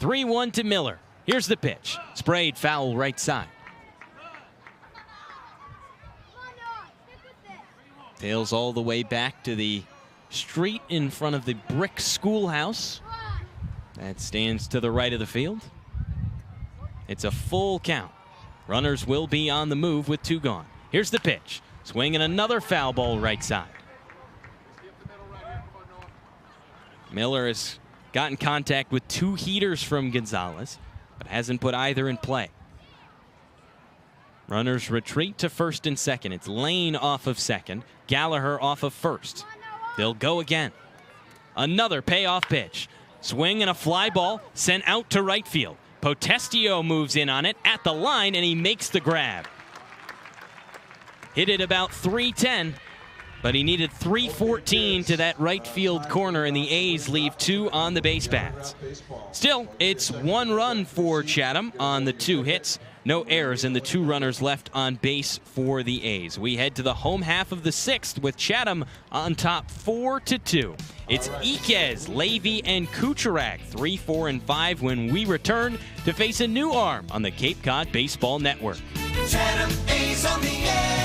3-1 to Miller. Here's the pitch. Sprayed foul right side. Tails all the way back to the street in front of the brick schoolhouse that stands to the right of the field. It's a full count. Runners will be on the move with 2 gone. Here's the pitch. Swing and another foul ball right side. Miller has gotten contact with 2 heaters from Gonzalez, but hasn't put either in play. Runners retreat to first and second. It's Lane off of second, Gallagher off of first. They'll go again. Another payoff pitch. Swing and a fly ball sent out to right field. Potestio moves in on it at the line, and he makes the grab. Hit it about 310, but he needed 314 to that right field corner, and the A's leave 2 on the base paths. Still, it's 1 run for Chatham on the 2 hits. No errors and the 2 runners left on base for the A's. We head to the home half of the 6th with Chatham on top 4-2. It's Iquez, Levy, and Kucherak 3, 4, and 5 when we return to face a new arm on the Cape Cod Baseball Network. Chatham A's on the air.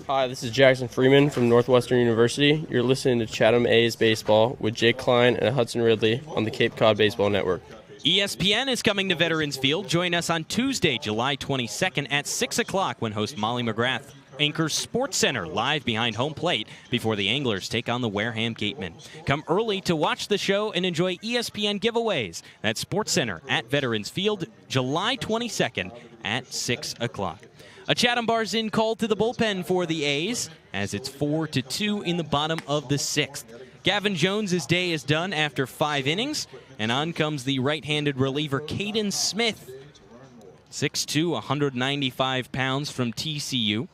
Hi, this is Jackson Freeman from Northwestern University. You're listening to Chatham A's Baseball with Jake Klein and Hudson Ridley on the Cape Cod Baseball Network. ESPN is coming to Veterans Field. Join us on Tuesday, July 22nd at 6 o'clock when host Molly McGrath anchors Sports Center live behind home plate before the Anglers take on the Wareham Gatemen. Come early to watch the show and enjoy ESPN giveaways. That's Sports Center at Veterans Field, July 22nd at 6 o'clock. A Chatham Bars Inn call to the bullpen for the A's as it's 4-2 in the bottom of the 6th. Gavin Jones' day is done after 5 innings, and on comes the right-handed reliever Caden Smith. 6'2", 195 pounds from TCU.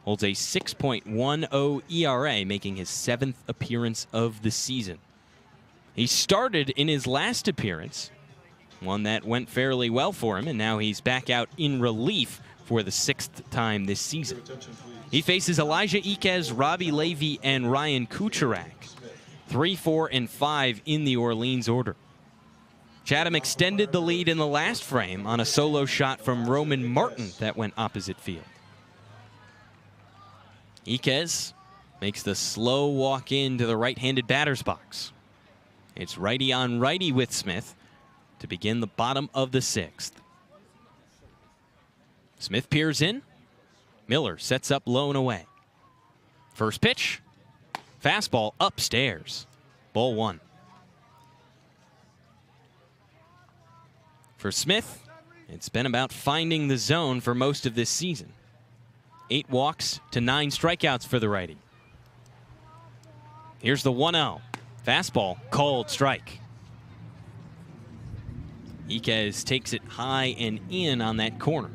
Holds a 6.10 ERA, making his 7th appearance of the season. He started in his last appearance, one that went fairly well for him, and now he's back out in relief for the 6th time this season. He faces Elijah Iquez, Robbie Levy, and Ryan Kucherak. 3, 4, and 5 in the Orleans order. Chatham extended the lead in the last frame on a solo shot from Roman Martin that went opposite field. Iquez makes the slow walk into the right-handed batter's box. It's righty on righty with Smith to begin the bottom of the 6th. Smith peers in. Miller sets up low and away. First pitch. Fastball upstairs. Ball 1. For Smith, it's been about finding the zone for most of this season. 8 walks to 9 strikeouts for the righty. Here's the 1-0. Fastball, called strike. Iquez takes it high and in on that corner.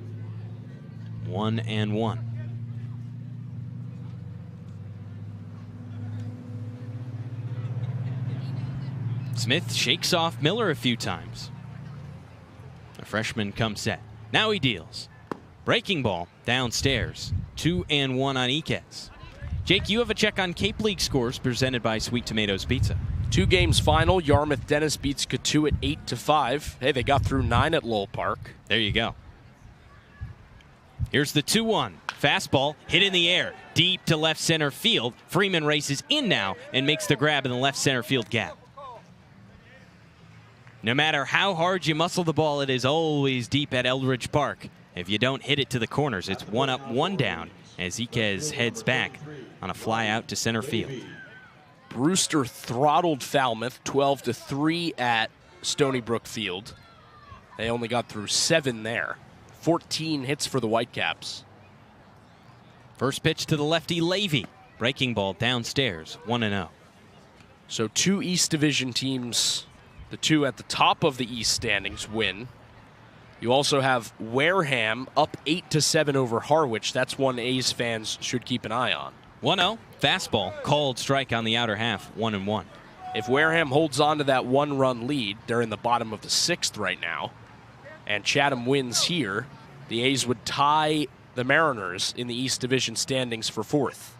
1-1. Smith shakes off Miller a few times. The freshman comes set. Now he deals. Breaking ball downstairs. 2-1 on Iquez. Jake, you have a check on Cape League scores presented by Sweet Tomatoes Pizza. 2 games final. Yarmouth Dennis beats Cotuit 8-5. Hey, they got through 9 at Lowell Park. There you go. Here's the 2-1. Fastball hit in the air. Deep to left center field. Freeman races in now and makes the grab in the left center field gap. No matter how hard you muscle the ball, it is always deep at Eldridge Park. If you don't hit it to the corners, it's 1 up, 1 down as Iquez heads back on a fly out to center field. Brewster throttled Falmouth 12-3 at Stony Brook Field. They only got through 7 there. 14 hits for the Whitecaps. First pitch to the lefty Levy. Breaking ball downstairs, 1-0. So 2 East Division teams, the 2 at the top of the East standings, win. You also have Wareham up 8-7 over Harwich. That's one A's fans should keep an eye on. 1-0. Fastball, called strike on the outer half, 1-1. If Wareham holds on to that 1-run lead, they're in the bottom of the 6th right now, and Chatham wins here, the A's would tie the Mariners in the East Division standings for 4th.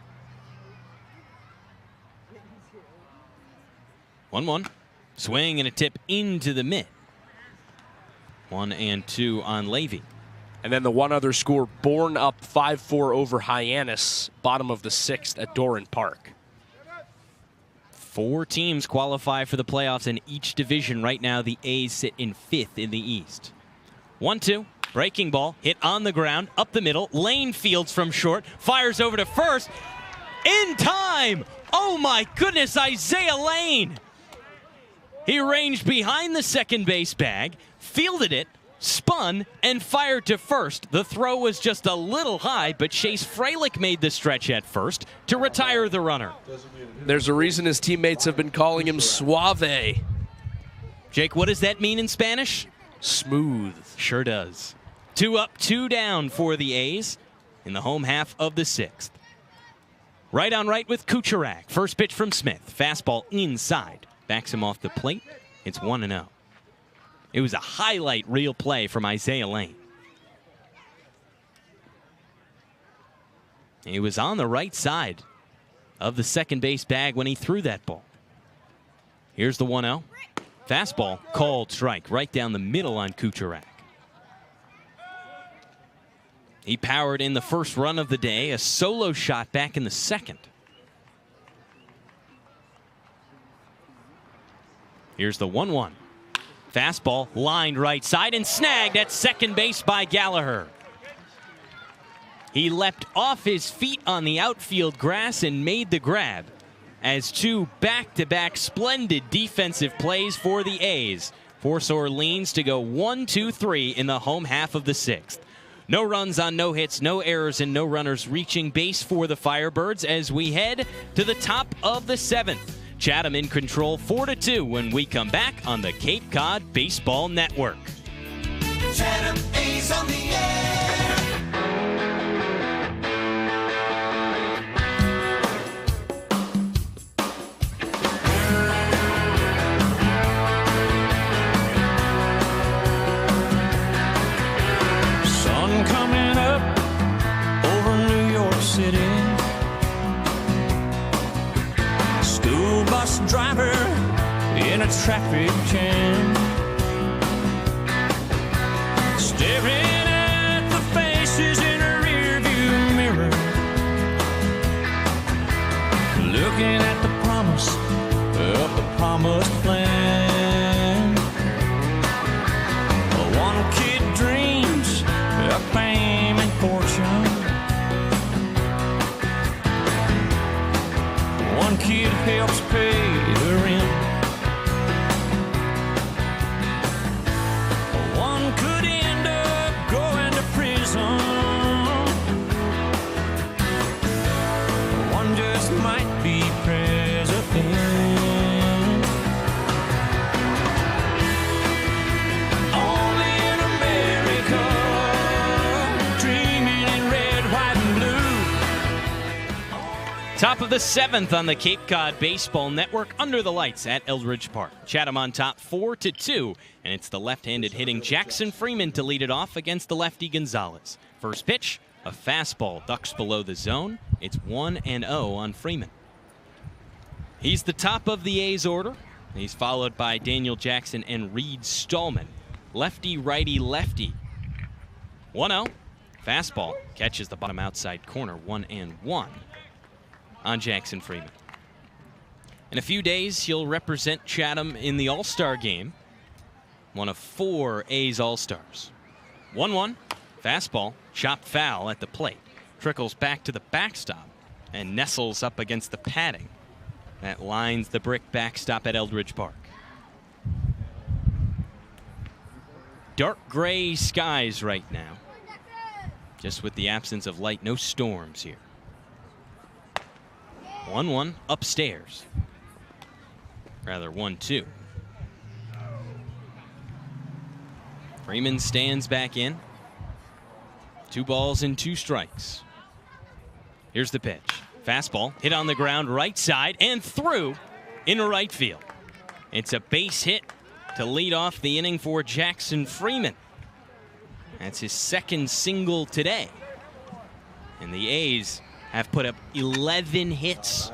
1-1. Swing and a tip into the mid. 1-2 on Levy. And then the one other score, Bourne up 5-4 over Hyannis, bottom of the 6th at Doran Park. 4 teams qualify for the playoffs in each division. Right now, the A's sit in 5th in the East. 1-2. Breaking ball, hit on the ground, up the middle. Lane fields from short, fires over to first. In time! Oh my goodness, Isaiah Lane! He ranged behind the second base bag, fielded it, spun, and fired to first. The throw was just a little high, but Chase Freilich made the stretch at first to retire the runner. There's a reason his teammates have been calling him Suave. Jake, what does that mean in Spanish? Smooth. Sure does. 2 up, 2 down for the A's in the home half of the 6th. Right on right with Kucherak. First pitch from Smith. Fastball inside. Backs him off the plate. It's 1-0. It was a highlight reel play from Isaiah Lane. He was on the right side of the second base bag when he threw that ball. Here's the 1-0. Fastball, called strike, right down the middle on Kucherak. He powered in the first run of the day, a solo shot back in the 2nd. Here's the 1-1. Fastball lined right side and snagged at second base by Gallagher. He leapt off his feet on the outfield grass and made the grab as 2 back-to-back splendid defensive plays for the A's force Orleans to go 1-2-3 in the home half of the 6th. No runs on no hits, no errors, and no runners reaching base for the Firebirds as we head to the top of the 7th. Chatham in control 4-2 when we come back on the Cape Cod Baseball Network. Chatham A's on the air. Sun coming up over New York City. School bus driver in a traffic jam. mama's plan. One kid dreams of fame and fortune. One kid helps pay the rent. One could end up going to prison. One just might be president. Only in America, dreaming in red, white, and blue. Top of the 7th on the Cape Cod Baseball Network, under the lights at Eldridge Park. Chatham on top 4-2, and it's the left-handed hitting Jackson Freeman to lead it off against the lefty Gonzalez. First pitch, a fastball ducks below the zone. It's 1-0 on Freeman. He's the top of the A's order. He's followed by Daniel Jackson and Reed Stallman. Lefty, righty, lefty. 1-0. Fastball catches the bottom outside corner. 1-1 on Jackson Freeman. In a few days, he'll represent Chatham in the All-Star game. One of 4 A's All-Stars. 1-1. Fastball, chopped foul at the plate. Trickles back to the backstop and nestles up against the padding that lines the brick backstop at Eldridge Park. Dark gray skies right now. Just with the absence of light, no storms here. 1-1 upstairs. Rather 1-2. Freeman stands back in. 2 balls and 2 strikes. Here's the pitch. Fastball hit on the ground right side and through into right field. It's a base hit to lead off the inning for Jackson Freeman. That's his second single today. And the A's have put up 11 hits.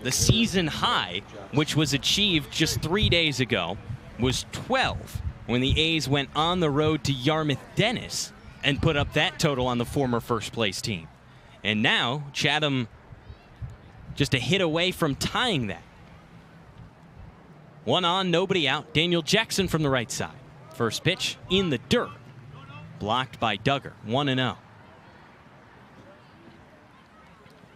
The season high, which was achieved just 3 days ago, was 12 when the A's went on the road to Yarmouth Dennis and put up that total on the former first place team. And now Chatham just a hit away from tying that. 1 on, nobody out. Daniel Jackson from the right side. First pitch in the dirt. Blocked by Duggar. 1-0.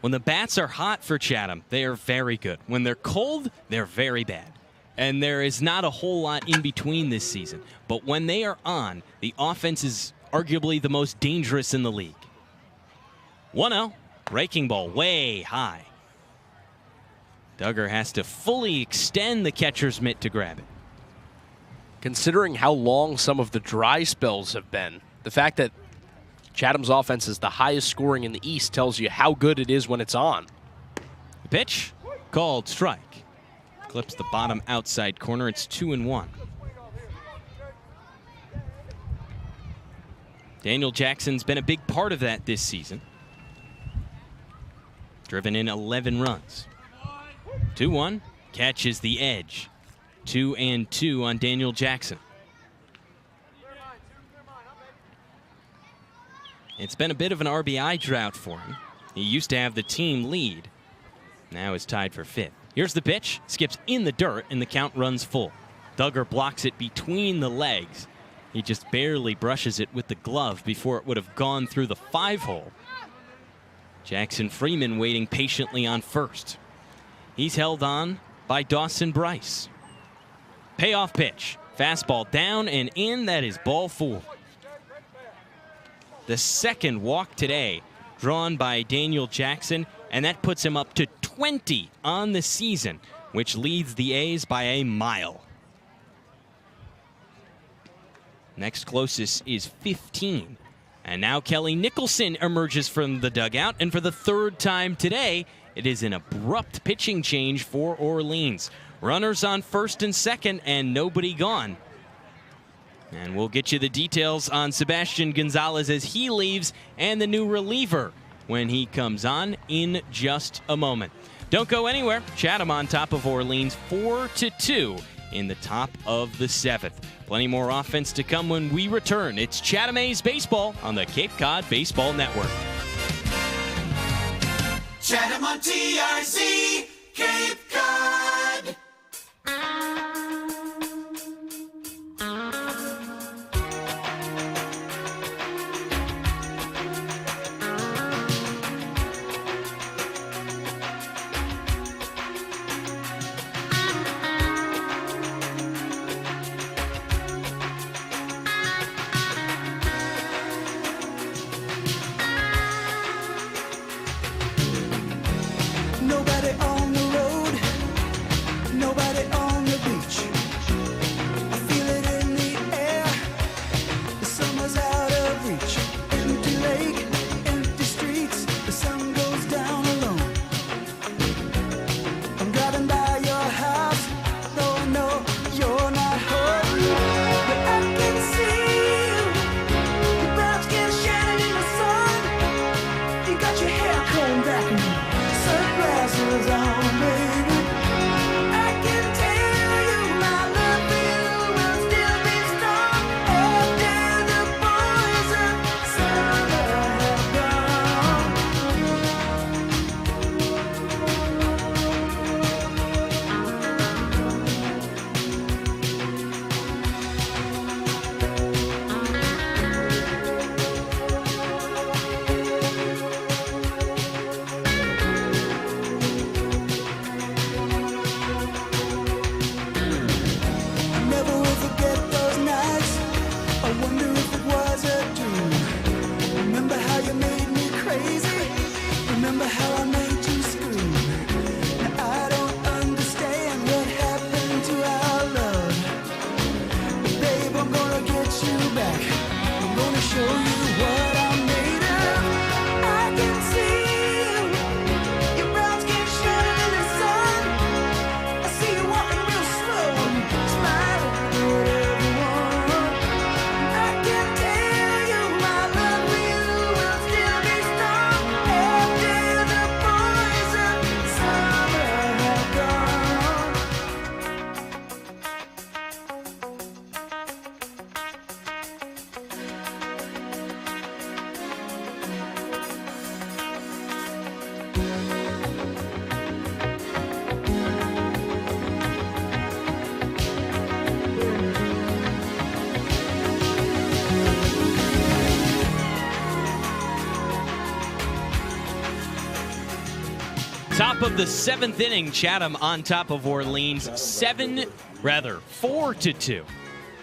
When the bats are hot for Chatham, they are very good. When they're cold, they're very bad. And there is not a whole lot in between this season. But when they are on, the offense is arguably the most dangerous in the league. 1-0. Breaking ball way high. Duggar has to fully extend the catcher's mitt to grab it. Considering how long some of the dry spells have been, the fact that Chatham's offense is the highest scoring in the East tells you how good it is when it's on. The pitch, called strike. Clips the bottom outside corner. It's 2-1. Daniel Jackson's been a big part of that this season. Driven in 11 runs. 2-1, catches the edge. 2-2 on Daniel Jackson. It's been a bit of an RBI drought for him. He used to have the team lead. Now is tied for 5th. Here's the pitch, skips in the dirt, and the count runs full. Duggar blocks it between the legs. He just barely brushes it with the glove before it would have gone through the 5-hole. Jackson Freeman waiting patiently on first. He's held on by Dawson Bryce. Payoff pitch. Fastball down and in. That is ball 4. The second walk today drawn by Daniel Jackson, and that puts him up to 20 on the season, which leads the A's by a mile. Next closest is 15. And now Kelly Nicholson emerges from the dugout, and for the 3rd time today, it is an abrupt pitching change for Orleans. Runners on first and second, and nobody gone. And we'll get you the details on Sebastian Gonzalez as he leaves, and the new reliever when he comes on in just a moment. Don't go anywhere. Chatham on top of Orleans 4-2 in the top of the 7th. Plenty more offense to come when we return. It's Chatham A's baseball on the Cape Cod Baseball Network. Chatham on TRC, Cape Cod. you back. I'm gonna show you what I'm made of. I can see you. Your brown skin shining in the sun. I see you walking real slow, smiling at everyone. I can tell you my love for you will still be strong after the poison summer have gone. Top of the 7th inning, Chatham on top of Orleans, 4-2.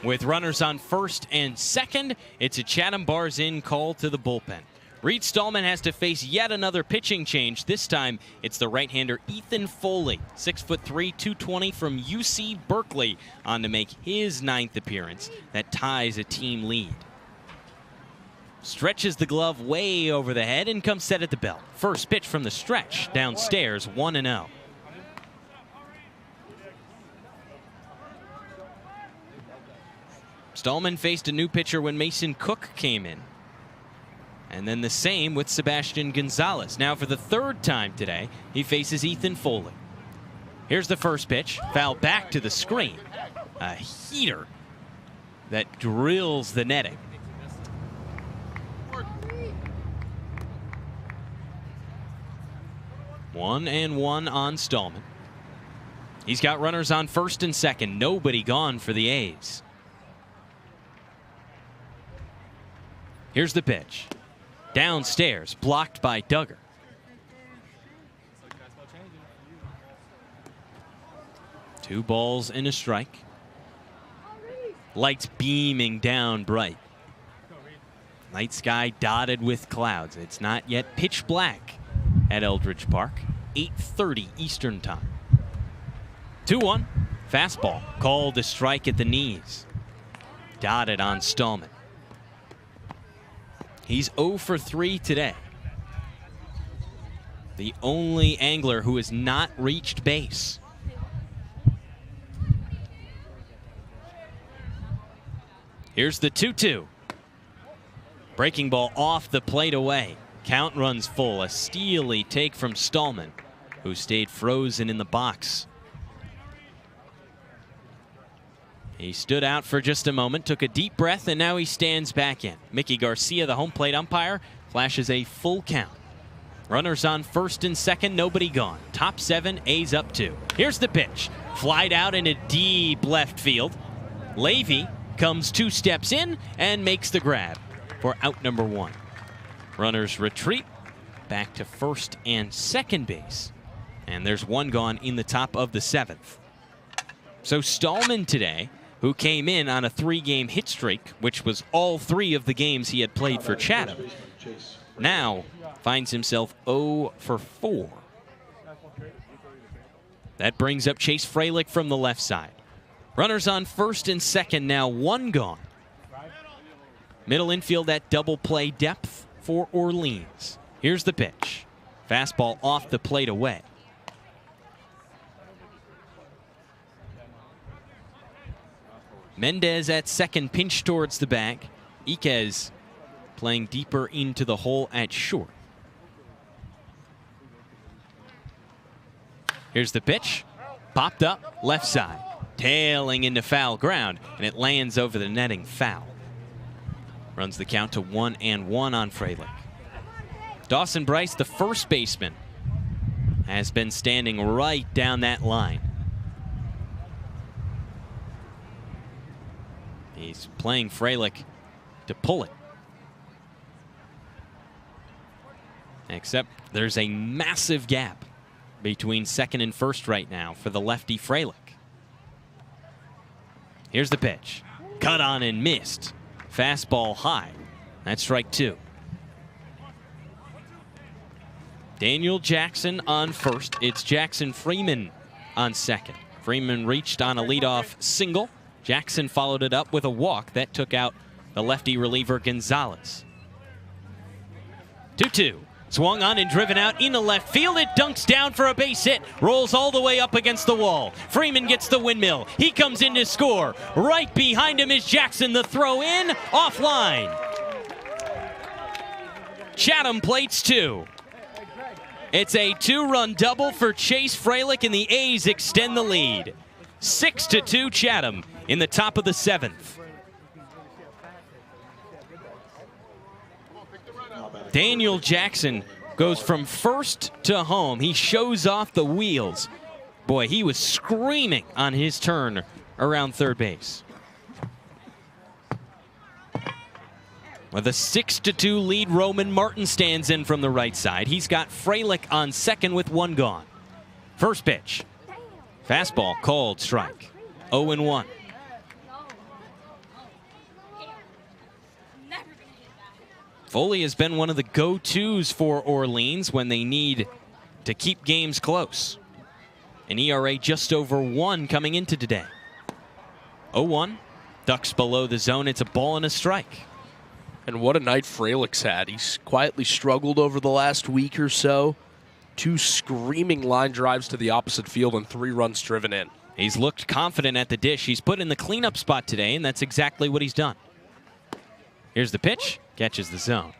With runners on first and second, it's a Chatham Bars Inn call to the bullpen. Reed Stallman has to face yet another pitching change. This time, it's the right-hander Ethan Foley, 6'3", 220 from UC Berkeley, on to make his 9th appearance. That ties a team lead. Stretches the glove way over the head and comes set at the belt. First pitch from the stretch, downstairs, 1-0. Stallman faced a new pitcher when Mason Cook came in. And then the same with Sebastian Gonzalez. Now for the 3rd time today, he faces Ethan Foley. Here's the first pitch, foul back to the screen. A heater that drills the netting. 1-1 on Stallman. He's got runners on first and second. Nobody gone for the A's. Here's the pitch. Downstairs, blocked by Duggar. Two balls and a strike. Lights beaming down bright. Night sky dotted with clouds. It's not yet pitch black at Eldridge Park. 8:30 Eastern time. 2-1. Fastball called a strike at the knees. Dotted on Stallman. He's 0 for 3 today. The only angler who has not reached base. Here's the 2-2. Breaking ball off the plate away. Count runs full. A steely take from Stallman, who stayed frozen in the box. He stood out for just a moment, took a deep breath, and now he stands back in. Mickey Garcia, the home plate umpire, flashes a full count. Runners on first and second, nobody gone. Top 7, A's up 2. Here's the pitch. Flied out into deep left field. Levy comes 2 steps in and makes the grab for out number 1. Runners retreat back to first and second base. And there's 1 gone in the top of the 7th. So Stallman today, who came in on a 3-game hit streak, which was all 3 of the games he had played for Chatham, now finds himself 0 for 4. That brings up Chase Fralick from the left side. Runners on first and second, now 1 gone. Middle infield at double play depth for Orleans. Here's the pitch. Fastball off the plate away. Mendez at second, pinch towards the bag. Iquez playing deeper into the hole at short. Here's the pitch. Popped up, left side. Tailing into foul ground, and it lands over the netting, foul. Runs the count to 1-1 on Fralick. Dawson Bryce, the first baseman, has been standing right down that line. He's playing Fralick to pull it. Except there's a massive gap between second and first right now for the lefty Fralick. Here's the pitch. Cut on and missed. Fastball high. That's strike 2. Daniel Jackson on first. It's Jackson Freeman on second. Freeman reached on a leadoff single. Jackson followed it up with a walk that took out the lefty reliever Gonzalez. 2-2. Swung on and driven out into left field. It dunks down for a base hit. Rolls all the way up against the wall. Freeman gets the windmill. He comes in to score. Right behind him is Jackson. The throw in, offline. Chatham plates 2. It's a 2-run double for Chase Fralick, and the A's extend the lead. 6-2 Chatham in the top of the 7th. Daniel Jackson goes from first to home. He shows off the wheels. Boy, he was screaming on his turn around third base. With a 6-2 lead, Roman Martin stands in from the right side. He's got Fralick on second with 1 gone. First pitch. Fastball called, strike. 0-1. Foley has been one of the go-tos for Orleans when they need to keep games close. An ERA just over 1 coming into today. 0-1. Ducks below the zone. It's a ball and a strike. And what a night Fralick's had. He's quietly struggled over the last week or so. 2 screaming line drives to the opposite field and 3 runs driven in. He's looked confident at the dish. He's put in the cleanup spot today, and that's exactly what he's done. Here's the pitch. Catches the zone.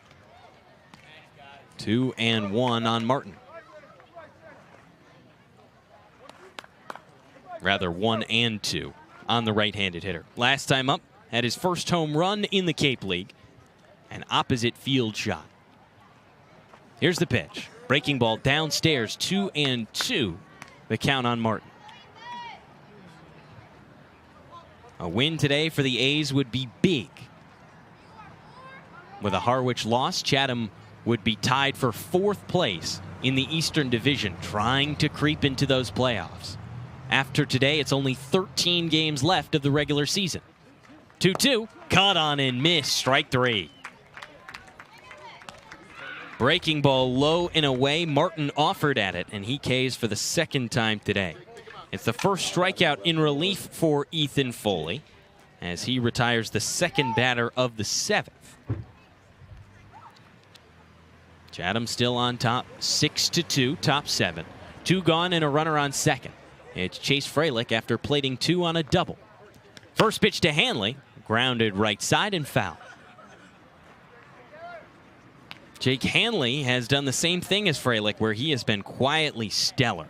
2-1 on Martin. Rather 1-2 on the right-handed hitter. Last time up, had his first home run in the Cape League. An opposite field shot. Here's the pitch. Breaking ball downstairs. 2-2. The count on Martin. A win today for the A's would be big. With a Harwich loss, Chatham would be tied for 4th place in the Eastern Division, trying to creep into those playoffs. After today, it's only 13 games left of the regular season. 2-2, caught on and missed, strike 3. Breaking ball low and away. Martin offered at it, and he Ks for the 2nd time today. It's the first strikeout in relief for Ethan Foley as he retires the 2nd batter of the 7th. Chatham still on top, 6-2, top 7. 2 gone and a runner on second. It's Chase Fralick after plating 2 on a double. First pitch to Hanley, grounded right side and foul. Jake Hanley has done the same thing as Fralick, where he has been quietly stellar.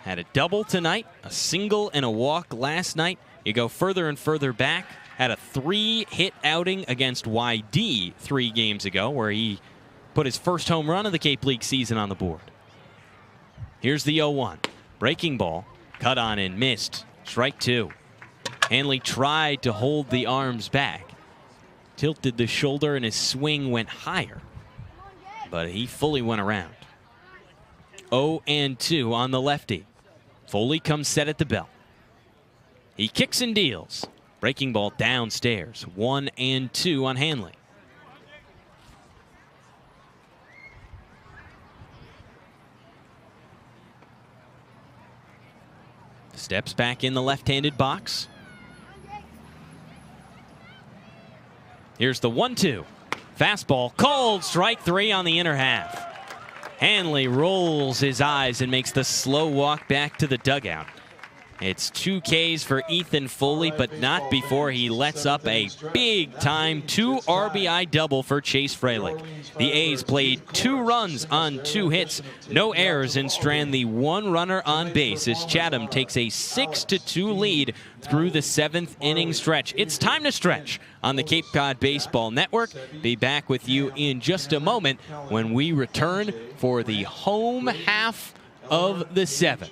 Had a double tonight, a single and a walk last night. You go further and further back. Had a 3-hit outing against YD 3 games ago, where he put his first home run of the Cape League season on the board. Here's the 0-1. Breaking ball, cut on and missed. Strike 2. Hanley tried to hold the arms back. Tilted the shoulder and his swing went higher. But he fully went around. 0-2 on the lefty. Foley comes set at the belt. He kicks and deals. Breaking ball downstairs. 1-2 on Hanley. Steps back in the left-handed box. Here's the 1-2. Fastball called, strike 3 on the inner half. Hanley rolls his eyes and makes the slow walk back to the dugout. It's 2 Ks for Ethan Foley, but not before he lets up a big-time 2 RBI double for Chase Fralick. The A's played 2 runs on 2 hits, no errors, and strand the 1 runner on base as Chatham takes a 6-2 lead through the 7th inning stretch. It's time to stretch on the Cape Cod Baseball Network. Be back with you in just a moment when we return for the home half of the 7th.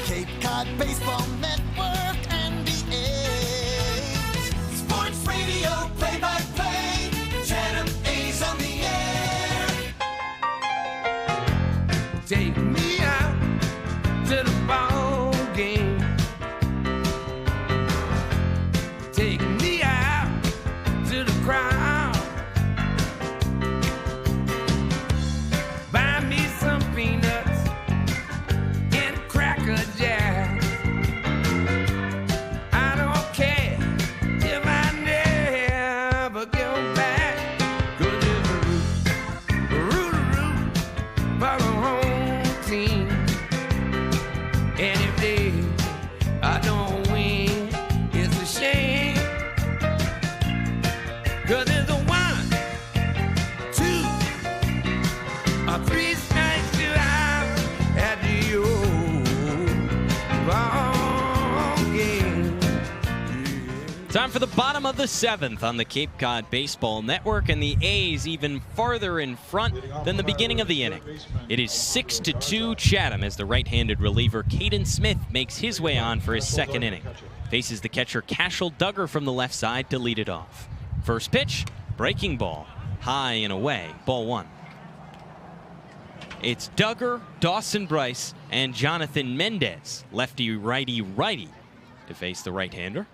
Cape Cod Baseball Network and the A's. Sports radio play-by-play. Chatham A's on the air. Take me out to the ball game. Time for the bottom of the 7th on the Cape Cod Baseball Network, and the A's even farther in front than the beginning of the inning. It is 6-2 Chatham as the right-handed reliever Caden Smith makes his way on for his second inning. Faces the catcher Cashel Duggar from the left side to lead it off. First pitch, breaking ball, high and away, ball 1. It's Duggar, Dawson Bryce, and Jonathan Mendez, lefty, righty, righty, to face the right-hander.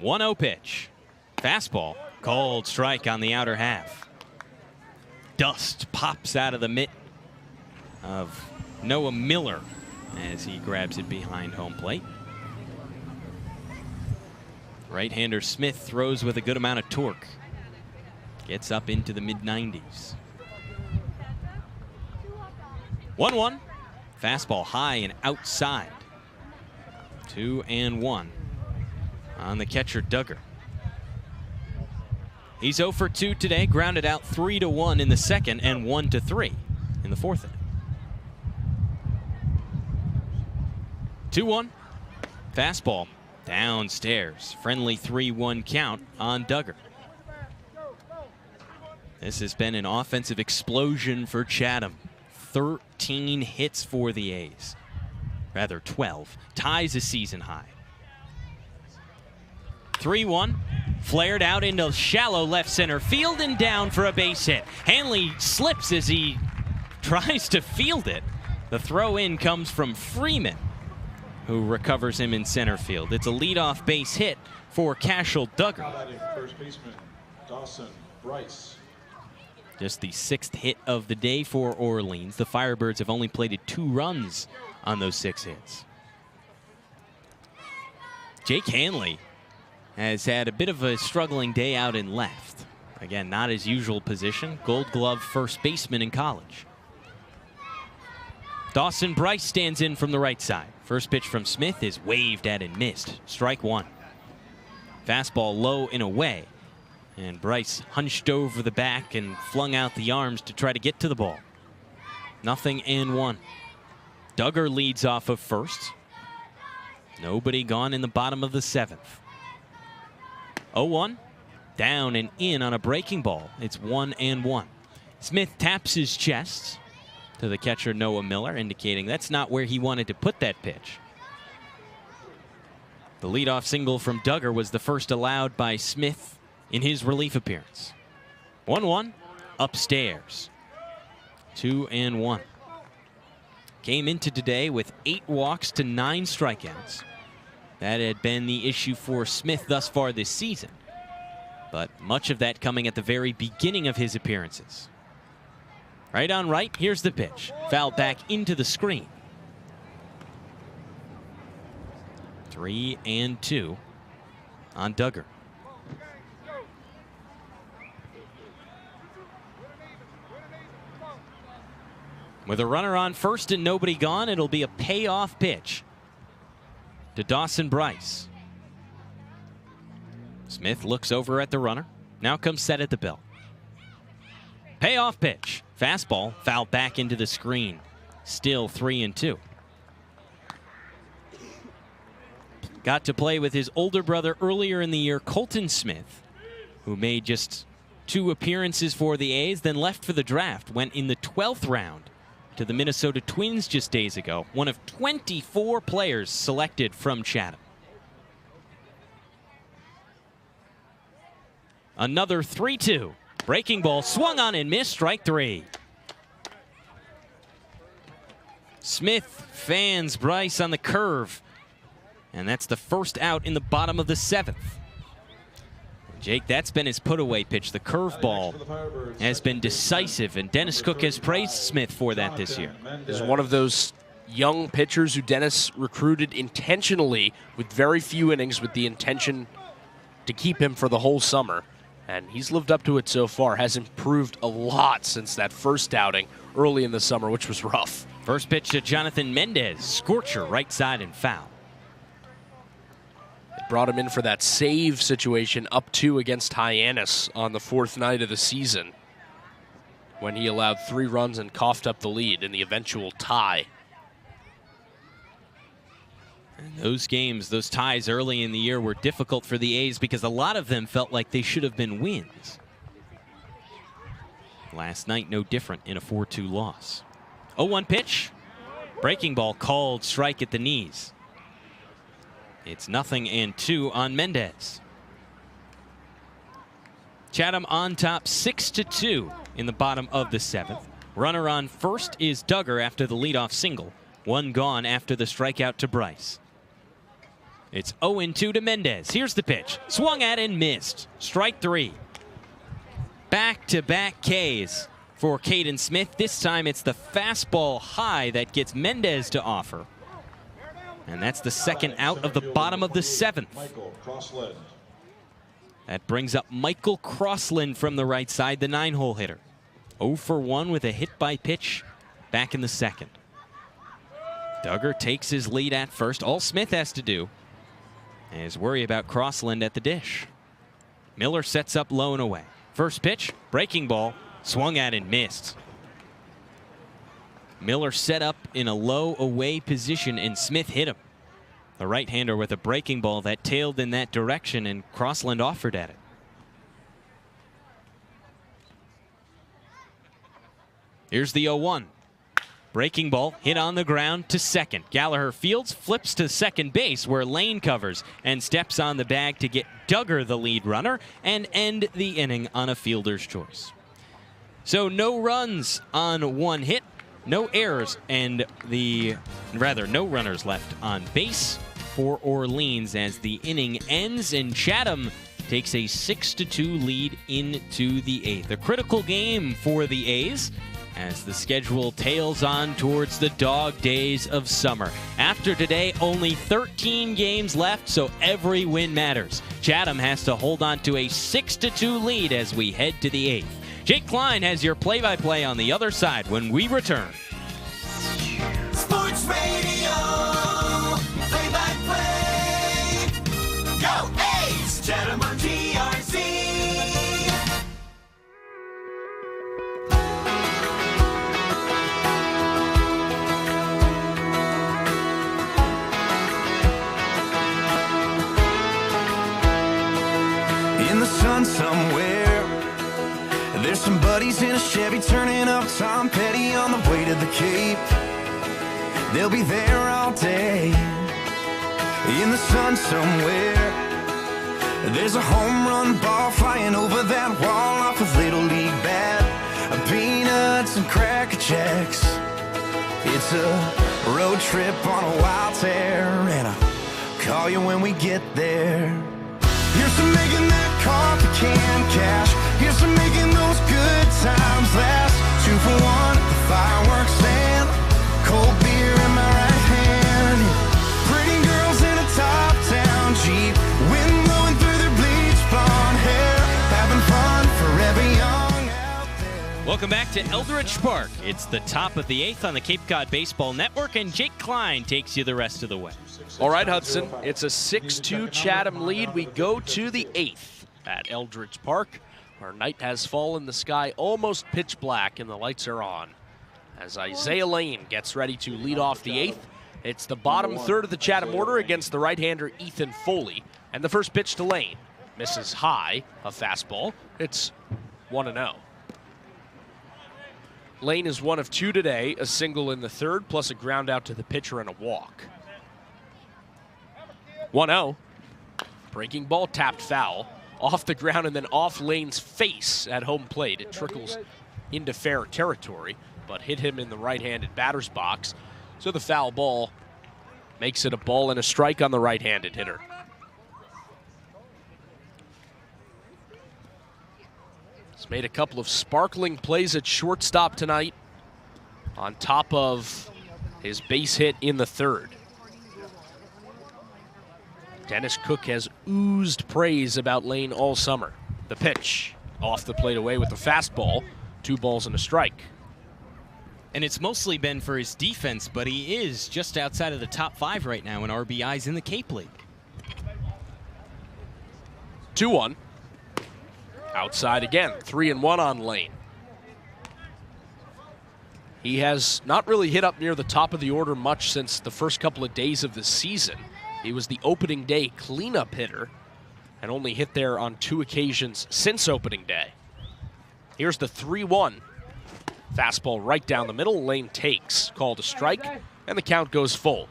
1-0 pitch. Fastball. Cold strike on the outer half. Dust pops out of the mitt of Noah Miller as he grabs it behind home plate. Right-hander Smith throws with a good amount of torque. Gets up into the mid-90s. 1-1. Fastball high and outside. 2-1. On the catcher, Duggar. He's 0 for 2 today, grounded out 3-1 in the second and 1-3 in the fourth inning. 2-1. Fastball downstairs. Friendly 3-1 count on Duggar. This has been an offensive explosion for Chatham. 13 hits for the A's. Rather, 12. Ties a season high. 3-1, flared out into shallow left center field and down for a base hit. Hanley slips as he tries to field it. The throw in comes from Freeman, who recovers him in center field. It's a leadoff base hit for Cashel Duggar. First baseman Dawson Bryce. Just the 6th hit of the day for Orleans. The Firebirds have only plated 2 runs on those 6 hits. Jake Hanley has had a bit of a struggling day out in left. Again, not his usual position. Gold Glove first baseman in college. Dawson Bryce stands in from the right side. First pitch from Smith is waved at and missed. Strike 1. Fastball low and away. And Bryce hunched over the back and flung out the arms to try to get to the ball. 0-1. Duggar leads off of first. Nobody gone in the bottom of the 7th. 0-1, down and in on a breaking ball. It's 1-1. Smith taps his chest to the catcher Noah Miller, indicating that's not where he wanted to put that pitch. The leadoff single from Duggar was the first allowed by Smith in his relief appearance. 1-1, upstairs. 2-1. Came into today with 8 walks to 9 strikeouts. That had been the issue for Smith thus far this season, but much of that coming at the very beginning of his appearances. Right on right, here's the pitch. Fouled back into the screen. 3-2 on Duggar. With a runner on first and nobody gone, it'll be a payoff pitch to Dawson Bryce. Smith looks over at the runner. Now comes set at the belt. Payoff pitch. Fastball fouled back into the screen. Still 3-2. Got to play with his older brother earlier in the year, Colton Smith, who made just 2 appearances for the A's, then left for the draft. Went in the 12th round to the Minnesota Twins just days ago. One of 24 players selected from Chatham. Another 3-2. Breaking ball swung on and missed. Strike 3. Smith fans Bryce on the curve. And that's the first out in the bottom of the 7th. Jake, that's been his put-away pitch. The curveball has been decisive, and Dennis Cook has praised Smith for that this year. Is one of those young pitchers who Dennis recruited intentionally with very few innings with the intention to keep him for the whole summer. And he's lived up to it so far. Has improved a lot since that first outing early in the summer, which was rough. First pitch to Jonathan Mendez. Scorcher, right side and foul. Brought him in for that save situation up 2 against Hyannis on the 4th night of the season, when he allowed 3 runs and coughed up the lead in the eventual tie. And those games, those ties early in the year were difficult for the A's because a lot of them felt like they should have been wins. Last night, no different in a 4-2 loss. 0-1 pitch. Breaking ball called, strike at the knees. It's 0-2 on Mendez. Chatham on top 6-2 in the bottom of the 7th. Runner on first is Duggar after the leadoff single. One gone after the strikeout to Bryce. It's 0-2 to Mendez. Here's the pitch. Swung at and missed. Strike 3. Back-to-back Ks for Caden Smith. This time it's the fastball high that gets Mendez to offer. And that's the second out of the bottom of the 7th. That brings up Michael Crossland from the right side, the 9-hole hitter. 0 for 1 with a hit by pitch back in the 2nd. Duggar takes his lead at first. All Smith has to do is worry about Crossland at the dish. Miller sets up low and away. First pitch, breaking ball, swung at and missed. Miller set up in a low away position and Smith hit him. The right-hander with a breaking ball that tailed in that direction and Crossland offered at it. Here's the 0-1. Breaking ball hit on the ground to second. Gallagher fields, flips to second base where Lane covers and steps on the bag to get Duggar the lead runner and end the inning on a fielder's choice. So no runs on one hit, no errors, and no runners left on base for Orleans as the inning ends and Chatham takes a 6-2 lead into the 8th. A critical game for the A's as the schedule tails on towards the dog days of summer. After today, only 13 games left, so every win matters. Chatham has to hold on to a 6-2 lead as we head to the 8th. Jake Klein has your play-by-play on the other side when we return. Sports Radio, play-by-play. Go A's! Chatham on GRC. In the sun somewhere, there's some buddies in a Chevy turning up Tom Petty on the way to the Cape. They'll be there all day. In the sun somewhere, there's a home run ball flying over that wall off a Little League bat. Peanuts and Cracker Jacks. It's a road trip on a wild tear, and I'll call you when we get there. Here's to making that coffee can cash. Here's to making those good times last. 2 for 1 at the fireworks stand. Cold beer in my right hand. Pretty girls in a top-down Jeep. Wind blowing through their bleach blonde hair. Having fun forever young out there. Welcome back to Eldridge Park. It's the top of the 8th on the Cape Cod Baseball Network, and Jake Klein takes you the rest of the way. All right, Hudson, it's a 6-2 Chatham lead. We go to the 8th at Eldridge Park. Our night has fallen, the sky almost pitch black, and the lights are on. As Isaiah Lane gets ready to lead off the 8th, it's the bottom third of the Chatham order against the right-hander Ethan Foley. And the first pitch to Lane misses high, a fastball. It's 1-0. Lane is 1 of 2 today, a single in the 3rd, plus a ground out to the pitcher and a walk. 1-0. Breaking ball tapped foul. Off the ground and then off Lane's face at home plate. It trickles into fair territory, but hit him in the right-handed batter's box. So the foul ball makes it a ball and a strike on the right-handed hitter. He's made a couple of sparkling plays at shortstop tonight on top of his base hit in the 3rd. Dennis Cook has oozed praise about Lane all summer. The pitch off the plate away with the fastball. 2 balls and a strike. And it's mostly been for his defense, but he is just outside of the top 5 right now in RBIs in the Cape League. 2-1. Outside again. 3-1 on Lane. He has not really hit up near the top of the order much since the first couple of days of the season. He was the opening day cleanup hitter and only hit there on 2 occasions since opening day. Here's the 3-1. Fastball right down the middle. Lane takes. Called a strike, and the count goes full.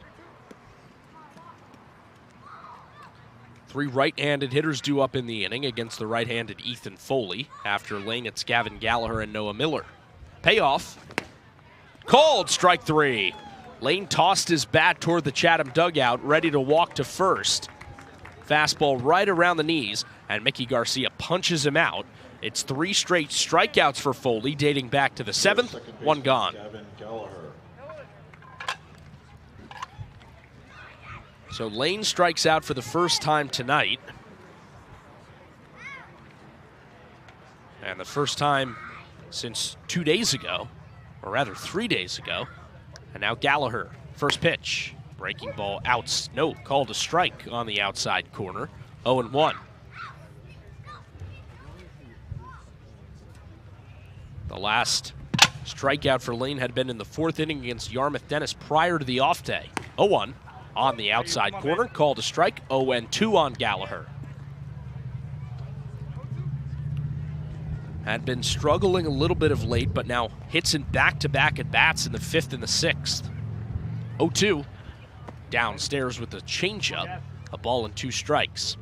3 right-handed hitters due up in the inning against the right-handed Ethan Foley. After Lane, it's Gavin Gallagher and Noah Miller. Payoff. Called strike 3. Lane tossed his bat toward the Chatham dugout, ready to walk to first. Fastball right around the knees, and Mickey Garcia punches him out. It's 3 straight strikeouts for Foley, dating back to the 7th. 1 gone. So Lane strikes out for the first time tonight. And the first time since 2 days ago, or rather 3 days ago. And now Gallagher, first pitch. Breaking ball outs. No, called a strike on the outside corner. 0-1. The last strikeout for Lane had been in the 4th inning against Yarmouth Dennis prior to the off day. 0-1 on the outside corner. Called a strike. 0-2 on Gallagher. Had been struggling a little bit of late, but now hits in back-to-back at-bats in the 5th and the 6th. 0-2. Downstairs with a changeup, a ball and 2 strikes.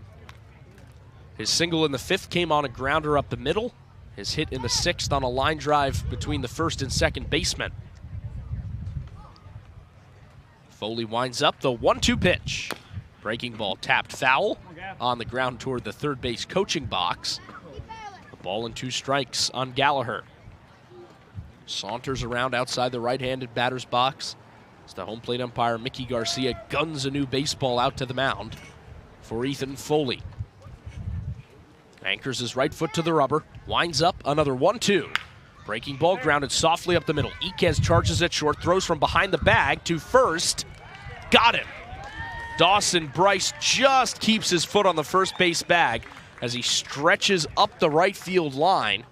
His single in the 5th came on a grounder up the middle. His hit in the 6th on a line drive between the 1st and 2nd basemen. Foley winds up the 1-2 pitch. Breaking ball tapped foul on the ground toward the 3rd base coaching box. A ball and 2 strikes on Gallagher. Saunters around outside the right-handed batter's box. As the home plate umpire, Mickey Garcia, guns a new baseball out to the mound for Ethan Foley. Anchors his right foot to the rubber, winds up, another 1-2. Breaking ball grounded softly up the middle. Iquez charges at short, throws from behind the bag to first. Got him. Dawson Bryce just keeps his foot on the first base bag as he stretches up the right field line.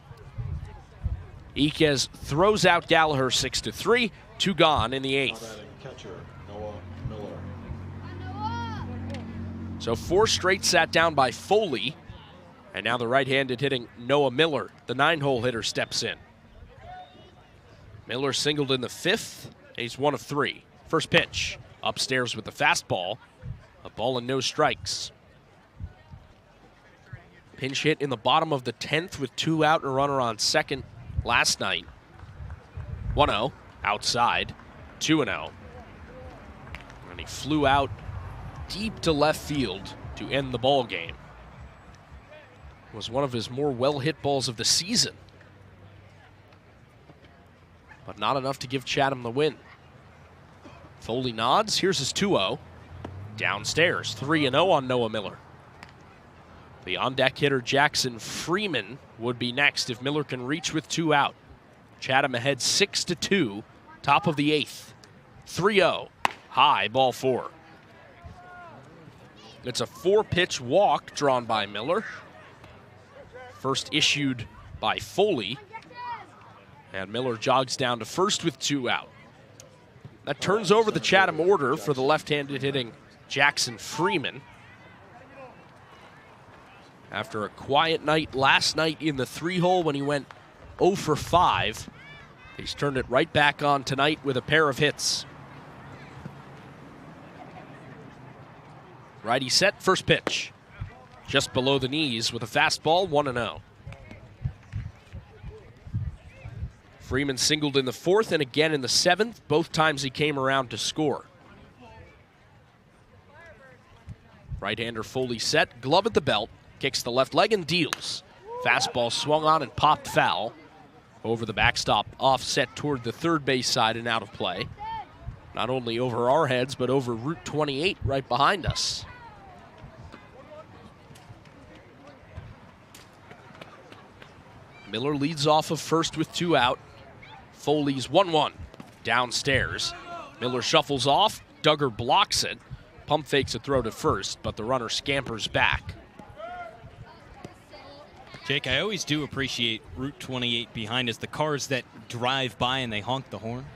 Iquez throws out Gallagher 6-3, 2 gone in the 8th. So 4 straight sat down by Foley, and now the right-handed hitting Noah Miller, the 9-hole hitter, steps in. Miller singled in the 5th. He's 1 of 3. First pitch, upstairs with the fastball. A ball and no strikes. Pinch hit in the bottom of the 10th with 2 out and a runner on second last night. 1-0, outside, 2-0. And he flew out deep to left field to end the ball game. It was one of his more well-hit balls of the season, but not enough to give Chatham the win. Foley nods. Here's his 2-0. Downstairs, 3-0 on Noah Miller. The on-deck hitter Jackson Freeman would be next if Miller can reach with 2 out. Chatham ahead 6-2, top of the 8th. 3-0, high, ball 4. It's a 4-pitch walk drawn by Miller. First issued by Foley. And Miller jogs down to first with 2 out. That turns over the Chatham order for the left-handed hitting Jackson Freeman. After a quiet night last night in the 3-hole when he went 0 for 5, he's turned it right back on tonight with a pair of hits. Righty set, first pitch. Just below the knees with a fastball, 1-0. Freeman singled in the 4th and again in the 7th. Both times he came around to score. Right-hander Foley set, glove at the belt, kicks the left leg and deals. Fastball swung on and popped foul. Over the backstop, offset toward the 3rd base side and out of play. Not only over our heads, but over Route 28 right behind us. Miller leads off of first with 2 out. Foley's 1-1 downstairs. Miller shuffles off. Duggar blocks it. Pump fakes a throw to first, but the runner scampers back. Jake, I always do appreciate Route 28 behind us, the cars that drive by and they honk the horn.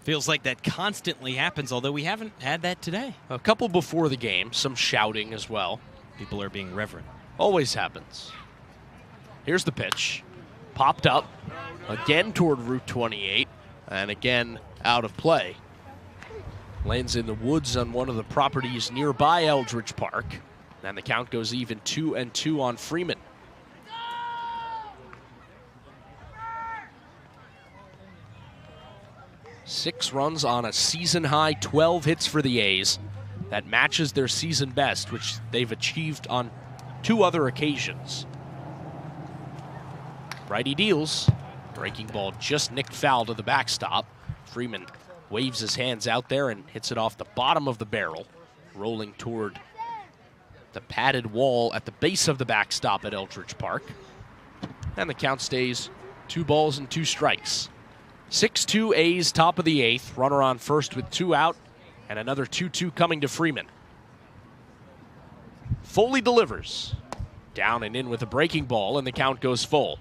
Feels like that constantly happens, although we haven't had that today. A couple before the game, some shouting as well. People are being reverent. Always happens. Here's the pitch. Popped up, again toward Route 28, and again out of play. Lands in the woods on one of the properties nearby Eldridge Park. And the count goes even 2-2 on Freeman. Six runs on a season-high 12 hits for the A's. That matches their season best, which they've achieved on 2 other occasions. Righty deals. Breaking ball just nicked foul to the backstop. Freeman waves his hands out there and hits it off the bottom of the barrel, rolling toward the padded wall at the base of the backstop at Eldridge Park. And the count stays 2 balls and 2 strikes. 6-2 A's, top of the 8th. Runner on first with 2 out, and another 2-2 coming to Freeman. Foley delivers. Down and in with a breaking ball, and the count goes full.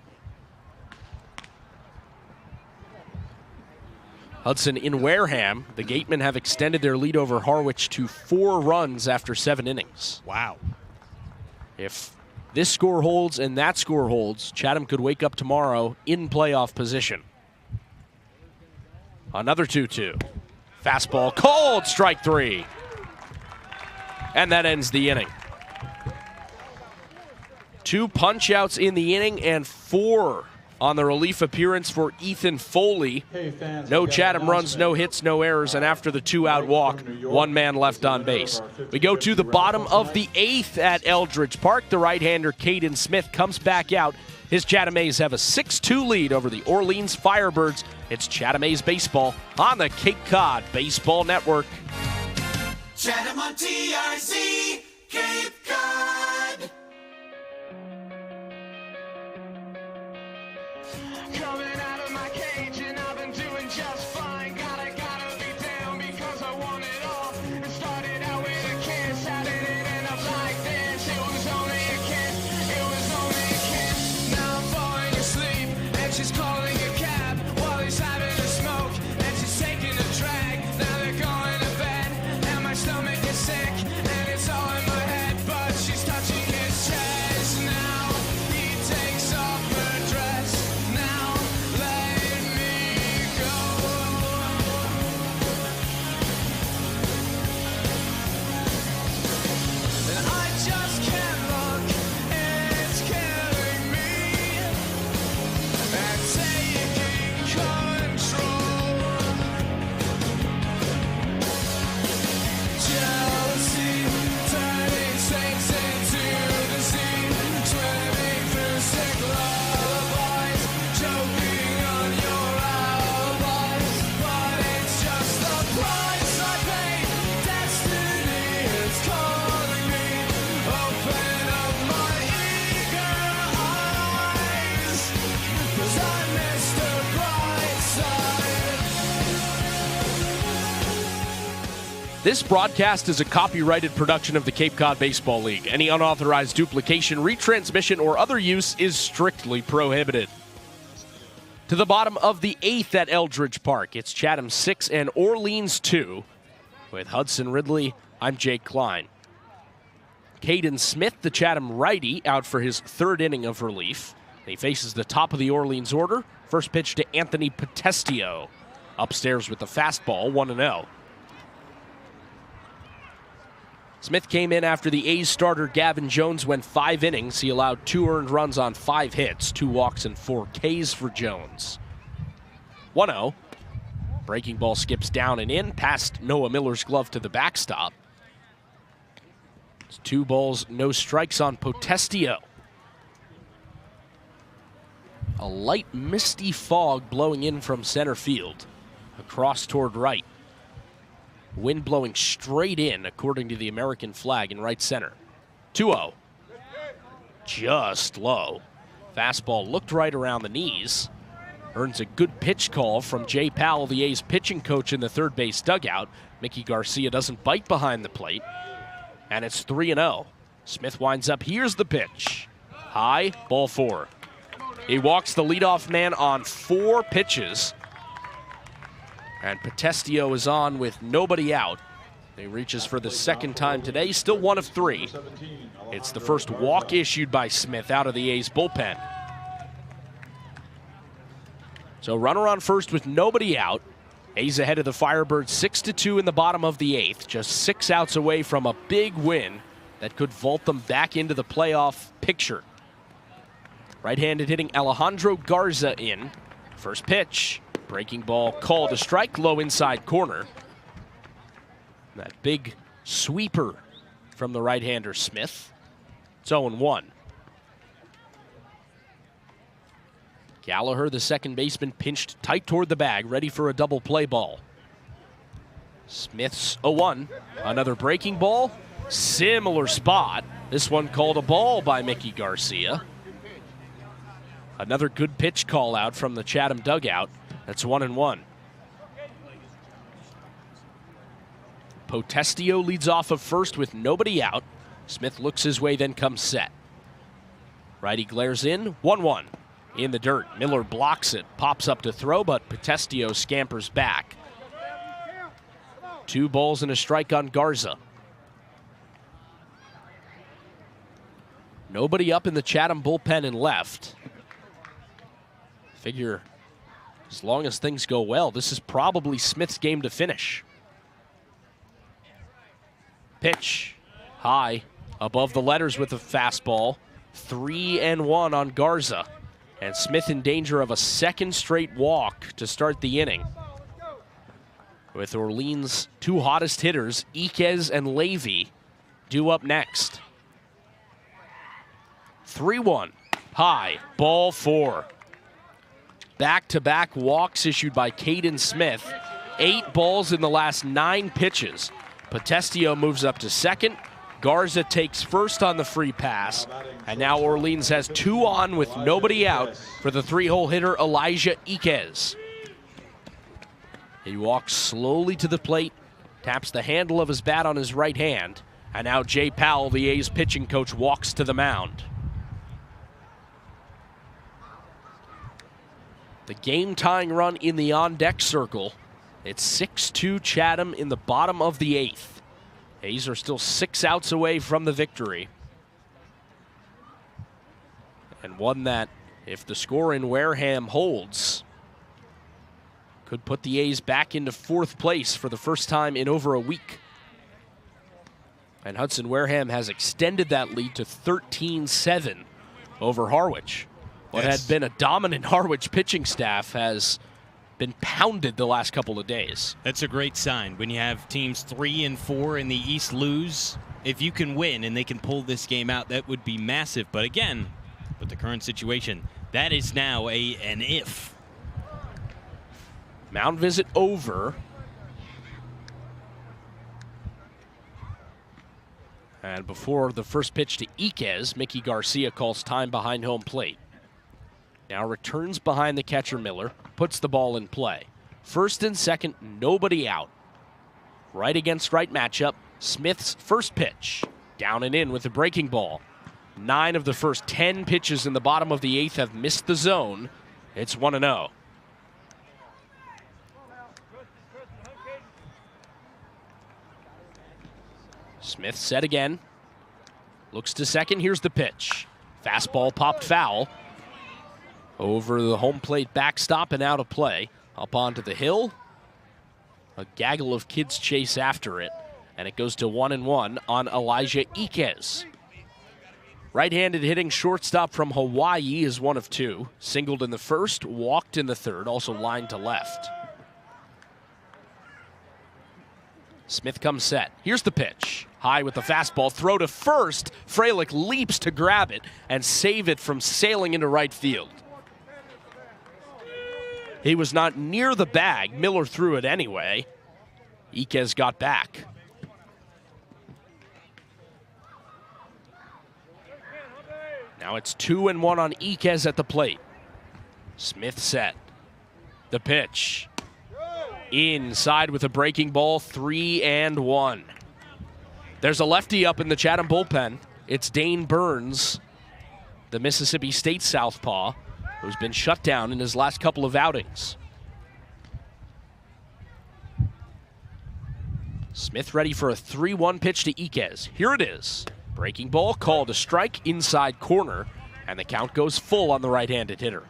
Hudson in Wareham. The Gatemen have extended their lead over Harwich to 4 runs after 7 innings. Wow. If this score holds and that score holds, Chatham could wake up tomorrow in playoff position. Another 2-2. Fastball called, strike 3. And that ends the inning. 2 punch-outs in the inning and 4 on the relief appearance for Ethan Foley. No Chatham runs, no hits, no errors, and after the 2-out walk, 1 man left on base. We go to the bottom of the 8th at Eldridge Park. The right-hander Caden Smith comes back out. His Chatham A's have a 6-2 lead over the Orleans Firebirds. It's Chatham A's baseball on the Cape Cod Baseball Network. Chatham on TRZ, Cape Cod. Coming out of my cage and I've been doing just fine. Gotta be down because I want it all. It started out with a kiss, how did it end up like this? It was only a kiss, it was only a kiss. Now I'm falling asleep and she's calling a cab while he's having a smoke and she's taking a drag. Now they're going to bed and my stomach is sick and it's all in my head, but she's touching his chest. Now he takes off her dress. Now let me go. And I just can't look, it's killing me. And taking control. Jealousy turning saints into the sea, swimming through sick lullabies, choking on your alibis. But it's just the price I pay. Destiny is calling me. Open up my eager eyes, 'cause I missed the bright side. This broadcast is a copyrighted production of the Cape Cod Baseball League. Any unauthorized duplication, retransmission, or other use is strictly prohibited. To the bottom of the 8th at Eldridge Park, it's Chatham 6 and Orleans 2. With Hudson Ridley, I'm Jake Klein. Caden Smith, the Chatham righty, out for his 3rd inning of relief. He faces the top of the Orleans order. First pitch to Anthony Potestio. Upstairs with the fastball, 1-0. Smith came in after the A's starter Gavin Jones went 5 innings. He allowed 2 earned runs on 5 hits, 2 walks and 4 Ks for Jones. 1-0. Breaking ball skips down and in, past Noah Miller's glove to the backstop. It's 2 balls, no strikes on Potestio. A light misty fog blowing in from center field, across toward right. Wind blowing straight in, according to the American flag in right center. 2-0. Just low. Fastball looked right around the knees. Earns a good pitch call from Jay Powell, the A's pitching coach in the third base dugout. Mickey Garcia doesn't bite behind the plate. And it's 3-0. Smith winds up. Here's the pitch. High, ball 4. He walks the leadoff man on 4 pitches. And Potestio is on with nobody out. He reaches for the second time today. He's still 1 of 3. It's the first walk issued by Smith out of the A's bullpen. So runner on first with nobody out. A's ahead of the Firebirds 6-2 in the bottom of the 8th. Just 6 outs away from a big win that could vault them back into the playoff picture. Right-handed hitting Alejandro Garza in. First pitch. Breaking ball called a strike, low inside corner. That big sweeper from the right-hander Smith. It's 0-1. Gallagher, the second baseman, pinched tight toward the bag, ready for a double play ball. Smith's 0-1. Another breaking ball. Similar spot. This one called a ball by Mickey Garcia. Another good pitch call out from the Chatham dugout. That's 1-1. Potestio leads off of first with nobody out. Smith looks his way, then comes set. Righty glares in, 1-1. In the dirt, Miller blocks it, pops up to throw, but Potestio scampers back. 2 balls and a strike on Garza. Nobody up in the Chatham bullpen and left. Figure, as long as things go well, this is probably Smith's game to finish. Pitch, high, above the letters with a fastball. 3-1 on Garza. And Smith in danger of a second straight walk to start the inning. With Orleans' 2 hottest hitters, Iquez and Levy, due up next. 3-1, high, ball 4. Back-to-back walks issued by Caden Smith. 8 balls in the last 9 pitches. Potestio moves up to second. Garza takes first on the free pass. And now Orleans has 2 on with nobody out for the 3-hole hitter Elijah Iquez. He walks slowly to the plate, taps the handle of his bat on his right hand, and now Jay Powell, the A's pitching coach, walks to the mound. The game-tying run in the on-deck circle. It's 6-2 Chatham in the bottom of the 8th. A's are still 6 outs away from the victory. And one that, if the score in Wareham holds, could put the A's back into 4th place for the first time in over a week. And Hudson Wareham has extended that lead to 13-7 over Harwich. What had been a dominant Harwich pitching staff has been pounded the last couple of days. That's a great sign. When you have teams 3 and 4 in the East lose, if you can win and they can pull this game out, that would be massive. But again, with the current situation, that is now an if. Mound visit over. And before the first pitch to Iquez, Mickey Garcia calls time behind home plate. Now returns behind the catcher Miller, puts the ball in play. First and second, nobody out. Right against right matchup, Smith's first pitch. Down and in with the breaking ball. 9 of the first 10 pitches in the bottom of the 8th have missed the zone. It's 1-0. Smith set again. Looks to second, here's the pitch. Fastball popped foul. Over the home plate backstop and out of play. Up onto the hill. A gaggle of kids chase after it. And it goes to 1-1 on Elijah Iquez. Right-handed hitting shortstop from Hawaii is 1 of 2. Singled in the first, walked in the third, also lined to left. Smith comes set. Here's the pitch. High with the fastball, throw to first. Fralick leaps to grab it and save it from sailing into right field. He was not near the bag. Miller threw it anyway. Iquez got back. Now it's 2-1 on Iquez at the plate. Smith set. The pitch. Inside with a breaking ball, 3-1. There's a lefty up in the Chatham bullpen. it's Dane Burns, the Mississippi State southpaw, who's been shut down in his last couple of outings. Smith ready for a 3-1 pitch to Iquez. Here it is. Breaking ball called a strike inside corner, and the count goes full on the right-handed hitter.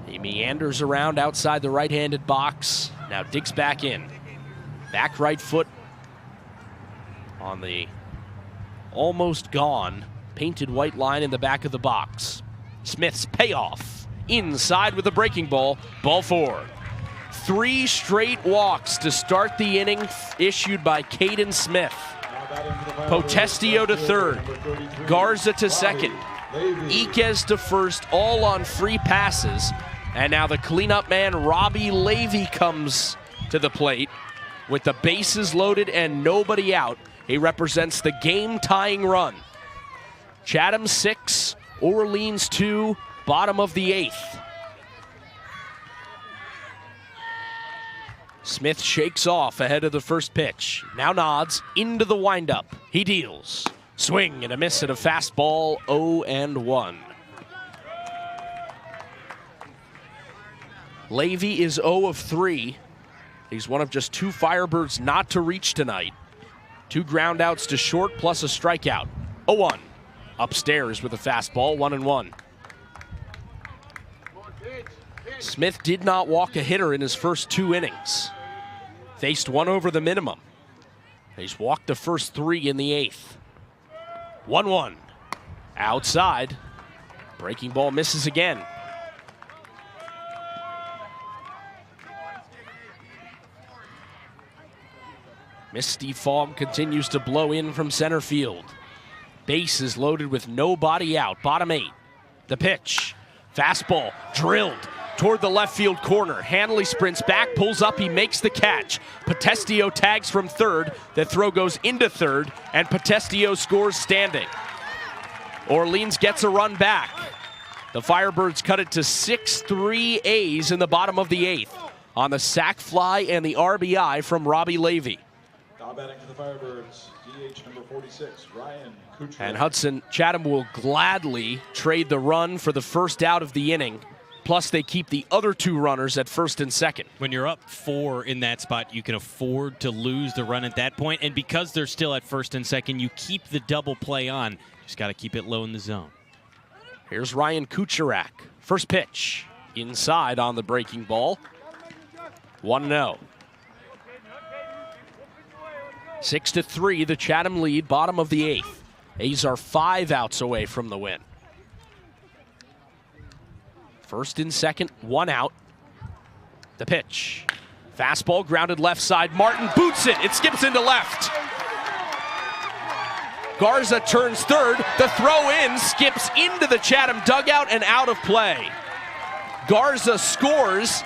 He meanders around outside the right-handed box, now digs back in. Back right foot on the almost gone painted white line in the back of the box. Smith's payoff inside with the breaking ball, ball 4. 3 straight walks to start the inning issued by Caden Smith. Potestio to third, Garza to second, Iquez to first, all on free passes. And now the cleanup man, Robbie Levy, comes to the plate with the bases loaded and nobody out. He represents the game-tying run. Chatham 6, Orleans 2, bottom of the 8th. Smith shakes off ahead of the first pitch. Now nods into the windup. He deals. Swing and a miss at a fastball, 0-1. Levy is 0 of 3. He's one of just 2 Firebirds not to reach tonight. 2 groundouts to short plus a strikeout. 0-1. Upstairs with a fastball, 1-1. Smith did not walk a hitter in his first 2 innings. Faced 1 over the minimum. He's walked the first 3 in the 8th. 1-1. Outside. Breaking ball misses again. Misty fog continues to blow in from center field. Base is loaded with nobody out. Bottom 8. The pitch. Fastball drilled toward the left field corner. Hanley sprints back, pulls up, he makes the catch. Potestio tags from third. The throw goes into third, and Potestio scores standing. Orleans gets a run back. The Firebirds cut it to 6-3 A's in the bottom of the 8th on the sac fly and the RBI from Robbie Levy. Now batting for the Firebirds, DH number 46, Ryan Kuchar. And Hudson, Chatham will gladly trade the run for the first out of the inning. Plus, they keep the other 2 runners at first and second. When you're up 4 in that spot, you can afford to lose the run at that point. And because they're still at first and second, you keep the double play on. Just got to keep it low in the zone. Here's Ryan Kucharak. First pitch. Inside on the breaking ball. 1-0. 6-3, the Chatham lead, bottom of the 8th. A's are 5 outs away from the win. First and second, 1 out. The pitch. Fastball grounded left side. Martin boots it. It skips into left. Garza turns third. The throw in skips into the Chatham dugout and out of play. Garza scores,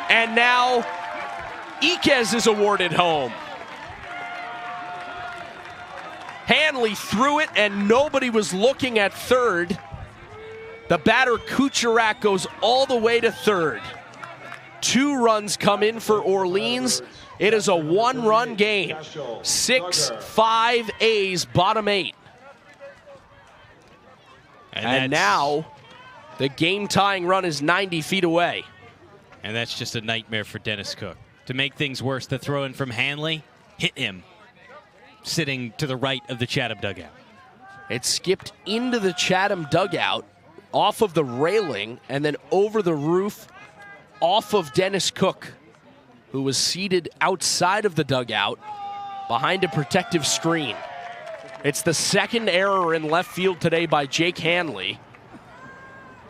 and now Iquez is awarded home. Hanley threw it, and nobody was looking at third. The batter, Kucharak, goes all the way to third. 2 runs come in for Orleans. It is a 1-run game. 6-5 A's, bottom 8. And now the game-tying run is 90 feet away. And that's just a nightmare for Dennis Cook. To make things worse, the throw in from Hanley hit him sitting to the right of the Chatham dugout. It skipped into the Chatham dugout, off of the railing, and then over the roof, off of Dennis Cook, who was seated outside of the dugout behind a protective screen. It's the second error in left field today by Jake Hanley.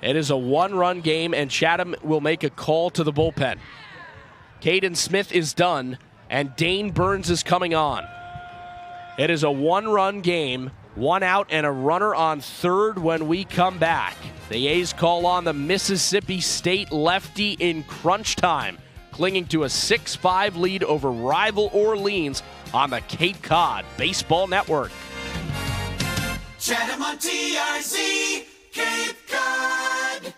It is a 1-run game, and Chatham will make a call to the bullpen. Caden Smith is done, and Dane Burns is coming on. It is a 1-run game, 1 out and a runner on third when we come back. The A's call on the Mississippi State lefty in crunch time, clinging to a 6-5 lead over rival Orleans on the Cape Cod Baseball Network. Chatham on TRC, Cape Cod.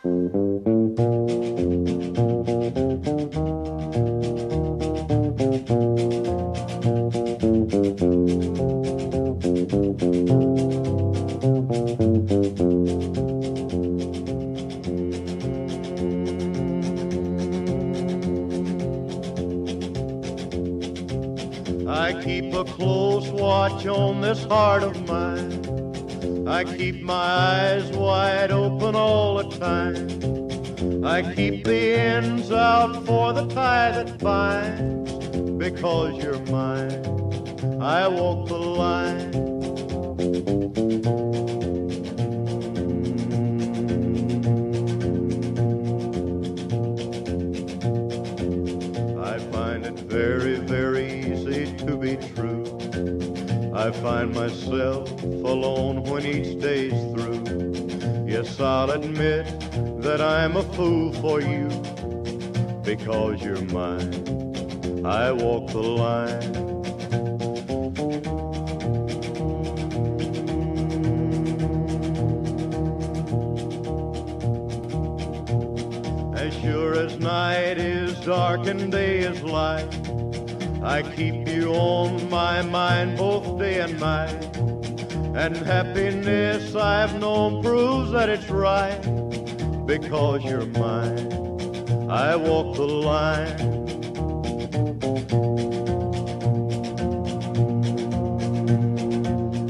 I keep a close watch on this heart of mine. I keep my eyes wide open all the time. I keep the ends out for the tie that binds. Because you're mine, I walk the line. I find it very, very easy to be true. I find myself alone when each day's through. Yes, I'll admit that I'm a fool for you. Because you're mine, I walk the line. As sure as night is dark and day is light, I keep you on my mind both day and night. And happiness I've known proves that it's right. Because you're mine, I walk the line.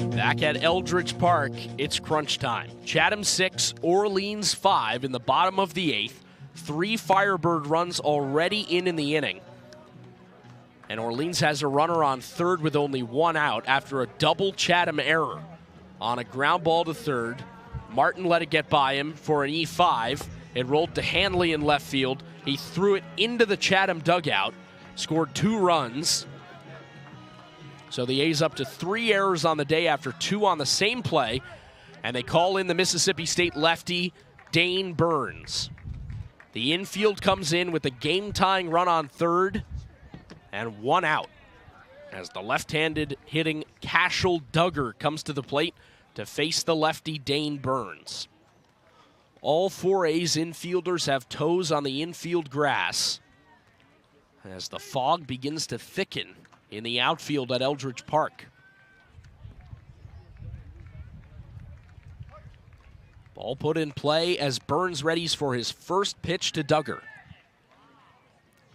Back at Eldridge Park, it's crunch time. Chatham 6, Orleans 5 in the bottom of the 8th. 3 Firebird runs already in the inning. And Orleans has a runner on third with only 1 out after a double Chatham error. On a ground ball to third, Martin let it get by him for an E5. It rolled to Hanley in left field. He threw it into the Chatham dugout, scored 2 runs. So the A's up to 3 errors on the day after 2 on the same play, and they call in the Mississippi State lefty, Dane Burns. The infield comes in with a game-tying run on third and 1 out as the left-handed hitting Cashel Duggar comes to the plate to face the lefty Dane Burns. All 4 A's infielders have toes on the infield grass as the fog begins to thicken in the outfield at Eldridge Park. Ball put in play as Burns readies for his first pitch to Duggar.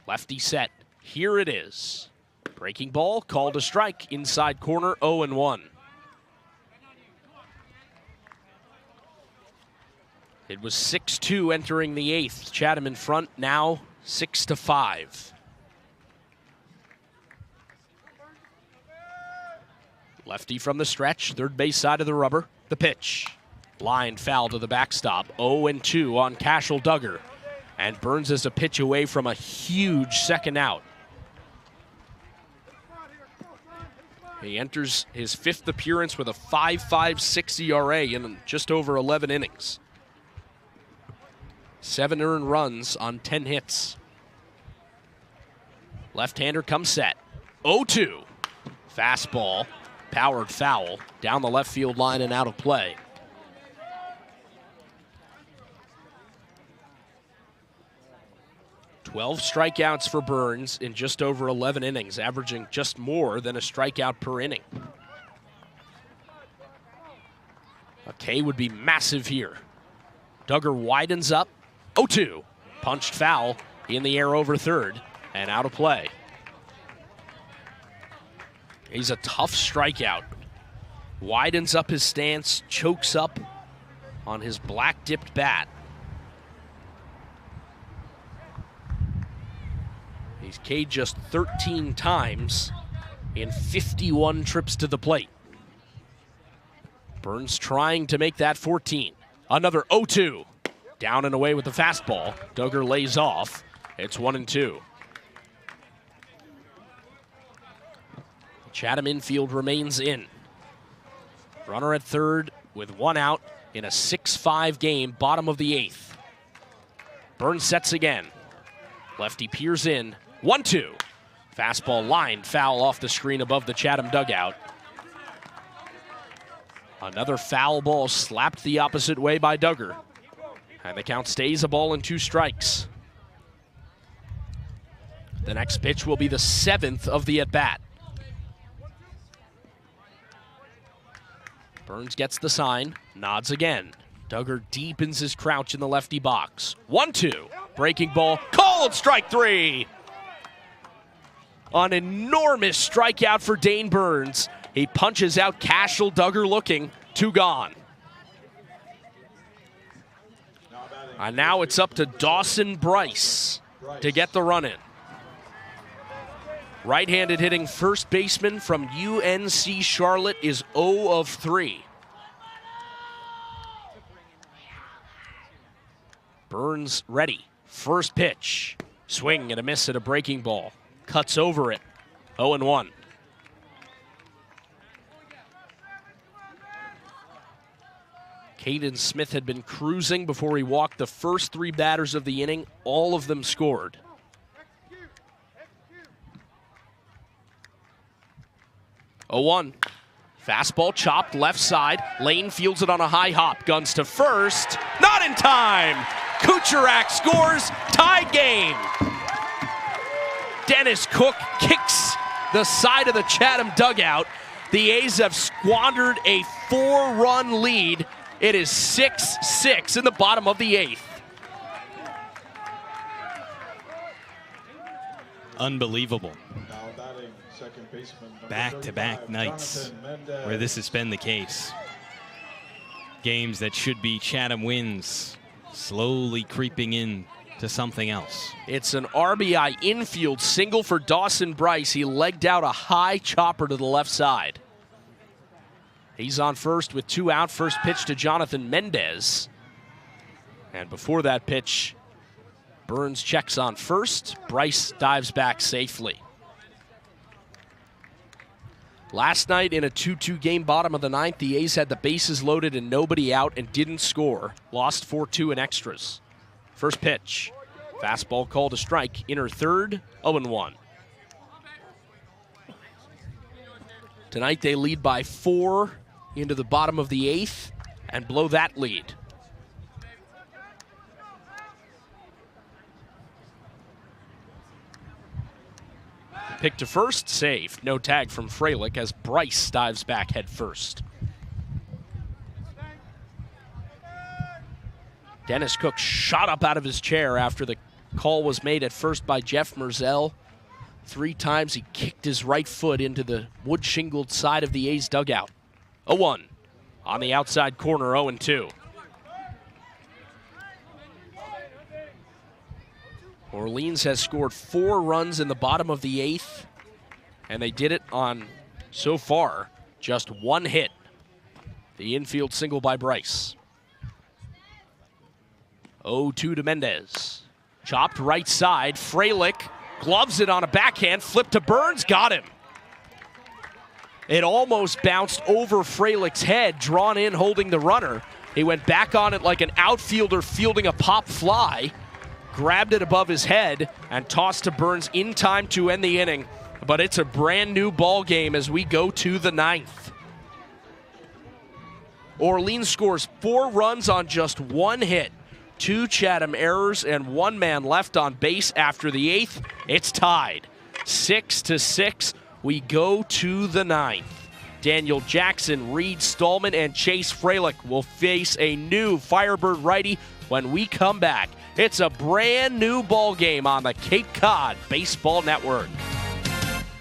Lefty set. Here it is. Breaking ball, called a strike, inside corner, 0-1. It was 6-2 entering the 8th. Chatham in front, now 6-5. Lefty from the stretch, third base side of the rubber. The pitch. Line foul to the backstop. 0-2 on Cashel Duggar. And Burns is a pitch away from a huge second out. He enters his 5th appearance with a 5.56 ERA in just over 11 innings. 7 earned runs on 10 hits. Left-hander comes set. 0-2. Fastball. Powered foul. Down the left field line and out of play. Twelve strikeouts for Burns in just over 11 innings, averaging just more than a strikeout per inning. A K would be massive here. Duggar widens up. 0-2. Punched foul in the air over third and out of play. He's a tough strikeout. Widens up his stance, chokes up on his black-dipped bat. He's K'd just 13 times in 51 trips to the plate. Burns trying to make that 14. Another 0-2. Down and away with the fastball. Duggar lays off. It's 1-2. Chatham infield remains in. Runner at third with 1 out in a 6-5 game, bottom of the 8th. Burns sets again. Lefty peers in. 1-2. Fastball lined foul off the screen above the Chatham dugout. Another foul ball slapped the opposite way by Duggar. And the count stays a ball and 2 strikes. The next pitch will be the 7th of the at-bat. Burns gets the sign, nods again. Duggar deepens his crouch in the lefty box. 1-2. Breaking ball, called strike 3. An enormous strikeout for Dane Burns. He punches out Cashel, Duggar looking, 2 gone. And now it's up to Dawson Bryce to get the run in. Right-handed hitting first baseman from UNC Charlotte is 0 of 3. Burns ready. First pitch. Swing and a miss at a breaking ball. Cuts over it. 0-1. Caden Smith had been cruising before he walked the first 3 batters of the inning. All of them scored. Oh, 1. Fastball chopped left side. Lane fields it on a high hop. Guns to first. Not in time. Kucherak scores. Tie game. Dennis Cook kicks the side of the Chatham dugout. The A's have squandered a 4-run lead. It is 6-6 in the bottom of the 8th. Unbelievable. Back-to-back nights where this has been the case. Games that should be Chatham wins, slowly creeping in to something else. It's an RBI infield single for Dawson Bryce. He legged out a high chopper to the left side. He's on first with 2 out. First pitch to Jonathan Mendez. And before that pitch, Burns checks on first. Bryce dives back safely. Last night in a 2-2 game, bottom of the 9th, the A's had the bases loaded and nobody out and didn't score. Lost 4-2 in extras. First pitch. Fastball called a strike. Inner third, 0-1. Tonight they lead by 4 into the bottom of the 8th and blow that lead. Pick to first, save. No tag from Freilich as Bryce dives back head first. Dennis Cook shot up out of his chair after the call was made at first by Jeff Merzel. 3 times he kicked his right foot into the wood-shingled side of the A's dugout. 0-1 on the outside corner, 0-2. Orleans has scored 4 runs in the bottom of the 8th, and they did it on, so far, just 1 hit. The infield single by Bryce. 0-2 to Mendez. Chopped right side. Freilich gloves it on a backhand. Flip to Burns. Got him. It almost bounced over Freilich's head, drawn in holding the runner. He went back on it like an outfielder fielding a pop fly. Grabbed it above his head and tossed to Burns in time to end the inning. But it's a brand new ball game as we go to the 9th. Orleans scores 4 runs on just 1 hit. 2 Chatham errors and 1 man left on base after the 8th. It's tied. 6-6. We go to the 9th. Daniel Jackson, Reed Stallman, and Chase Freilich will face a new Firebird righty when we come back. It's a brand new ball game on the Cape Cod Baseball Network.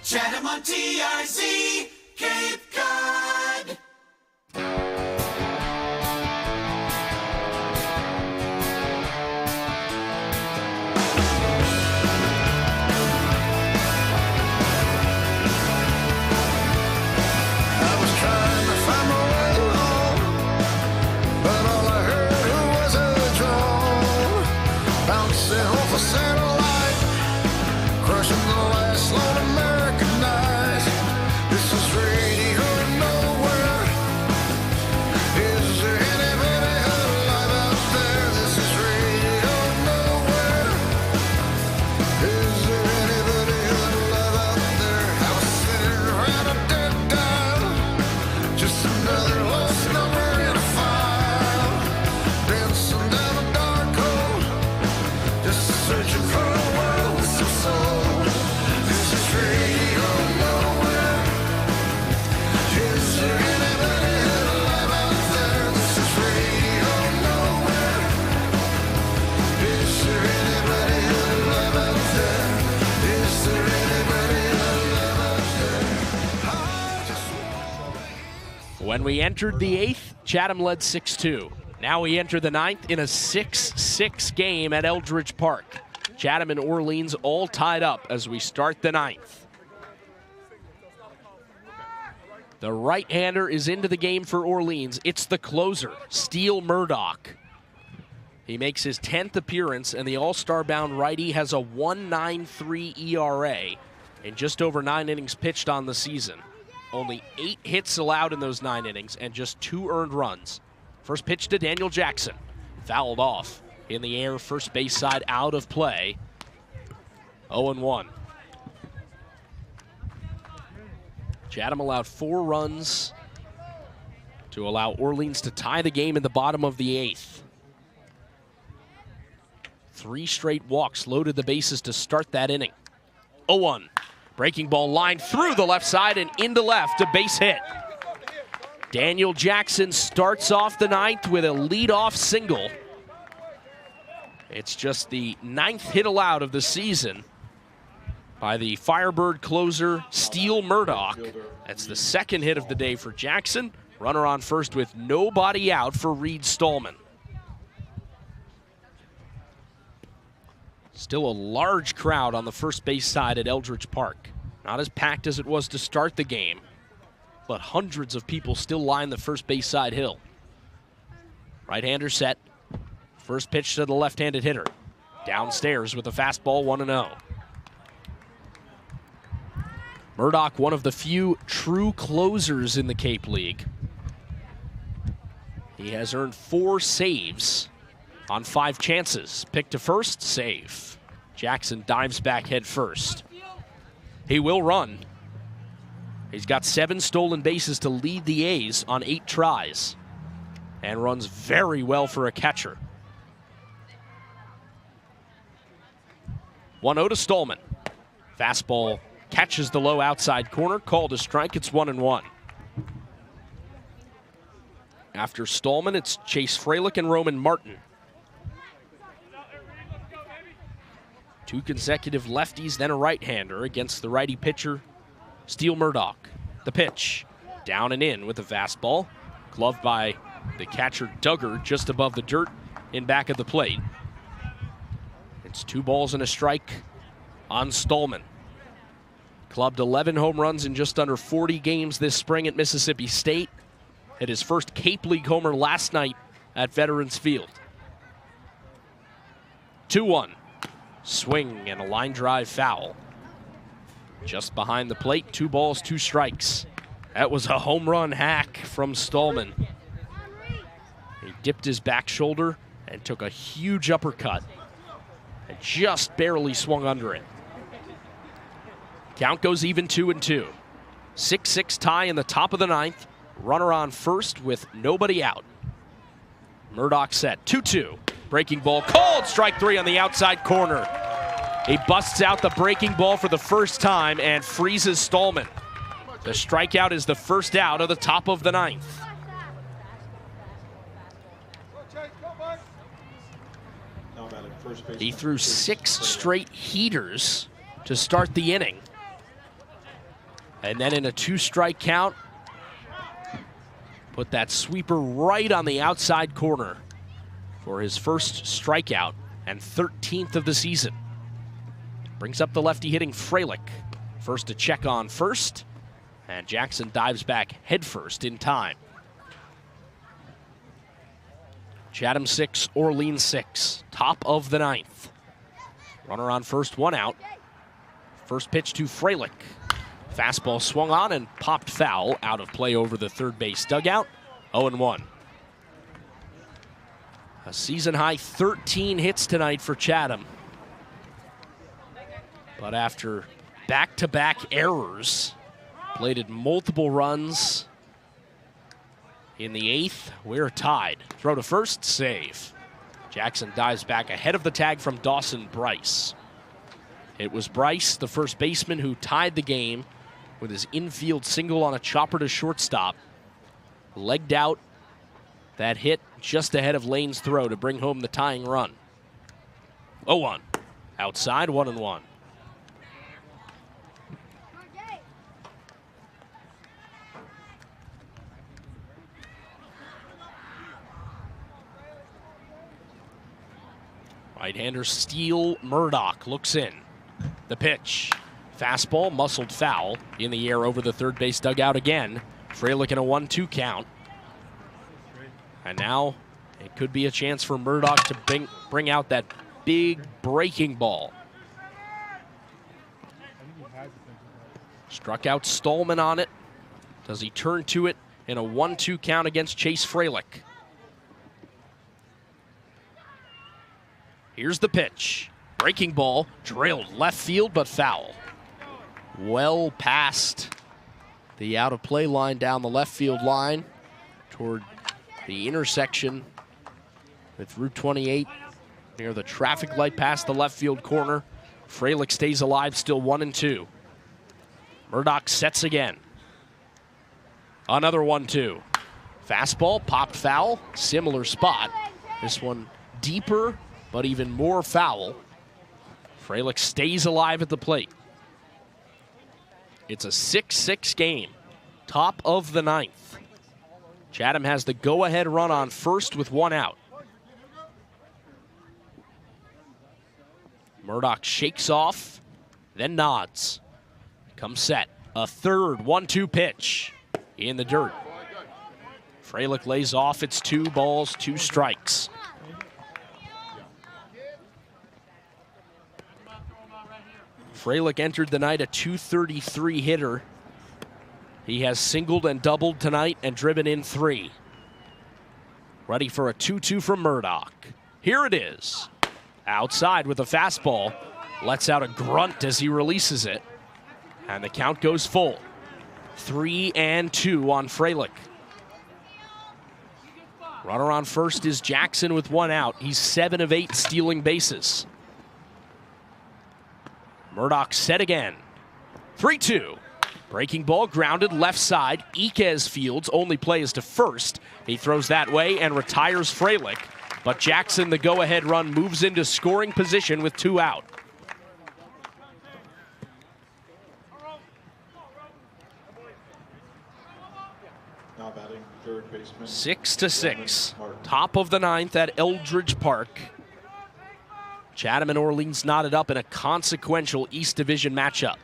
Chatham on TRC, Cape Cod. Off a satellite, crushing the last lone American night. This is radio When we entered the 8th, Chatham led 6-2. Now we enter the 9th in a 6-6 game at Eldridge Park. Chatham and Orleans all tied up as we start the 9th. The right-hander is into the game for Orleans. It's the closer, Steele Murdoch. He makes his 10th appearance, and the all-star-bound righty has a 1.93 ERA in just over 9 innings pitched on the season. Only 8 hits allowed in those 9 innings and just 2 earned runs. First pitch to Daniel Jackson. Fouled off in the air, first base side out of play. 0-1. Chatham allowed 4 runs to allow Orleans to tie the game in the bottom of the 8th. 3 straight walks loaded the bases to start that inning. 0-1. Breaking ball lined through the left side and into left, a base hit. Daniel Jackson starts off the 9th with a leadoff single. It's just the 9th hit allowed of the season by the Firebird closer, Steele Murdoch. That's the 2nd hit of the day for Jackson. Runner on first with nobody out for Reed Stallman. Still a large crowd on the first base side at Eldridge Park. Not as packed as it was to start the game, but hundreds of people still line the first base side hill. Right-hander set. First pitch to the left-handed hitter. Downstairs with a fastball, 1-0. Murdoch, one of the few true closers in the Cape League. He has earned 4 saves on 5 chances. Pick to first, save. Jackson dives back head first. He will run. He's got 7 stolen bases to lead the A's on 8 tries and runs very well for a catcher. 1-0 to Stallman. Fastball catches the low outside corner, called a strike. It's 1-1. After Stallman, it's Chase Freilich and Roman Martin. 2 consecutive lefties, then a right-hander against the righty pitcher, Steele Murdoch. The pitch, down and in with the fastball, gloved by the catcher Duggar just above the dirt in back of the plate. It's 2 balls and a strike on Stallman. Clubbed 11 home runs in just under 40 games this spring at Mississippi State. Hit his first Cape League homer last night at Veterans Field. 2-1. Swing and a line drive foul. Just behind the plate, 2 balls, 2 strikes. That was a home run hack from Stallman. He dipped his back shoulder and took a huge uppercut and just barely swung under it. Count goes even 2-2. 6-6 tie in the top of the 9th. Runner on first with nobody out. Murdoch set, 2-2. Breaking ball called, strike 3 on the outside corner. He busts out the breaking ball for the first time and freezes Stallman. The strikeout is the first out of the top of the 9th. He threw 6 straight heaters to start the inning. And then in a 2-strike count, put that sweeper right on the outside corner for his first strikeout and 13th of the season. Brings up the lefty hitting Freilich. First to check on first, and Jackson dives back head first in time. Chatham 6, Orleans 6, top of the 9th. Runner on first, 1 out. First pitch to Freilich. Fastball swung on and popped foul, out of play over the third base dugout. 0-1. A season-high 13 hits tonight for Chatham. But after back-to-back errors, plated multiple runs in the 8th. We're tied. Throw to first, save. Jackson dives back ahead of the tag from Dawson Bryce. It was Bryce, the first baseman, who tied the game with his infield single on a chopper to shortstop. Legged out that hit just ahead of Lane's throw to bring home the tying run. 0-1. Outside, 1-1. Right-hander Steele Murdoch looks in. The pitch. Fastball, muscled foul in the air over the third base dugout again. Freilich in a 1-2 count. And now it could be a chance for Murdoch to bring out that big breaking ball. Struck out Stallman on it. Does he turn to it in a 1-2 count against Chase Freilich? Here's the pitch. Breaking ball, drilled left field, but foul. Well past the out-of-play line down the left field line toward the intersection with Route 28 near the traffic light past the left field corner. Freilich stays alive, still 1-2. Murdoch sets again. Another 1-2. Fastball, popped foul, similar spot. This one deeper, but even more foul. Freilich stays alive at the plate. It's a 6-6 game, top of the ninth. Chatham has the go-ahead run on first with one out. Murdoch shakes off, then nods. Comes set. A third 1-2 pitch in the dirt. Freilich lays off. It's 2 balls, 2 strikes. Freilich entered the night a .233 hitter. He has singled and doubled tonight and driven in 3. Ready for a 2-2 from Murdoch. Here it is. Outside with a fastball. Lets out a grunt as he releases it. And the count goes full. 3-2 on Freilich. Runner on first is Jackson with 1 out. He's 7 of 8 stealing bases. Murdoch set again. 3-2. Breaking ball grounded left side. Iquez fields. Only play is to first. He throws that way and retires Freilich. But Jackson, the go-ahead run, moves into scoring position with 2 out. Now batting third baseman. 6-6. Top of the ninth at Eldridge Park. Chatham and Orleans knotted up in a consequential East Division matchup.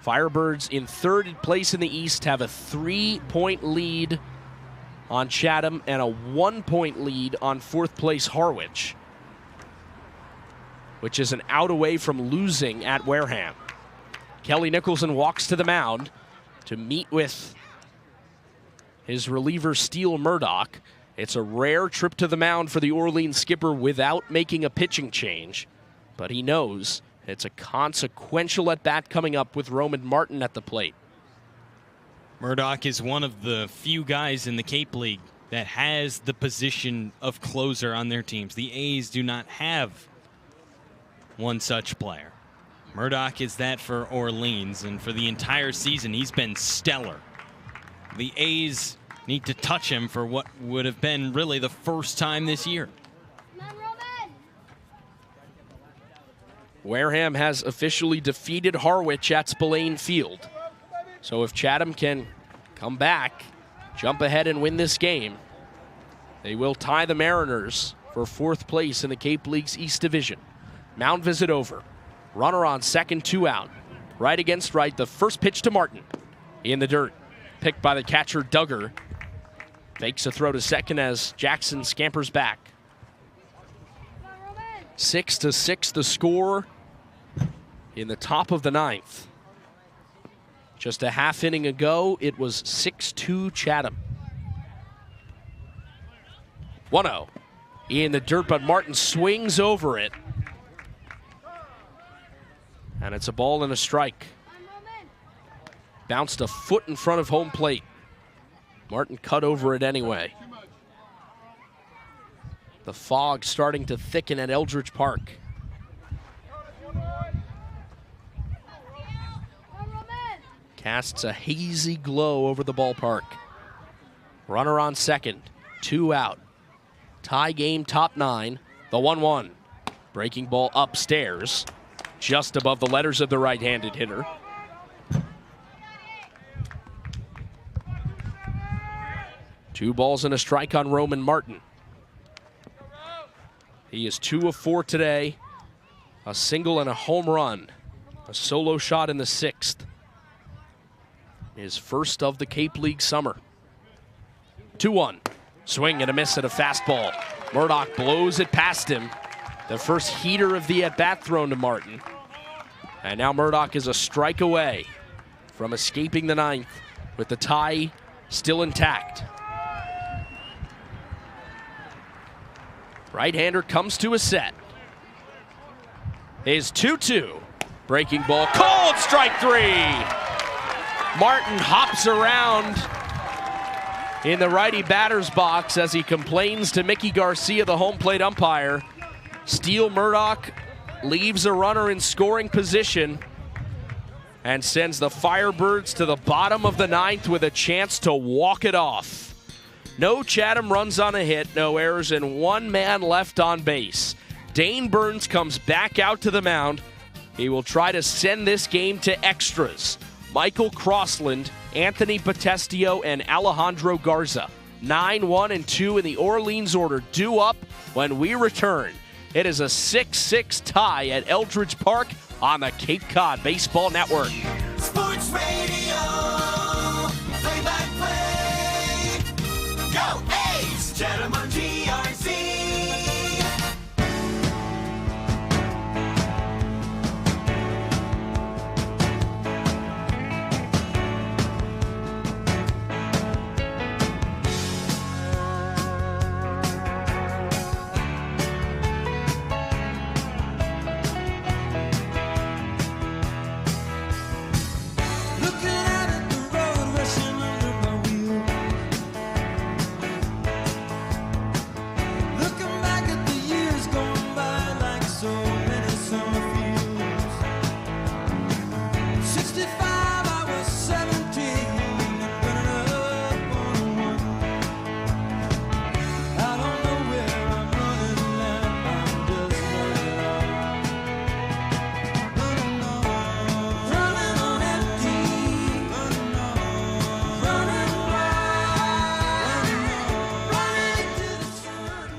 Firebirds in third place in the East have a 3-point lead on Chatham and a 1-point lead on fourth place Harwich, which is an out away from losing at Wareham. Kelly Nicholson walks to the mound to meet with his reliever Steele Murdoch. It's a rare trip to the mound for the Orleans skipper without making a pitching change, but he knows it's a consequential at-bat coming up with Roman Martin at the plate. Murdoch is one of the few guys in the Cape League that has the position of closer on their teams. The A's do not have one such player. Murdoch is that for Orleans, and for the entire season, he's been stellar. The A's need to touch him for what would have been really the first time this year. Wareham has officially defeated Harwich at Spillane Field. So if Chatham can come back, jump ahead and win this game, they will tie the Mariners for fourth place in the Cape League's East Division. Mound visit over. Runner on second, 2 out. Right against right, the first pitch to Martin. In the dirt. Picked by the catcher, Duggar. Fakes a throw to second as Jackson scampers back. 6-6 the score in the top of the ninth. Just a half inning ago, it was 6-2 Chatham. 1-0 in the dirt, but Martin swings over it. And it's a ball and a strike. Bounced a foot in front of home plate. Martin cut over it anyway. The fog starting to thicken at Eldridge Park. Casts a hazy glow over the ballpark. Runner on second, 2 out. Tie game, top 9, the 1-1. Breaking ball upstairs, just above the letters of the right-handed hitter. Two balls and a strike on Roman Martin. He is 2 of 4 today. A single and a home run. A solo shot in the 6th. His first of the Cape League summer. 2-1. Swing and a miss at a fastball. Murdoch blows it past him. The first heater of the at-bat thrown to Martin. And now Murdoch is a strike away from escaping the 9th with the tie still intact. Right-hander comes to a set. Is 2-2. Breaking ball, called strike 3. Martin hops around in the righty batter's box as he complains to Mickey Garcia, the home plate umpire. Steele Murdoch leaves a runner in scoring position and sends the Firebirds to the bottom of the 9th with a chance to walk it off. No Chatham runs on a hit, no errors, and 1 man left on base. Dane Burns comes back out to the mound. He will try to send this game to extras. Michael Crossland, Anthony Potestio, and Alejandro Garza. 9-1-2 in the Orleans order due up when we return. It is a 6-6 tie at Eldridge Park on the Cape Cod Baseball Network. Sports Radio, play-by-play. Go A's, Chatham on GRC.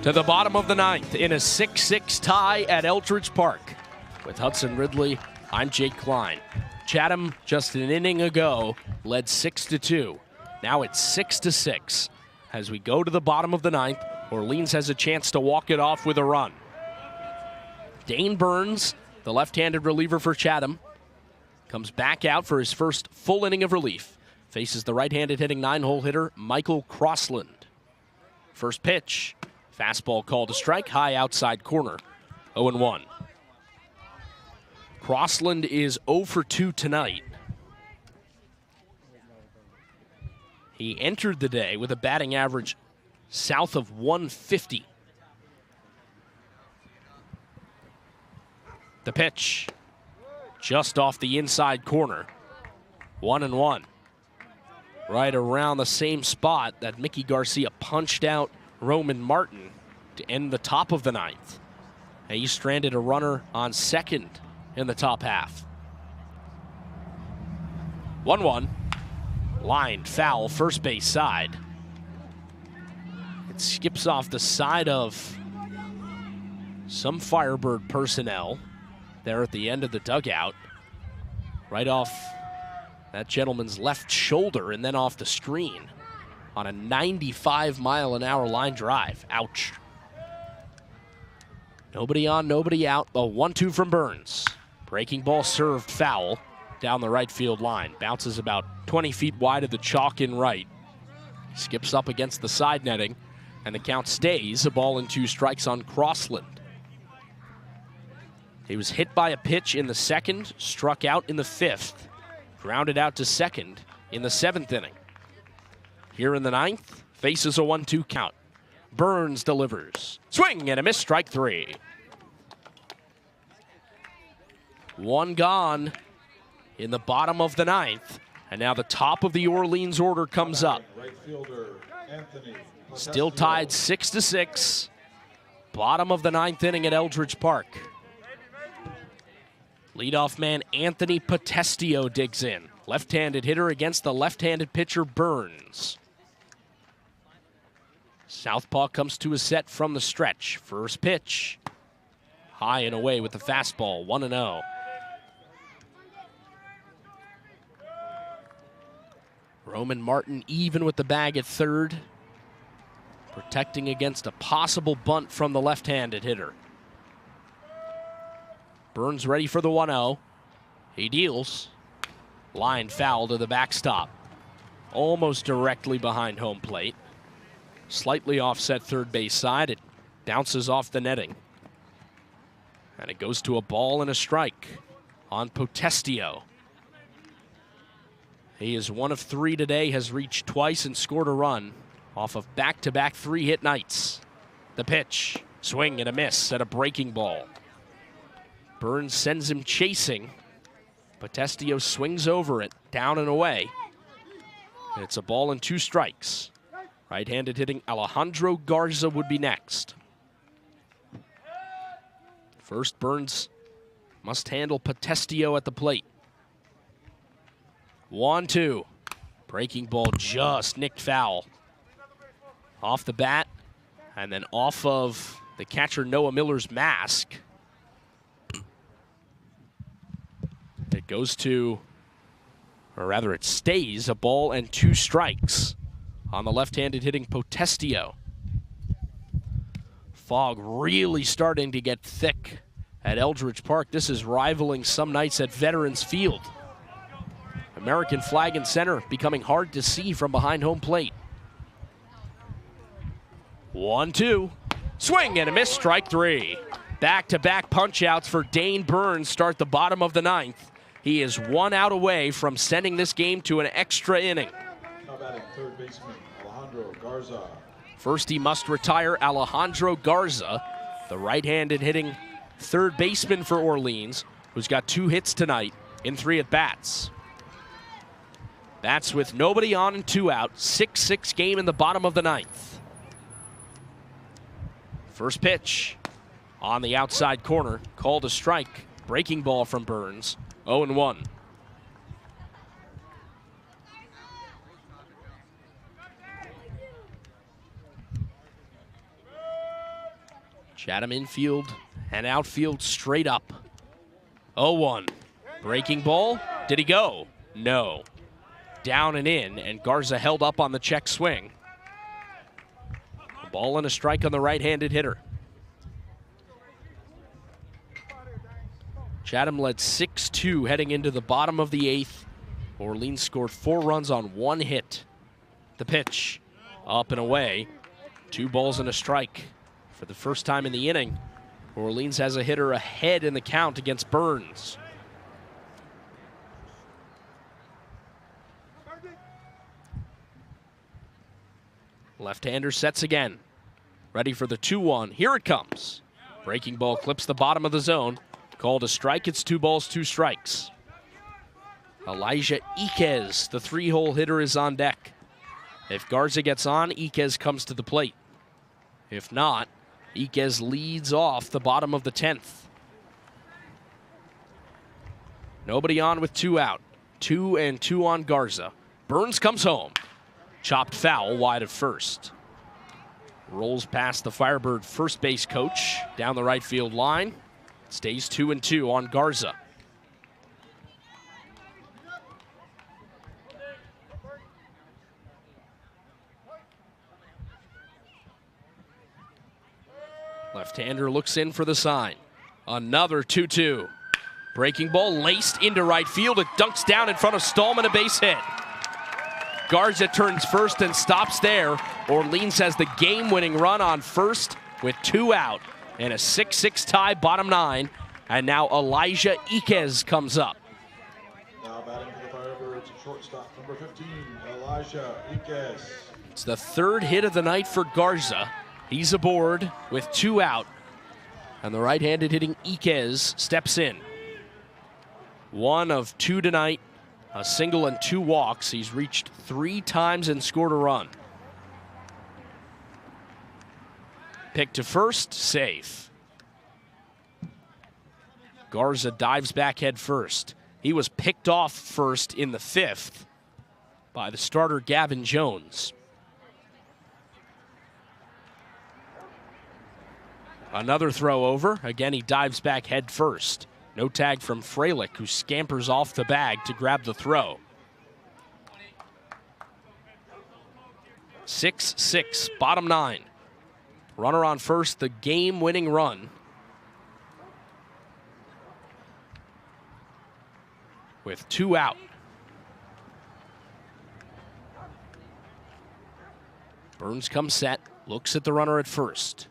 To the bottom of the 9th in a 6-6 tie at Eldridge Park. With Hudson Ridley, I'm Jake Klein. Chatham, just an inning ago, led 6-2. Now it's 6-6. As we go to the bottom of the 9th, Orleans has a chance to walk it off with a run. Dane Burns, the left-handed reliever for Chatham, comes back out for his first full inning of relief. Faces the right-handed hitting 9-hole hitter, Michael Crossland. First pitch. Fastball called a strike, high outside corner, 0-1. Crossland is 0 for 2 tonight. He entered the day with a batting average south of 150. The pitch, just off the inside corner, 1-1. Right around the same spot that Mickey Garcia punched out Roman Martin to end the top of the 9th. And he stranded a runner on second in the top half. 1-1. Lined foul, first base side. It skips off the side of some Firebird personnel there at the end of the dugout. Right off that gentleman's left shoulder and then off the screen. On a 95-mile-an-hour line drive. Ouch. Nobody on, nobody out. A 1-2 from Burns. Breaking ball served foul down the right field line. Bounces about 20 feet wide of the chalk in right. Skips up against the side netting, and the count stays. A ball and 2 strikes on Crossland. He was hit by a pitch in the 2nd, struck out in the 5th. Grounded out to second in the 7th inning. Here in the 9th, faces a 1-2 count. Burns delivers. Swing and a miss, strike 3. 1 gone in the bottom of the 9th. And now the top of the Orleans order comes up. Still tied 6-6. Bottom of the 9th inning at Eldridge Park. Leadoff man Anthony Potestio digs in. Left-handed hitter against the left-handed pitcher Burns. Southpaw comes to a set from the stretch. First pitch. High and away with the fastball, 1-0. Roman Martin even with the bag at third, protecting against a possible bunt from the left-handed hitter. Burns ready for the 1-0. He deals. Line foul to the backstop. Almost directly behind home plate. Slightly offset third base side. It bounces off the netting. And it goes to a ball and a strike on Potestio. He is 1 of 3 today, has reached twice and scored a run off of back-to-back 3-hit nights. The pitch, swing and a miss at a breaking ball. Burns sends him chasing. Potestio swings over it, down and away. And it's a ball and 2 strikes. Right-handed hitting Alejandro Garza would be next. First, Burns must handle Potestio at the plate. 1-2. Breaking ball just nicked foul. Off the bat, and then off of the catcher Noah Miller's mask. It goes to, or rather it stays, a ball and 2 strikes on the left-handed hitting Potestio. Fog really starting to get thick at Eldridge Park. This is rivaling some nights at Veterans Field. American flag in center becoming hard to see from behind home plate. 1-2. Swing and a miss, strike 3. Back-to-back punch-outs for Dane Burns start the bottom of the 9th. He is 1 out away from sending this game to an extra inning. Now batting third baseman Alejandro Garza. First, he must retire Alejandro Garza, the right-handed hitting third baseman for Orleans, who's got 2 hits tonight in 3 at-bats. That's with nobody on and 2 out. 6-6 game in the bottom of the 9th. First pitch on the outside corner, called a strike. Breaking ball from Burns, 0-1. Chatham infield and outfield straight up. 0-1. Breaking ball. Did he go? No. Down and in, and Garza held up on the check swing. A ball and a strike on the right-handed hitter. Chatham led 6-2 heading into the bottom of the 8th. Orleans scored 4 runs on 1 hit. The pitch, up and away. 2 balls and a strike. For the first time in the inning, Orleans has a hitter ahead in the count against Burns. Left-hander sets again. Ready for the 2-1. Here it comes. Breaking ball clips the bottom of the zone. Called a strike. It's 2 balls, 2 strikes. Elijah Iquez, the 3-hole hitter, is on deck. If Garza gets on, Iquez comes to the plate. If not, Iquez leads off the bottom of the 10th. Nobody on with 2 out. 2 and 2 on Garza. Burns comes home. Chopped foul wide of first. Rolls past the Firebird first base coach down the right field line. Stays 2 and 2 on Garza. Left-hander looks in for the sign. Another 2-2. Breaking ball laced into right field. It dunks down in front of Stallman, a base hit. Garza turns first and stops there. Orleans has the game-winning run on first with 2 out. And a 6-6 tie, bottom 9. And now Elijah Iquez comes up. Now batting for the Firebirds, shortstop number 15, Elijah Iquez. It's the 3rd hit of the night for Garza. He's aboard with 2 out. And the right-handed hitting Iquez steps in. 1 of 2 tonight. A single and 2 walks. He's reached 3 times and scored a run. Pick to first, safe. Garza dives back head first. He was picked off first in the 5th by the starter Gavin Jones. Another throw over. Again, he dives back head first. No tag from Freilich, who scampers off the bag to grab the throw. 6-6, bottom 9. Runner on first, the game-winning run. With 2 out. Burns comes set, looks at the runner at first.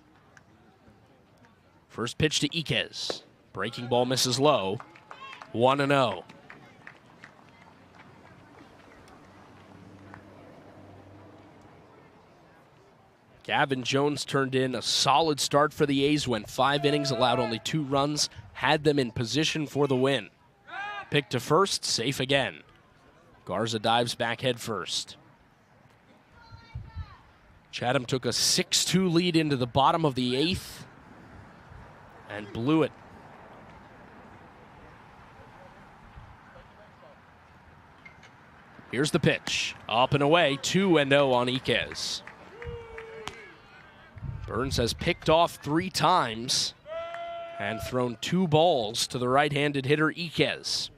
First pitch to Iquez. Breaking ball misses low. 1-0. Gavin Jones turned in a solid start for the A's, went 5 innings, allowed only 2 runs, had them in position for the win. Pick to first, safe again. Garza dives back head first. Chatham took a 6-2 lead into the bottom of the 8th and blew it. Here's the pitch. Up and away, 2-0 on Iquez. Burns has picked off 3 times and thrown 2 balls to the right-handed hitter Iquez.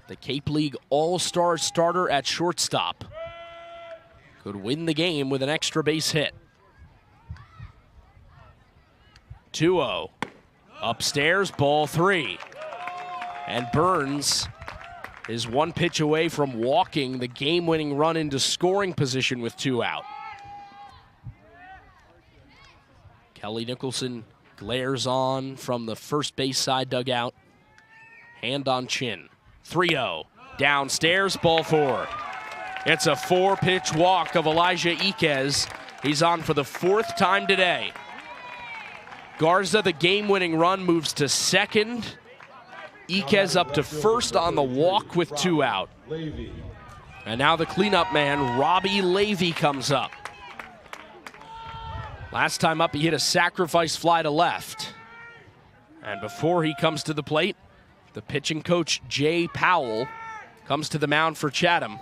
The Cape League All-Star starter at shortstop could win the game with an extra base hit. 2-0. Upstairs, ball 3. And Burns is 1 pitch away from walking the game-winning run into scoring position with 2 out. Kelly Nicholson glares on from the first base side dugout. Hand on chin. 3-0. Downstairs, ball 4. It's a 4-pitch walk of Elijah Iquez. He's on for the 4th time today. Garza, the game-winning run, moves to second. Iquez up to first on the walk with 2 out. And now the cleanup man, Robbie Levy, comes up. Last time up, he hit a sacrifice fly to left. And before he comes to the plate, the pitching coach, Jay Powell, comes to the mound for Chatham.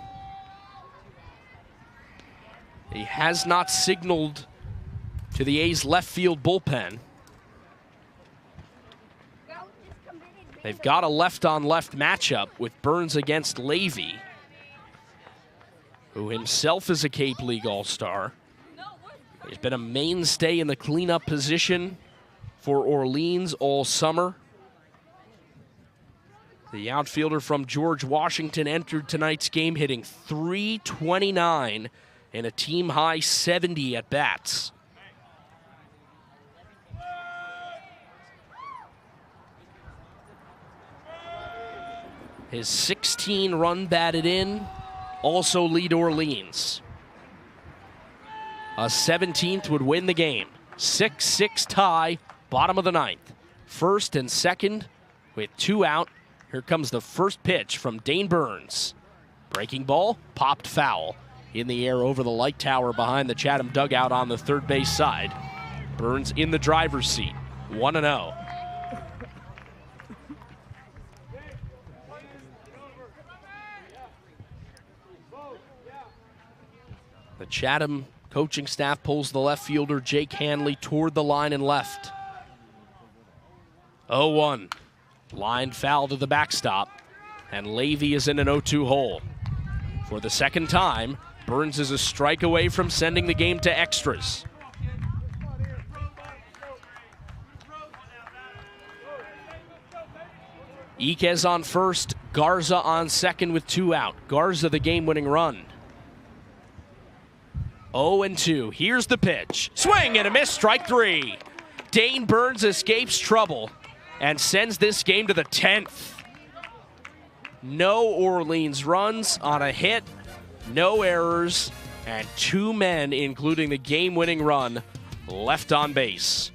He has not signaled to the A's left field bullpen. They've got a left-on-left matchup with Burns against Levy, who himself is a Cape League All-Star. He's been a mainstay in the cleanup position for Orleans all summer. The outfielder from George Washington entered tonight's game hitting .329 and a team-high 70 at-bats. His 16 run batted in also lead Orleans. A 17th would win the game. 6-6 tie, bottom of the 9th. First and second with 2 out. Here comes the first pitch from Dane Burns. Breaking ball, popped foul. In the air over the light tower behind the Chatham dugout on the third base side. Burns in the driver's seat, 1-0. The Chatham coaching staff pulls the left fielder Jake Hanley toward the line and left. 0-1. Line foul to the backstop, and Levy is in an 0-2 hole. For the second time, Burns is a strike away from sending the game to extras. Iquez on first, Garza on second with 2 out. Garza the game-winning run. 0-2. Here's the pitch. Swing and a miss, strike 3. Dane Burns escapes trouble and sends this game to the 10th. No Orleans runs on a hit, no errors, and 2 men, including the game-winning run, left on base.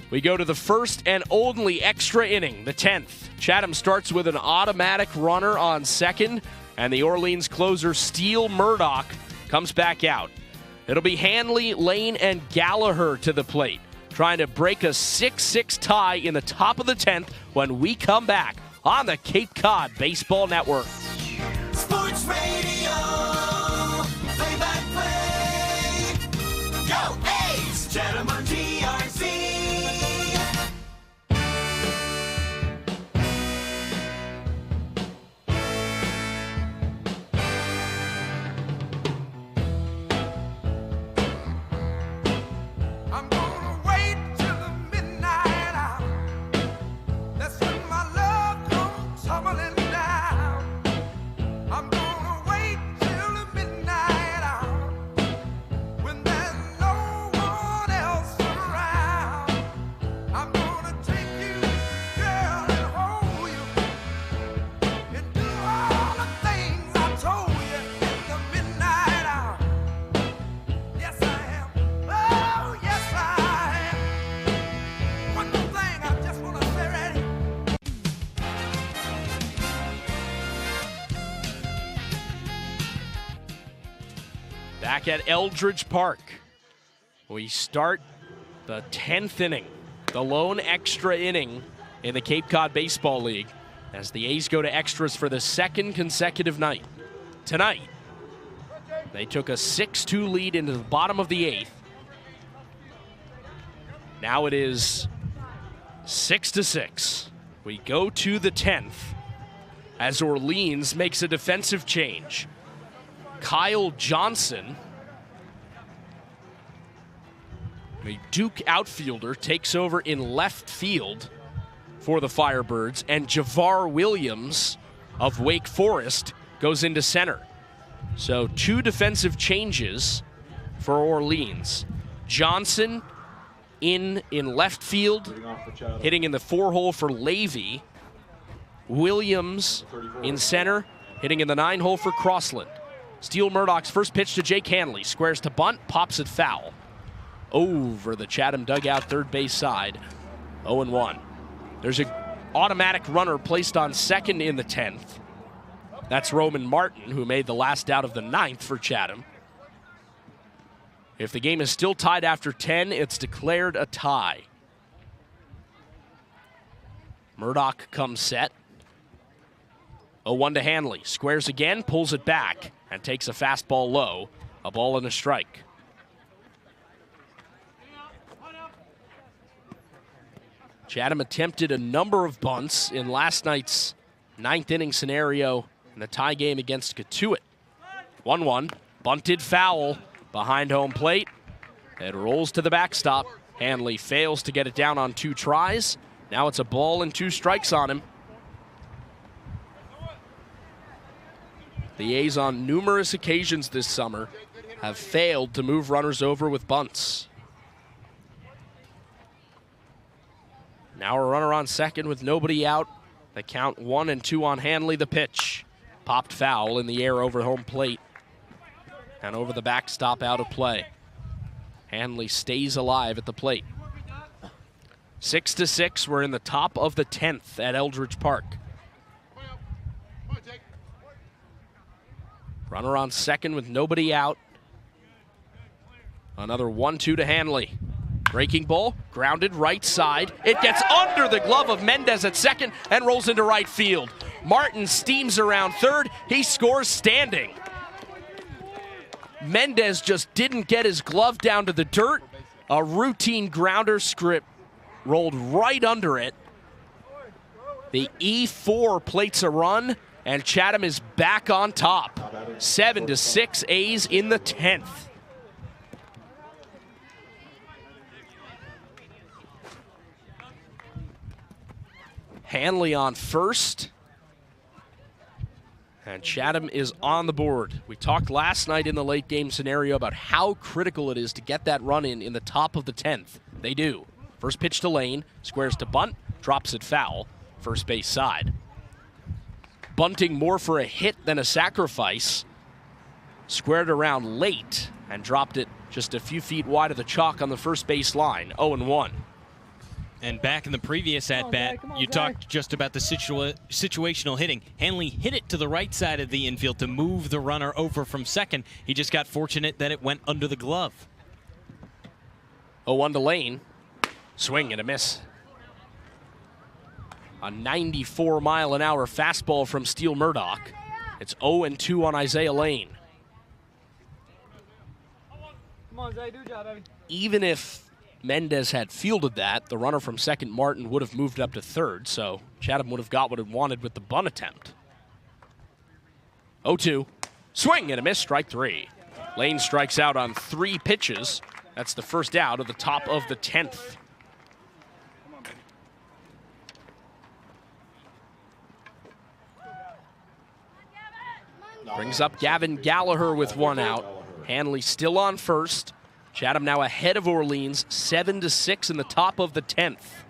We go to the first and only extra inning, the 10th. Chatham starts with an automatic runner on second, and the Orleans closer, Steele Murdoch, comes back out. It'll be Hanley, Lane, and Gallagher to the plate, trying to break a 6-6 tie in the top of the 10th when we come back on the Cape Cod Baseball Network. Sports Radio, play-by-play. Go A's! Chatham on TRS. Back at Eldridge Park, we start the 10th inning, the lone extra inning in the Cape Cod Baseball League, as the A's go to extras for the second consecutive night. Tonight, they took a 6-2 lead into the bottom of the 8th. Now it is 6-6. We go to the 10th as Orleans makes a defensive change. Kyle Johnson, a Duke outfielder, takes over in left field for the Firebirds, and Javar Williams of Wake Forest goes into center. So 2 defensive changes for Orleans. Johnson in left field, hitting in the 4-hole for Levy. Williams in center, hitting in the 9-hole for Crossland. Steele Murdoch's first pitch to Jake Hanley. Squares to bunt, pops it foul. Over the Chatham dugout, third base side, 0-1. There's an automatic runner placed on second in the 10th. That's Roman Martin, who made the last out of the 9th for Chatham. If the game is still tied after 10, it's declared a tie. Murdoch comes set. 0-1 to Hanley. Squares again, pulls it back, and takes a fastball low. A ball and a strike. Chatham attempted a number of bunts in last night's 9th inning scenario in the tie game against Katuitt. 1-1, bunted foul behind home plate. It rolls to the backstop. Hanley fails to get it down on 2 tries. Now it's a ball and 2 strikes on him. The A's on numerous occasions this summer have failed to move runners over with bunts. Now a runner on second with nobody out. The count 1-2 on Hanley. The pitch popped foul in the air over home plate and over the backstop, out of play. Hanley stays alive at the plate. 6-6. We're in the top of the 10th at Eldridge Park. Runner on second with nobody out. Another 1-2 to Hanley. Breaking ball, grounded right side. It gets under the glove of Mendez at second and rolls into right field. Martin steams around third. He scores standing. Mendez just didn't get his glove down to the dirt. A routine grounder script rolled right under it. The E4 plates a run, and Chatham is back on top. 7-6 A's in the 10th. Hanley on first. And Chatham is on the board. We talked last night in the late game scenario about how critical it is to get that run in the top of the 10th. They do. First pitch to Lane, squares to bunt, drops it foul, first base side. Bunting more for a hit than a sacrifice. Squared around late and dropped it just a few feet wide of the chalk on the first base line, 0-1. And back in the previous at-bat, you talked just about the situational hitting. Hanley hit it to the right side of the infield to move the runner over from second. He just got fortunate that it went under the glove. 0-1 to Lane. Swing and a miss. A 94-mile-an-hour fastball from Steele Murdoch. It's 0-2 on Isaiah Lane. Come on, Zay, do your job, baby. Even if Mendez had fielded that, the runner from second, Martin, would have moved up to third, so Chatham would have got what it wanted with the bunt attempt. 0-2. Swing and a miss, strike 3. Lane strikes out on 3 pitches. That's the first out of the top of the 10th. Brings up Gavin Gallagher with 1 out. Hanley still on first. Chatham now ahead of Orleans, 7-6 in the top of the 10th.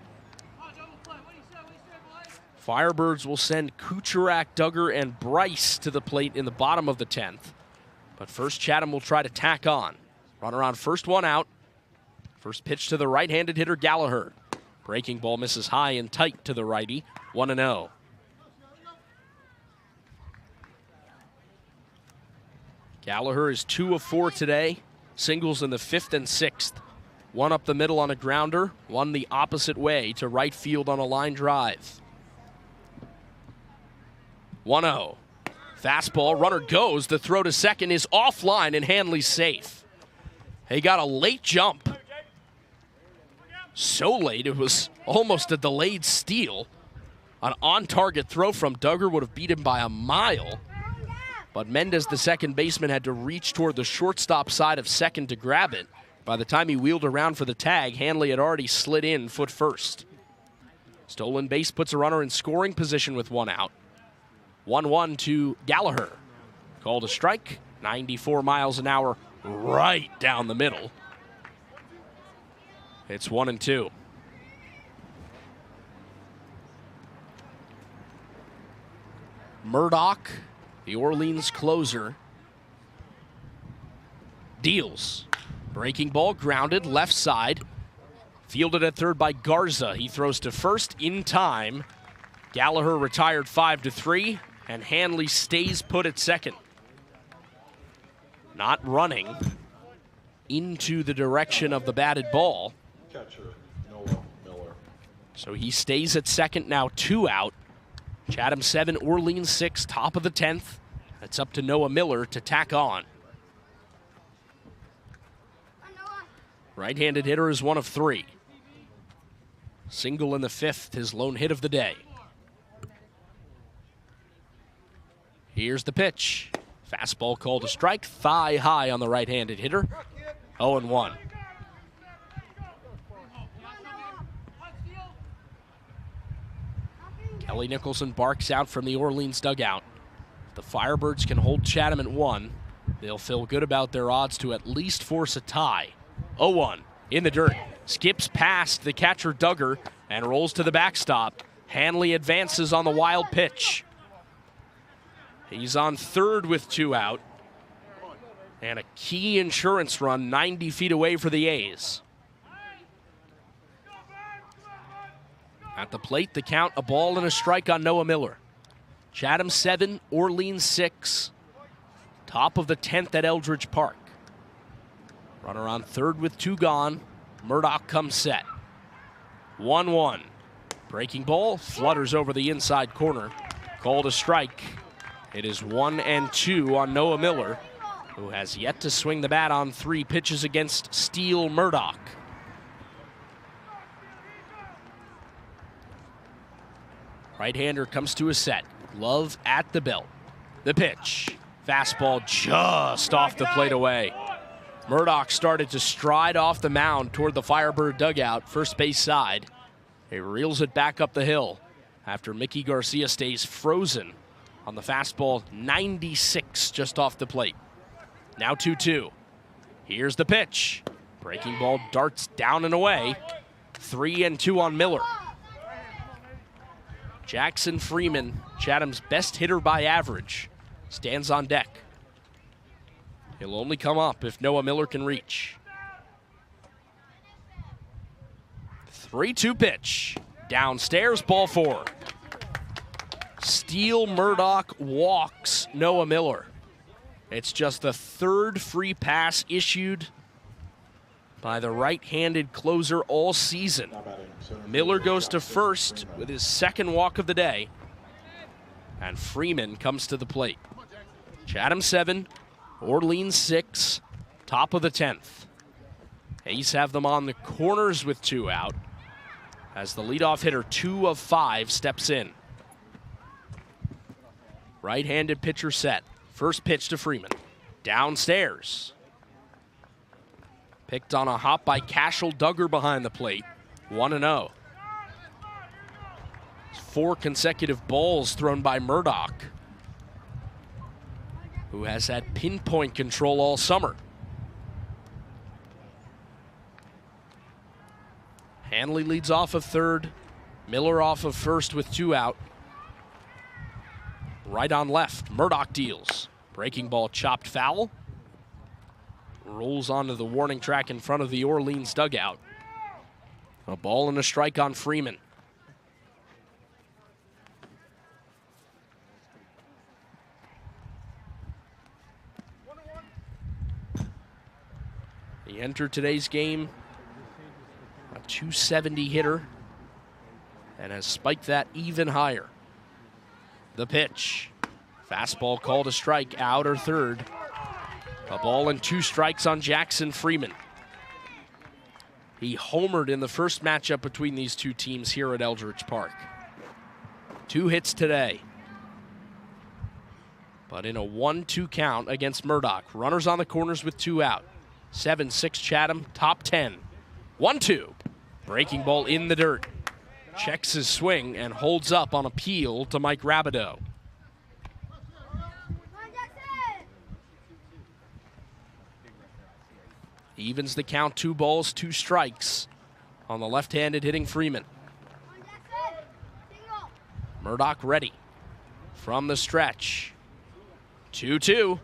Firebirds will send Kucherak, Duggar, and Bryce to the plate in the bottom of the 10th. But first, Chatham will try to tack on. Runner on first, 1 out. First pitch to the right-handed hitter, Gallagher. Breaking ball misses high and tight to the righty, 1-0. Gallagher is 2 of 4 today. Singles in the 5th and 6th. One up the middle on a grounder, one the opposite way to right field on a line drive. 1-0. Fastball, runner goes. The throw to second is offline and Hanley's safe. He got a late jump. So late, it was almost a delayed steal. An on-target throw from Duggar would have beat him by a mile. But Mendez, the second baseman, had to reach toward the shortstop side of second to grab it. By the time he wheeled around for the tag, Hanley had already slid in foot first. Stolen base puts a runner in scoring position with 1 out. 1-1 to Gallagher. Called a strike, 94 miles an hour right down the middle. It's 1-2. Murdoch, the Orleans closer, deals. Breaking ball grounded left side. Fielded at third by Garza. He throws to first in time. Gallagher retired 5-3, and Hanley stays put at second. Not running into the direction of the batted ball. Catcher, Noah Miller. So he stays at second now, 2 out. Chatham 7, Orleans 6, top of the 10th. It's up to Noah Miller to tack on. Right-handed hitter is 1 of 3. Single in the 5th, his lone hit of the day. Here's the pitch. Fastball called a strike, thigh high on the right-handed hitter. 0-1. Kelly Nicholson barks out from the Orleans dugout. If the Firebirds can hold Chatham at 1, they'll feel good about their odds to at least force a tie. 0-1 in the dirt. Skips past the catcher Duggar and rolls to the backstop. Hanley advances on the wild pitch. He's on third with 2 out. And a key insurance run 90 feet away for the A's. At the plate, the count, a ball and a strike on Noah Miller. Chatham 7, Orleans 6. Top of the 10th at Eldridge Park. Runner on third with 2 gone. Murdoch comes set. 1-1. Breaking ball, flutters over the inside corner. Called a strike. It is 1-2 on Noah Miller, who has yet to swing the bat on 3 pitches against Steele Murdoch. Right-hander comes to a set. Glove at the belt. The pitch. Fastball just off the plate away. Murdoch started to stride off the mound toward the Firebird dugout, first base side. He reels it back up the hill after Mickey Garcia stays frozen on the fastball, 96 just off the plate. Now 2-2. Here's the pitch. Breaking ball darts down and away. 3-2 on Miller. Jackson Freeman, Chatham's best hitter by average, stands on deck. He'll only come up if Noah Miller can reach. 3-2 pitch. Downstairs, ball 4. Steele Murdoch walks Noah Miller. It's just the 3rd free pass issued by the right-handed closer all season. Miller goes to first with his 2nd walk of the day, and Freeman comes to the plate. Chatham 7, Orleans 6, top of the 10th. A's have them on the corners with 2 out as the leadoff hitter, 2 of 5, steps in. Right-handed pitcher set. First pitch to Freeman. Downstairs. Picked on a hop by Cashel Duggar behind the plate. 1-0. 4 consecutive balls thrown by Murdoch, who has had pinpoint control all summer. Hanley leads off of third. Miller off of first with 2 out. Right on left, Murdoch deals. Breaking ball chopped foul. Rolls onto the warning track in front of the Orleans dugout. A ball and a strike on Freeman. He entered today's game a .270 hitter and has spiked that even higher. The pitch. Fastball called a strike, outer third. A ball and 2 strikes on Jackson Freeman. He homered in the first matchup between these two teams here at Eldridge Park. 2 hits today. But in a 1-2 count against Murdoch. Runners on the corners with 2 out. 7-6 Chatham, top 10. 1-2. Breaking ball in the dirt. Checks his swing and holds up on appeal to Mike Rabideau. Evens the count, 2 balls, 2 strikes on the left-handed hitting Freeman. Murdoch ready from the stretch. 2-2.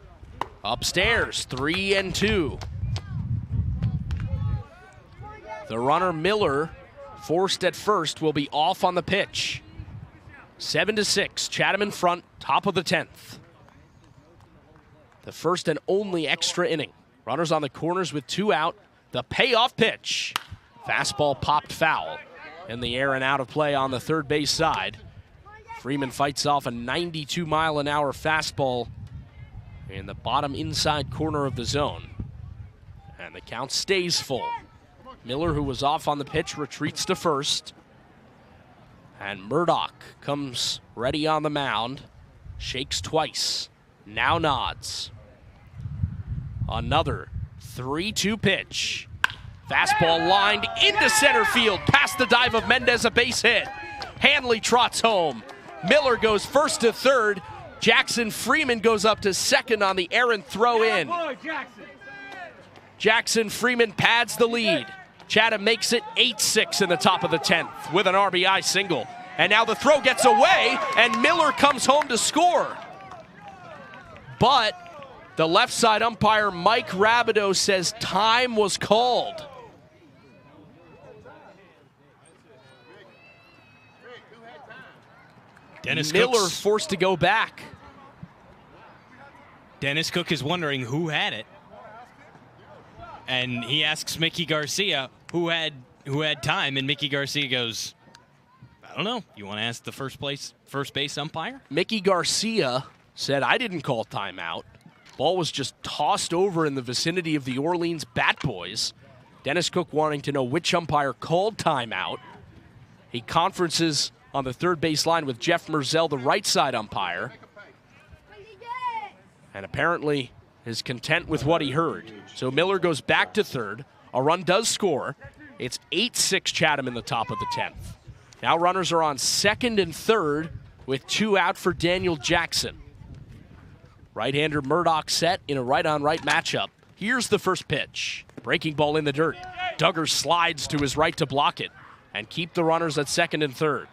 Upstairs, 3-2. The runner Miller, forced at first, will be off on the pitch. 7-6, Chatham in front, top of the 10th. The first and only extra inning. Runners on the corners with 2 out. The payoff pitch. Fastball popped foul in the air and out of play on the third base side. Freeman fights off a 92-mile-an-hour fastball in the bottom inside corner of the zone. And the count stays full. Miller, who was off on the pitch, retreats to first. And Murdoch comes ready on the mound. Shakes twice. Now nods. Another 3-2 pitch. Fastball lined into center field. Past the dive of Mendez, a base hit. Hanley trots home. Miller goes first to third. Jackson Freeman goes up to second on the errant throw in. Jackson Freeman pads the lead. Chatham makes it 8-6 in the top of the 10th with an RBI single. And now the throw gets away, and Miller comes home to score. But the left side umpire, Mike Rabideau, says time was called. Miller forced to go back. Dennis Cook is wondering who had it. And he asks Mickey Garcia who had time, and Mickey Garcia goes, I don't know. You want to ask the first base umpire? Mickey Garcia said, I didn't call timeout. Ball was just tossed over in the vicinity of the Orleans Bat Boys. Dennis Cook wanting to know which umpire called timeout. He conferences on the third base line with Jeff Merzell, the right side umpire. And apparently is content with what he heard. So Miller goes back to third. A run does score. It's 8-6 Chatham in the top of the 10th. Now runners are on second and third with 2 out for Daniel Jackson. Right-hander Murdoch set in a right-on-right matchup. Here's the first pitch. Breaking ball in the dirt. Duggar slides to his right to block it and keep the runners at second and third.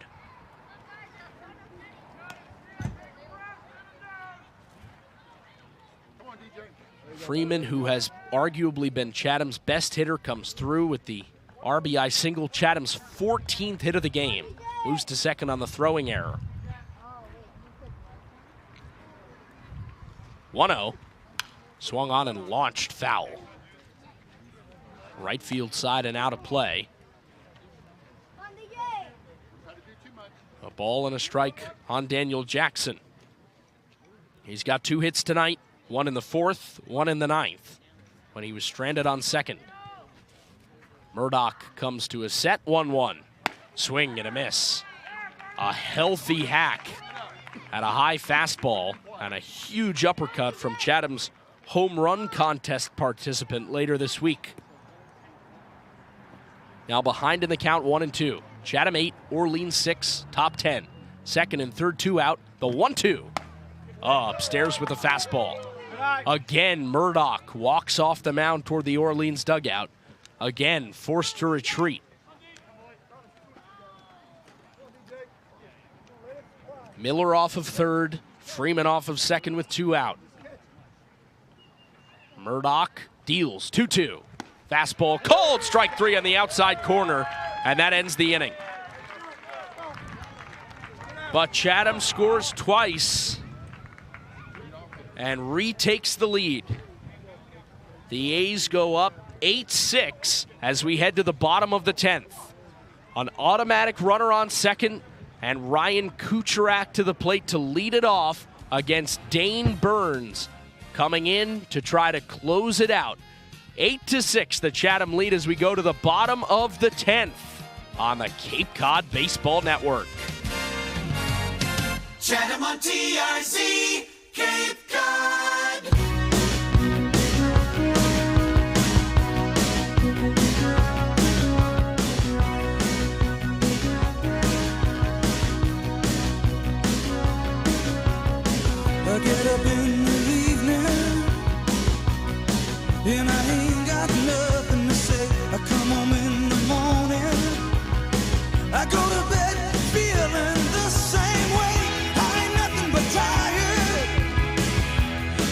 Freeman, who has arguably been Chatham's best hitter, comes through with the RBI single. Chatham's 14th hit of the game. Moves to second on the throwing error. 1-0. Swung on and launched foul. Right field side and out of play. A ball and a strike on Daniel Jackson. He's got 2 hits tonight. 1 in the 4th, 1 in the 9th, when he was stranded on second. Murdoch comes to a set, 1-1. Swing and a miss. A healthy hack at a high fastball and a huge uppercut from Chatham's home run contest participant later this week. Now behind in the count, 1-2. Chatham 8, Orleans 6, top 10. Second and third, 2 out. The 1-2. Upstairs with a fastball. Again, Murdoch walks off the mound toward the Orleans dugout. Again, forced to retreat. Miller off of third, Freeman off of second with 2 out. Murdoch deals 2-2. Fastball called, strike 3 on the outside corner, and that ends the inning. But Chatham scores twice and retakes the lead. The A's go up 8-6 as we head to the bottom of the 10th. An automatic runner on second, and Ryan Kucherak to the plate to lead it off against Dane Burns, coming in to try to close it out. 8-6, the Chatham lead as we go to the bottom of the 10th on the Cape Cod Baseball Network. Chatham on TRZ, Cape Cod. I get up in the evening and I ain't got nothing to say. I come home in the morning, I go to bed feeling the same way. I ain't nothing but tired.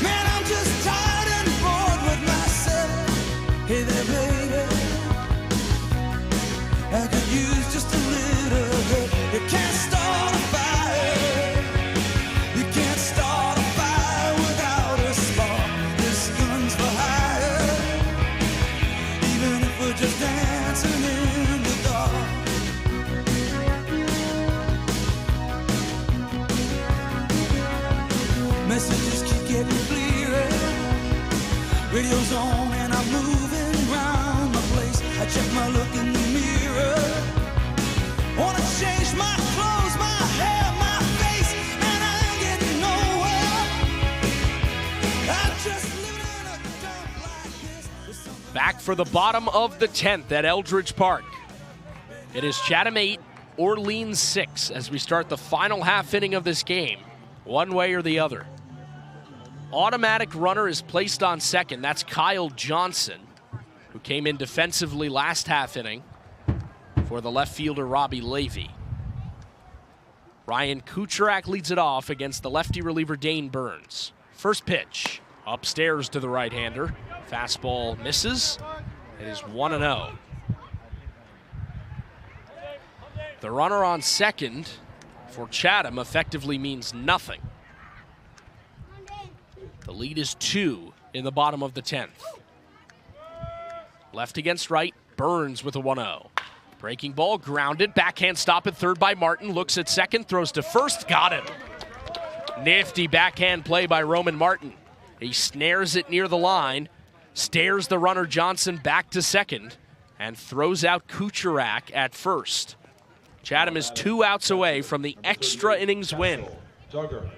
Man, I'm just tired and bored with myself. Hey there, baby, I could use just a little help. You can't start a fire. You can't start a fire without a spark. This gun's for hire, even if we're just dancing in the dark. Messages keep getting clearer. Radio's on and I'm moving around my place. I check my look in the mirror. Wanna change my clothes, my hair, my face, and I ain't getting nowhere. I just live in a dump like this. Back for the bottom of the 10th at Eldridge Park. It is Chatham 8, Orleans 6 as we start the final half inning of this game, one way or the other. Automatic runner is placed on second. That's Kyle Johnson, who came in defensively last half inning for the left fielder Robbie Levy. Ryan Kucherak leads it off against the lefty reliever Dane Burns. First pitch, upstairs to the right-hander. Fastball misses. It is 1-0. The runner on second for Chatham effectively means nothing. The lead is 2 in the bottom of the 10th. Left against right, Burns with a 1-0. Breaking ball, grounded, backhand stop at third by Martin, looks at second, throws to first, got him. Nifty backhand play by Roman Martin. He snares it near the line, stares the runner Johnson back to second, and throws out Kucherak at first. Chatham is 2 outs away from the extra innings win. Duggar.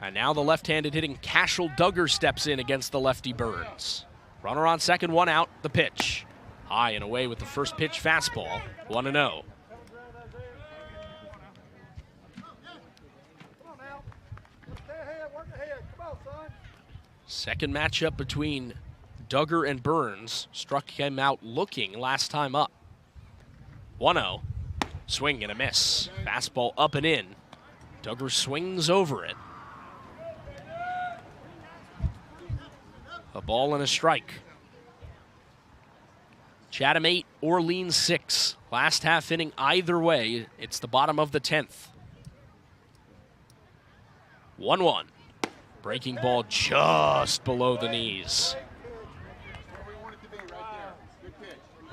And now the left-handed hitting Cashel Duggar steps in against the lefty Burns. Runner on second, 1 out, the pitch. High and away with the first pitch fastball, 1-0. Second matchup between Duggar and Burns struck him out looking last time up. 1-0, swing and a miss. Fastball up and in. Duggar swings over it. A ball and a strike. Chatham 8, Orleans 6. Last half inning either way. It's the bottom of the 10th. 1-1. Breaking ball just below the knees.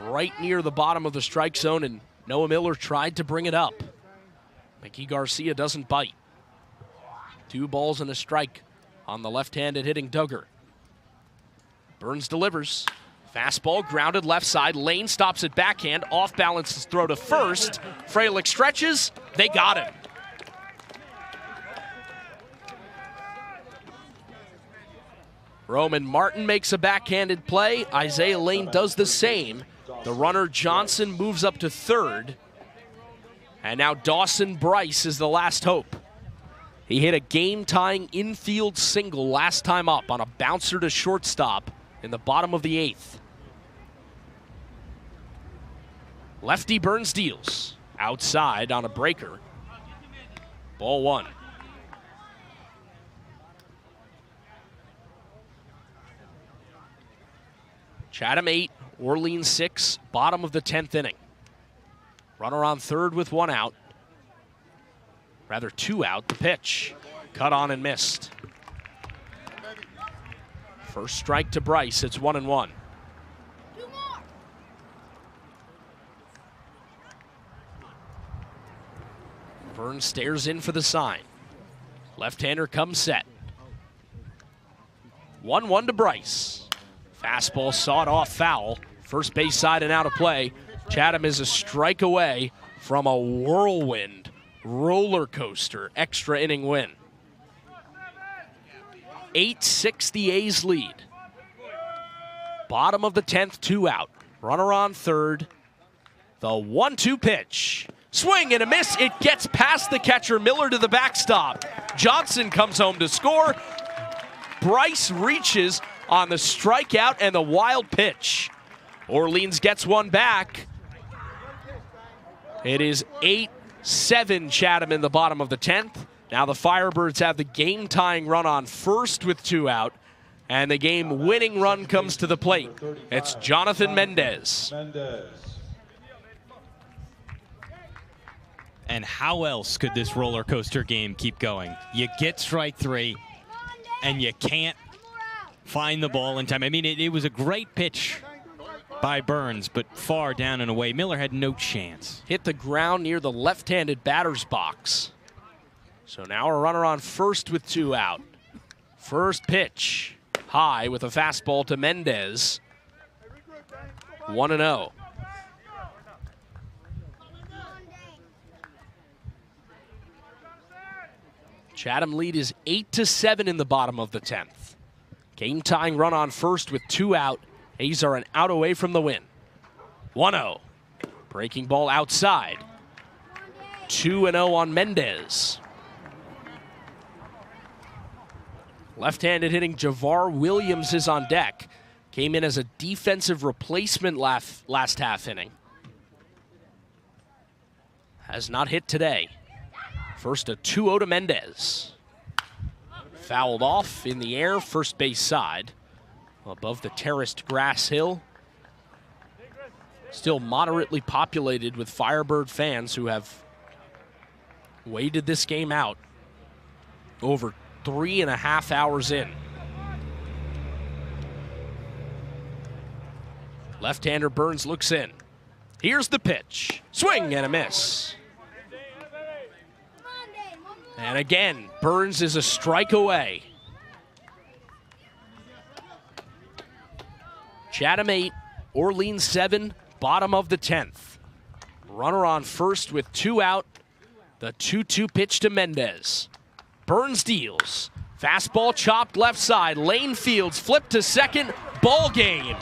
Right near the bottom of the strike zone, and Noah Miller tried to bring it up. Mickey Garcia doesn't bite. 2 balls and a strike on the left-handed hitting Duggar. Burns delivers. Fastball grounded left side. Lane stops at backhand. Off balance throw to first. Freilich stretches. They got him. Roman Martin makes a backhanded play. Isaiah Lane does the same. The runner Johnson moves up to third. And now Dawson Bryce is the last hope. He hit a game-tying infield single last time up on a bouncer to shortstop in the bottom of the 8th. Lefty Burns deals. Outside on a breaker. Ball 1. Chatham 8, Orleans 6, bottom of the 10th inning. Runner on third with 1 out. Rather 2 out, the pitch. Cut on and missed. First strike to Bryce. It's 1-1. Burns stares in for the sign. Left-hander comes set. 1-1 to Bryce. Fastball sawed off foul. First base side and out of play. Chatham is a strike away from a whirlwind roller coaster extra inning win. 8-6 the A's lead. Bottom of the 10th, 2 out. Runner on third. The 1-2 pitch. Swing and a miss. It gets past the catcher. Miller to the backstop. Johnson comes home to score. Bryce reaches on the strikeout and the wild pitch. Orleans gets one back. It is 8-7 Chatham in the bottom of the 10th. Now the Firebirds have the game-tying run on first with 2 out, and the game-winning run comes to the plate. It's Jonathan Mendez. And how else could this roller coaster game keep going? You get strike 3, and you can't find the ball in time. I mean, it was a great pitch by Burns, but far down and away. Miller had no chance. Hit the ground near the left-handed batter's box. So now a runner on first with 2 out. First pitch, high with a fastball to Mendez. 1-0. Chatham lead is 8-7 in the bottom of the 10th. Game-tying run on first with 2 out. A's are an out away from the win. 1-0. Breaking ball outside. 2-0 on Mendez. Left-handed hitting Javar Williams is on deck. Came in as a defensive replacement last half inning. Has not hit today. First a 2-0 to Mendez. Fouled off in the air, first base side. Above the terraced grass hill. Still moderately populated with Firebird fans who have waited this game out over 3.5 hours in. Left-hander Burns looks in. Here's the pitch. Swing and a miss. And again, Burns is a strike away. Chatham 8, Orleans 7, bottom of the 10th. Runner on first with 2 out. The 2-2 pitch to Mendez. Burns deals. Fastball chopped left side. Lane Fields flipped to second. Ball game.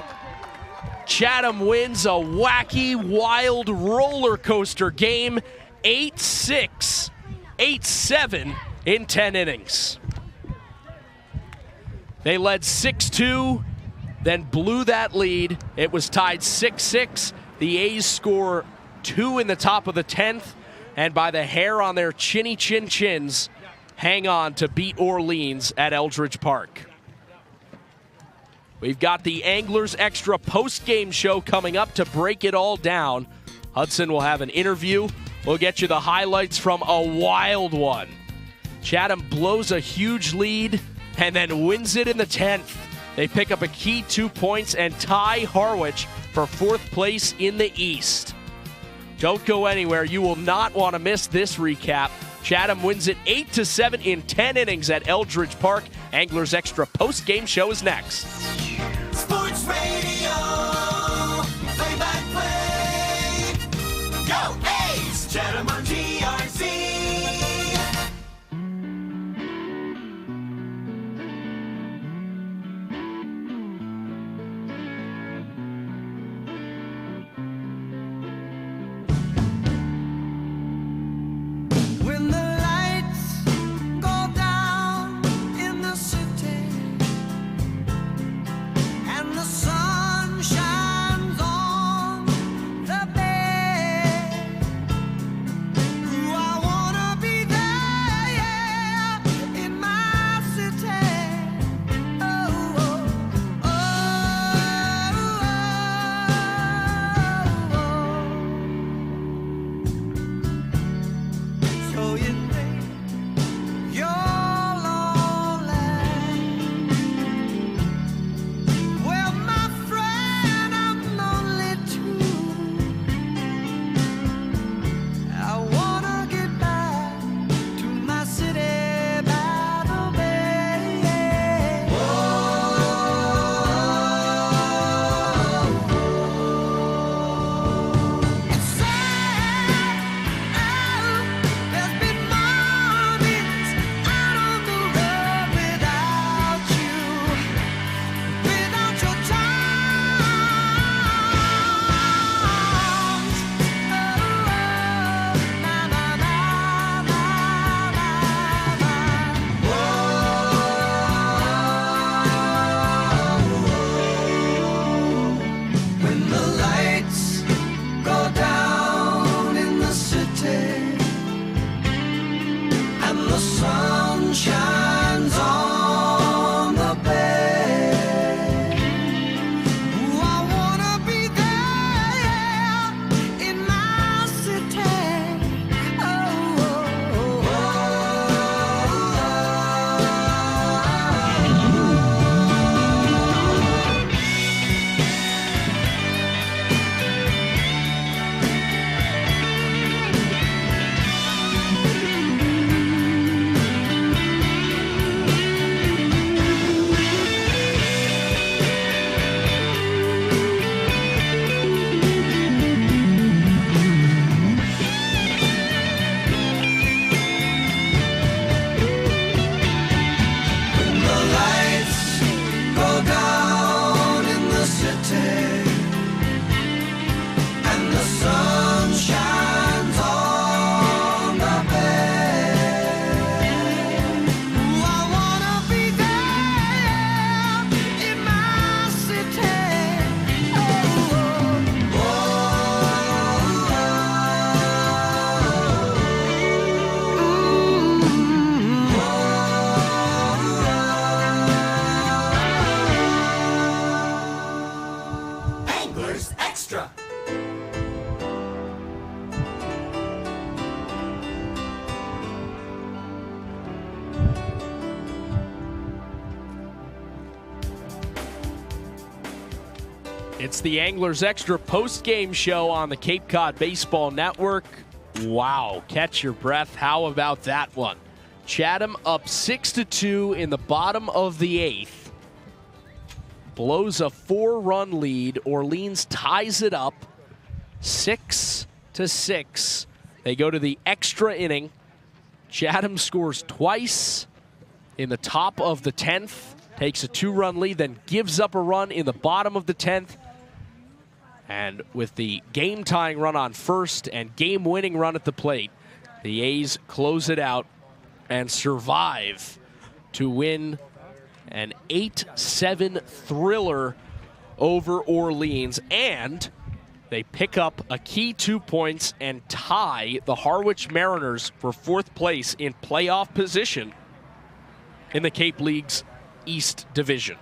Chatham wins a wacky, wild roller coaster game. 8-6, 8-7 in 10 innings. They led 6-2, then blew that lead. It was tied 6-6. The A's score 2 in the top of the 10th, and by the hair on their chinny chins, hang on to beat Orleans at Eldridge Park. We've got the Anglers Extra post-game show coming up to break it all down. Hudson will have an interview. We'll get you the highlights from a wild one. Chatham blows a huge lead and then wins it in the 10th. They pick up a key 2 points and tie Harwich for 4th place in the East. Don't go anywhere. You will not want to miss this recap. Chatham wins it 8-7 in 10 innings at Eldridge Park. Anglers Extra post-game show is next. Sports Radio, play-by-play. Go A's, Chatham on GRC. When the lights go down in the city, It's the Anglers Extra post-game show on the Cape Cod Baseball Network. Wow, catch your breath. How about that one? Chatham up 6-2 in the bottom of the 8th. Blows a 4-run lead. Orleans ties it up 6-6. They go to the extra inning. Chatham scores twice in the top of the 10th. Takes a 2-run lead, then gives up a run in the bottom of the 10th. And with the game-tying run on first and game-winning run at the plate, the A's close it out and survive to win an 8-7 thriller over Orleans. And they pick up a key 2 points and tie the Harwich Mariners for 4th place in playoff position in the Cape League's East Division.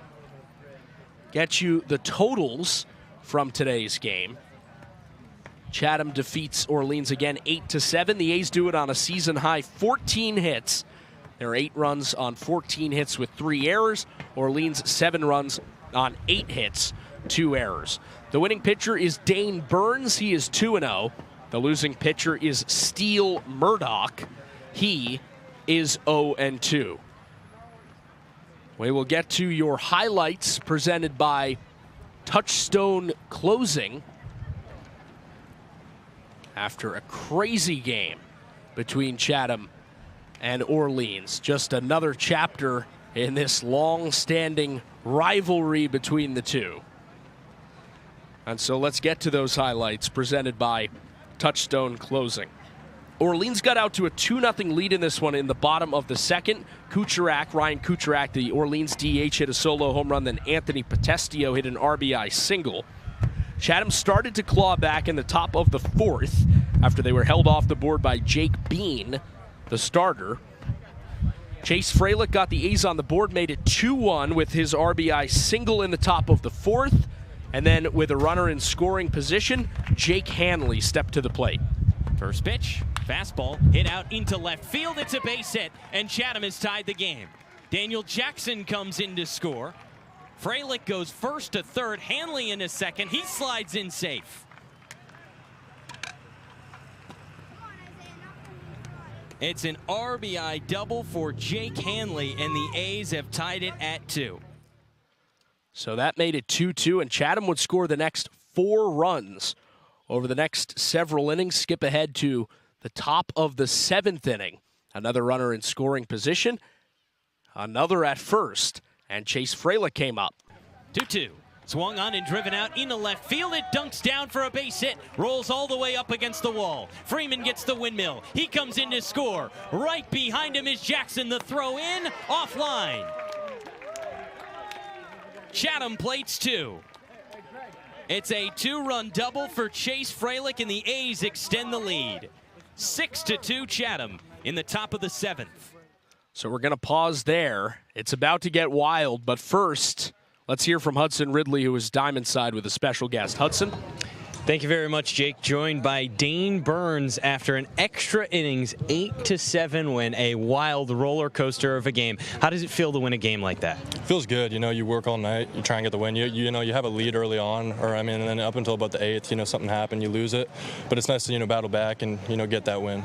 Get you the totals from today's game. Chatham defeats Orleans again 8-7. The A's do it on a season-high 14 hits. There are 8 runs on 14 hits with 3 errors. Orleans 7 runs on 8 hits, 2 errors. The winning pitcher is Dane Burns. He is 2-0. The losing pitcher is Steele Murdoch. He is 0-2. We will get to your highlights presented by Touchstone Closing after a crazy game between Chatham and Orleans. Just another chapter in this long-standing rivalry between the two. And so let's get to those highlights presented by Touchstone Closing. Orleans got out to a 2-0 lead in this one in the bottom of the 2nd. Ryan Kucherak, the Orleans DH, hit a solo home run. Then Anthony Potestio hit an RBI single. Chatham started to claw back in the top of the 4th after they were held off the board by Jake Bean, the starter. Chase Freilich got the A's on the board, made it 2-1 with his RBI single in the top of the 4th. And then with a runner in scoring position, Jake Hanley stepped to the plate. First pitch, fastball, hit out into left field. It's a base hit, and Chatham has tied the game. Daniel Jackson comes in to score. Freilich goes first to third, Hanley into second. He slides in safe. It's an RBI double for Jake Hanley, and the A's have tied it at 2. So that made it 2-2, and Chatham would score the next 4 runs over the next several innings. Skip ahead to the top of the 7th inning. Another runner in scoring position. Another at first. And Chase Freilich came up. 2-2. Swung on and driven out into left field. It dunks down for a base hit. Rolls all the way up against the wall. Freeman gets the windmill. He comes in to score. Right behind him is Jackson. The throw in. Offline. Chatham plates 2. It's a 2-run double for Chase Freilich, and the A's extend the lead. 6-2 Chatham in the top of the 7th. So we're going to pause there. It's about to get wild, but first, let's hear from Hudson Ridley, who is Diamond Side with a special guest. Hudson? Thank you very much, Jake. Joined by Dane Burns after an extra innings 8-7 win, a wild roller coaster of a game. How does it feel to win a game like that? It feels good. You know, you work all night, you try and get the win. You know, you have a lead early on, and then up until about the 8th, you know, something happened, you lose it. But it's nice to, you know, battle back and, you know, get that win.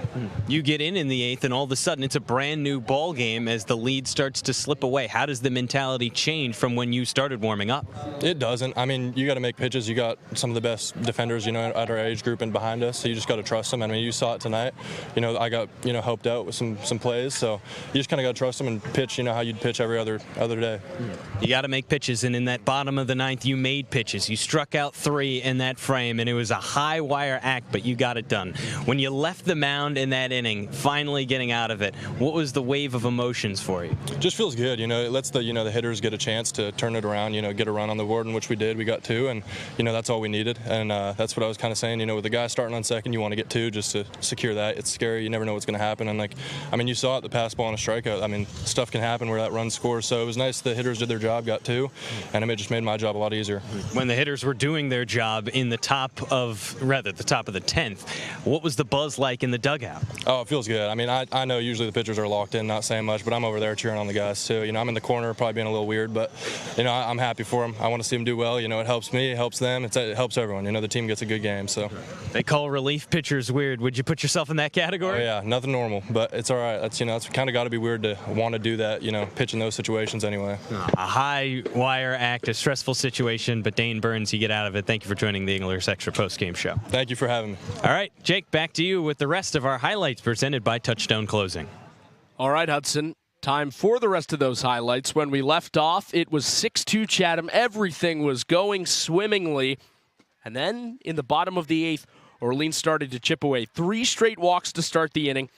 You get in the 8th, and all of a sudden it's a brand new ball game as the lead starts to slip away. How does the mentality change from when you started warming up? It doesn't. I mean, you got to make pitches. You got some of the best defenders, you know, at our age group and behind us, so you just got to trust them. I mean, you saw it tonight. You know, I got, you know, helped out with some plays, so you just kind of got to trust them and pitch, you know, how you'd pitch every other day. You got to make pitches, and in that bottom of the 9th, you made pitches. You struck out 3 in that frame, and it was a high wire act, but you got it done. When you left the mound in that inning, finally getting out of it, what was the wave of emotions for you? Just feels good. You know, it lets the hitters get a chance to turn it around. You know, get a run on the board, in which we did. We got 2, and you know that's all we needed. And that's what I was kind of saying. With the guy starting on second, you want to get 2 just to secure that. It's scary. You never know what's going to happen. And you saw it, the pass ball and a strikeout. Stuff can happen where that run scores. So it was nice the hitters did their job, got 2, and it just made my job a lot easier. When the hitters were doing their job in the top of the 10th, what was the buzz like in the dugout? Oh, it feels good. I know usually the pitchers are locked in, not saying much, but I'm over there cheering on the guys too. I'm in the corner, probably being a little weird, but I'm happy for them. I want to see them do well. It helps me, it helps them, it helps everyone. The team gets a good game. So they call relief pitchers weird. Would you put yourself in that category? Oh, yeah, nothing normal, but it's all right. That's it's kind of got to be weird to want to do that. Pitch in those situations anyway. A high wire act, a stressful situation, but Dane Burns, you get out of it. Thank you for joining the English Extra postgame show. Thank you for having me. All right, Jake, back to you with the rest of our highlights presented by Touchstone Closing. All right, Hudson. Time for the rest of those highlights. When we left off, it was 6-2 Chatham. Everything was going swimmingly. And then in the bottom of the 8th, Orleans started to chip away. 3 straight walks to start the inning.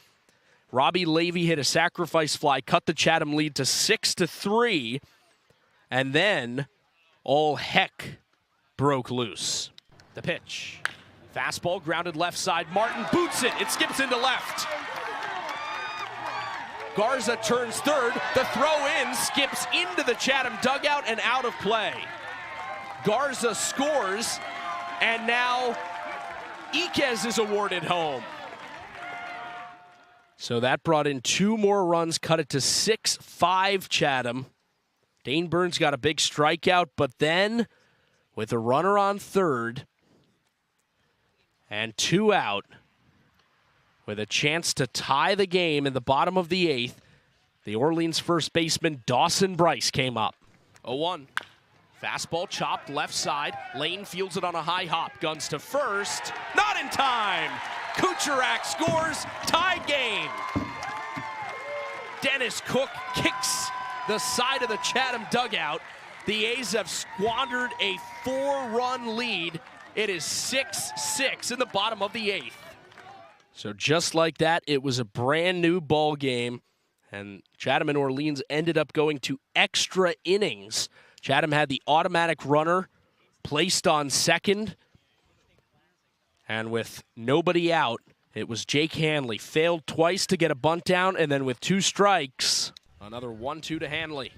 Robbie Levy hit a sacrifice fly, cut the Chatham lead to 6-3. And then all heck broke loose. The pitch. Fastball grounded left side. Martin boots it. It skips into left. Garza turns third. The throw in skips into the Chatham dugout and out of play. Garza scores, and now Iquez is awarded home. So that brought in 2 more runs, cut it to 6-5 Chatham. Dane Burns got a big strikeout, but then with a runner on third and 2 out, with a chance to tie the game in the bottom of the 8th, the Orleans first baseman Dawson Bryce came up. 0-1. Fastball chopped left side. Lane fields it on a high hop. Guns to first. Not in time. Kucherak scores. Tie game. Dennis Cook kicks the side of the Chatham dugout. The A's have squandered a 4-run lead. It is 6-6 in the bottom of the 8th. So just like that, it was a brand new ball game, and Chatham and Orleans ended up going to extra innings. Chatham had the automatic runner placed on second, and with nobody out, it was Jake Hanley. Failed twice to get a bunt down, and then with 2 strikes, another 1-2 to Hanley.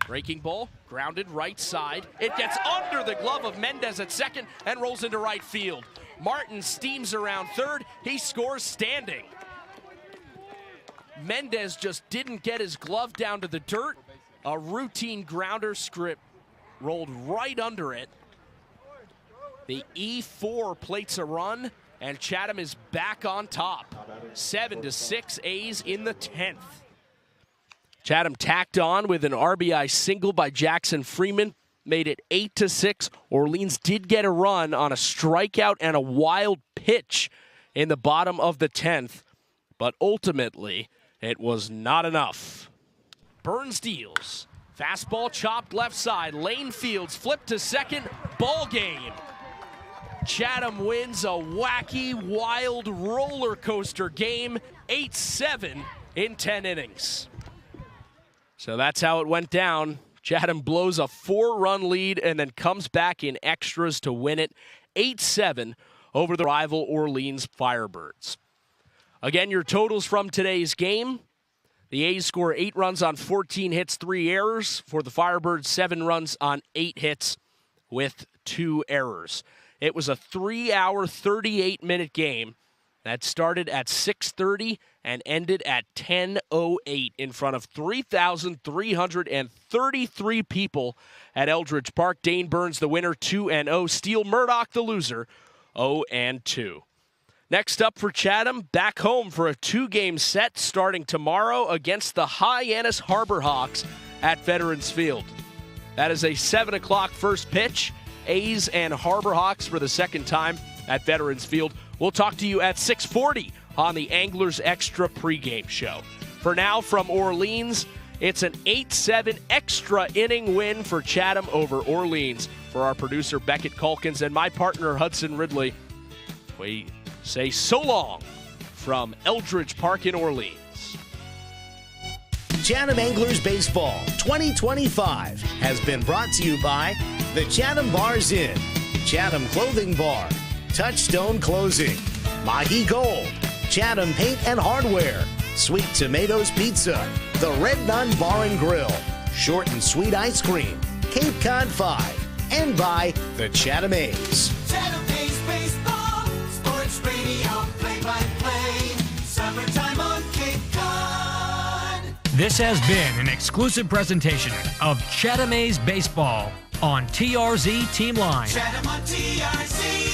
Breaking ball, grounded right side. It gets under the glove of Mendez at second and rolls into right field. Martin steams around third. He scores standing. Mendez just didn't get his glove down to the dirt. A routine grounder script rolled right under it. The E4 plates a run, and Chatham is back on top. 7-6 A's in the 10th. Chatham tacked on with an RBI single by Jackson Freeman, made it 8-6. Orleans did get a run on a strikeout and a wild pitch in the bottom of the 10th, but ultimately it was not enough. Burns deals. Fastball chopped left side. Lane fields flipped to second. Ball game. Chatham wins a wacky, wild roller coaster game, 8-7 in 10 innings. So that's how it went down. Chatham blows a 4-run lead and then comes back in extras to win it 8-7 over the rival Orleans Firebirds. Again, your totals from today's game. The A's score 8 runs on 14 hits, 3 errors. For the Firebirds, 7 runs on 8 hits with 2 errors. It was a 3-hour, 38-minute game that started at 6:30 and ended at 10:08 in front of 3,333 people at Eldridge Park. Dane Burns, the winner, 2-0. Steele Murdoch, the loser, 0-2. Next up for Chatham, back home for a 2-game set starting tomorrow against the Hyannis Harbor Hawks at Veterans Field. That is a 7 o'clock first pitch. A's and Harbor Hawks for the second time at Veterans Field. We'll talk to you at 6:40 on the Anglers Extra pregame show. For now, from Orleans, it's an 8-7 extra inning win for Chatham over Orleans. For our producer, Beckett Calkins, and my partner, Hudson Ridley, we say so long from Eldridge Park in Orleans. Chatham Anglers Baseball 2025 has been brought to you by the Chatham Bars Inn, Chatham Clothing Bar, Touchstone Closing, Mahi Gold, Chatham Paint and Hardware, Sweet Tomatoes Pizza, The Red Nun Bar and Grill, Short and Sweet Ice Cream, Cape Cod 5, and by the Chatham A's. Chatham A's Baseball, Sports Radio, play-by-play, summertime on Cape Cod. This has been an exclusive presentation of Chatham A's Baseball on TRZ Team Line. Chatham on TRZ.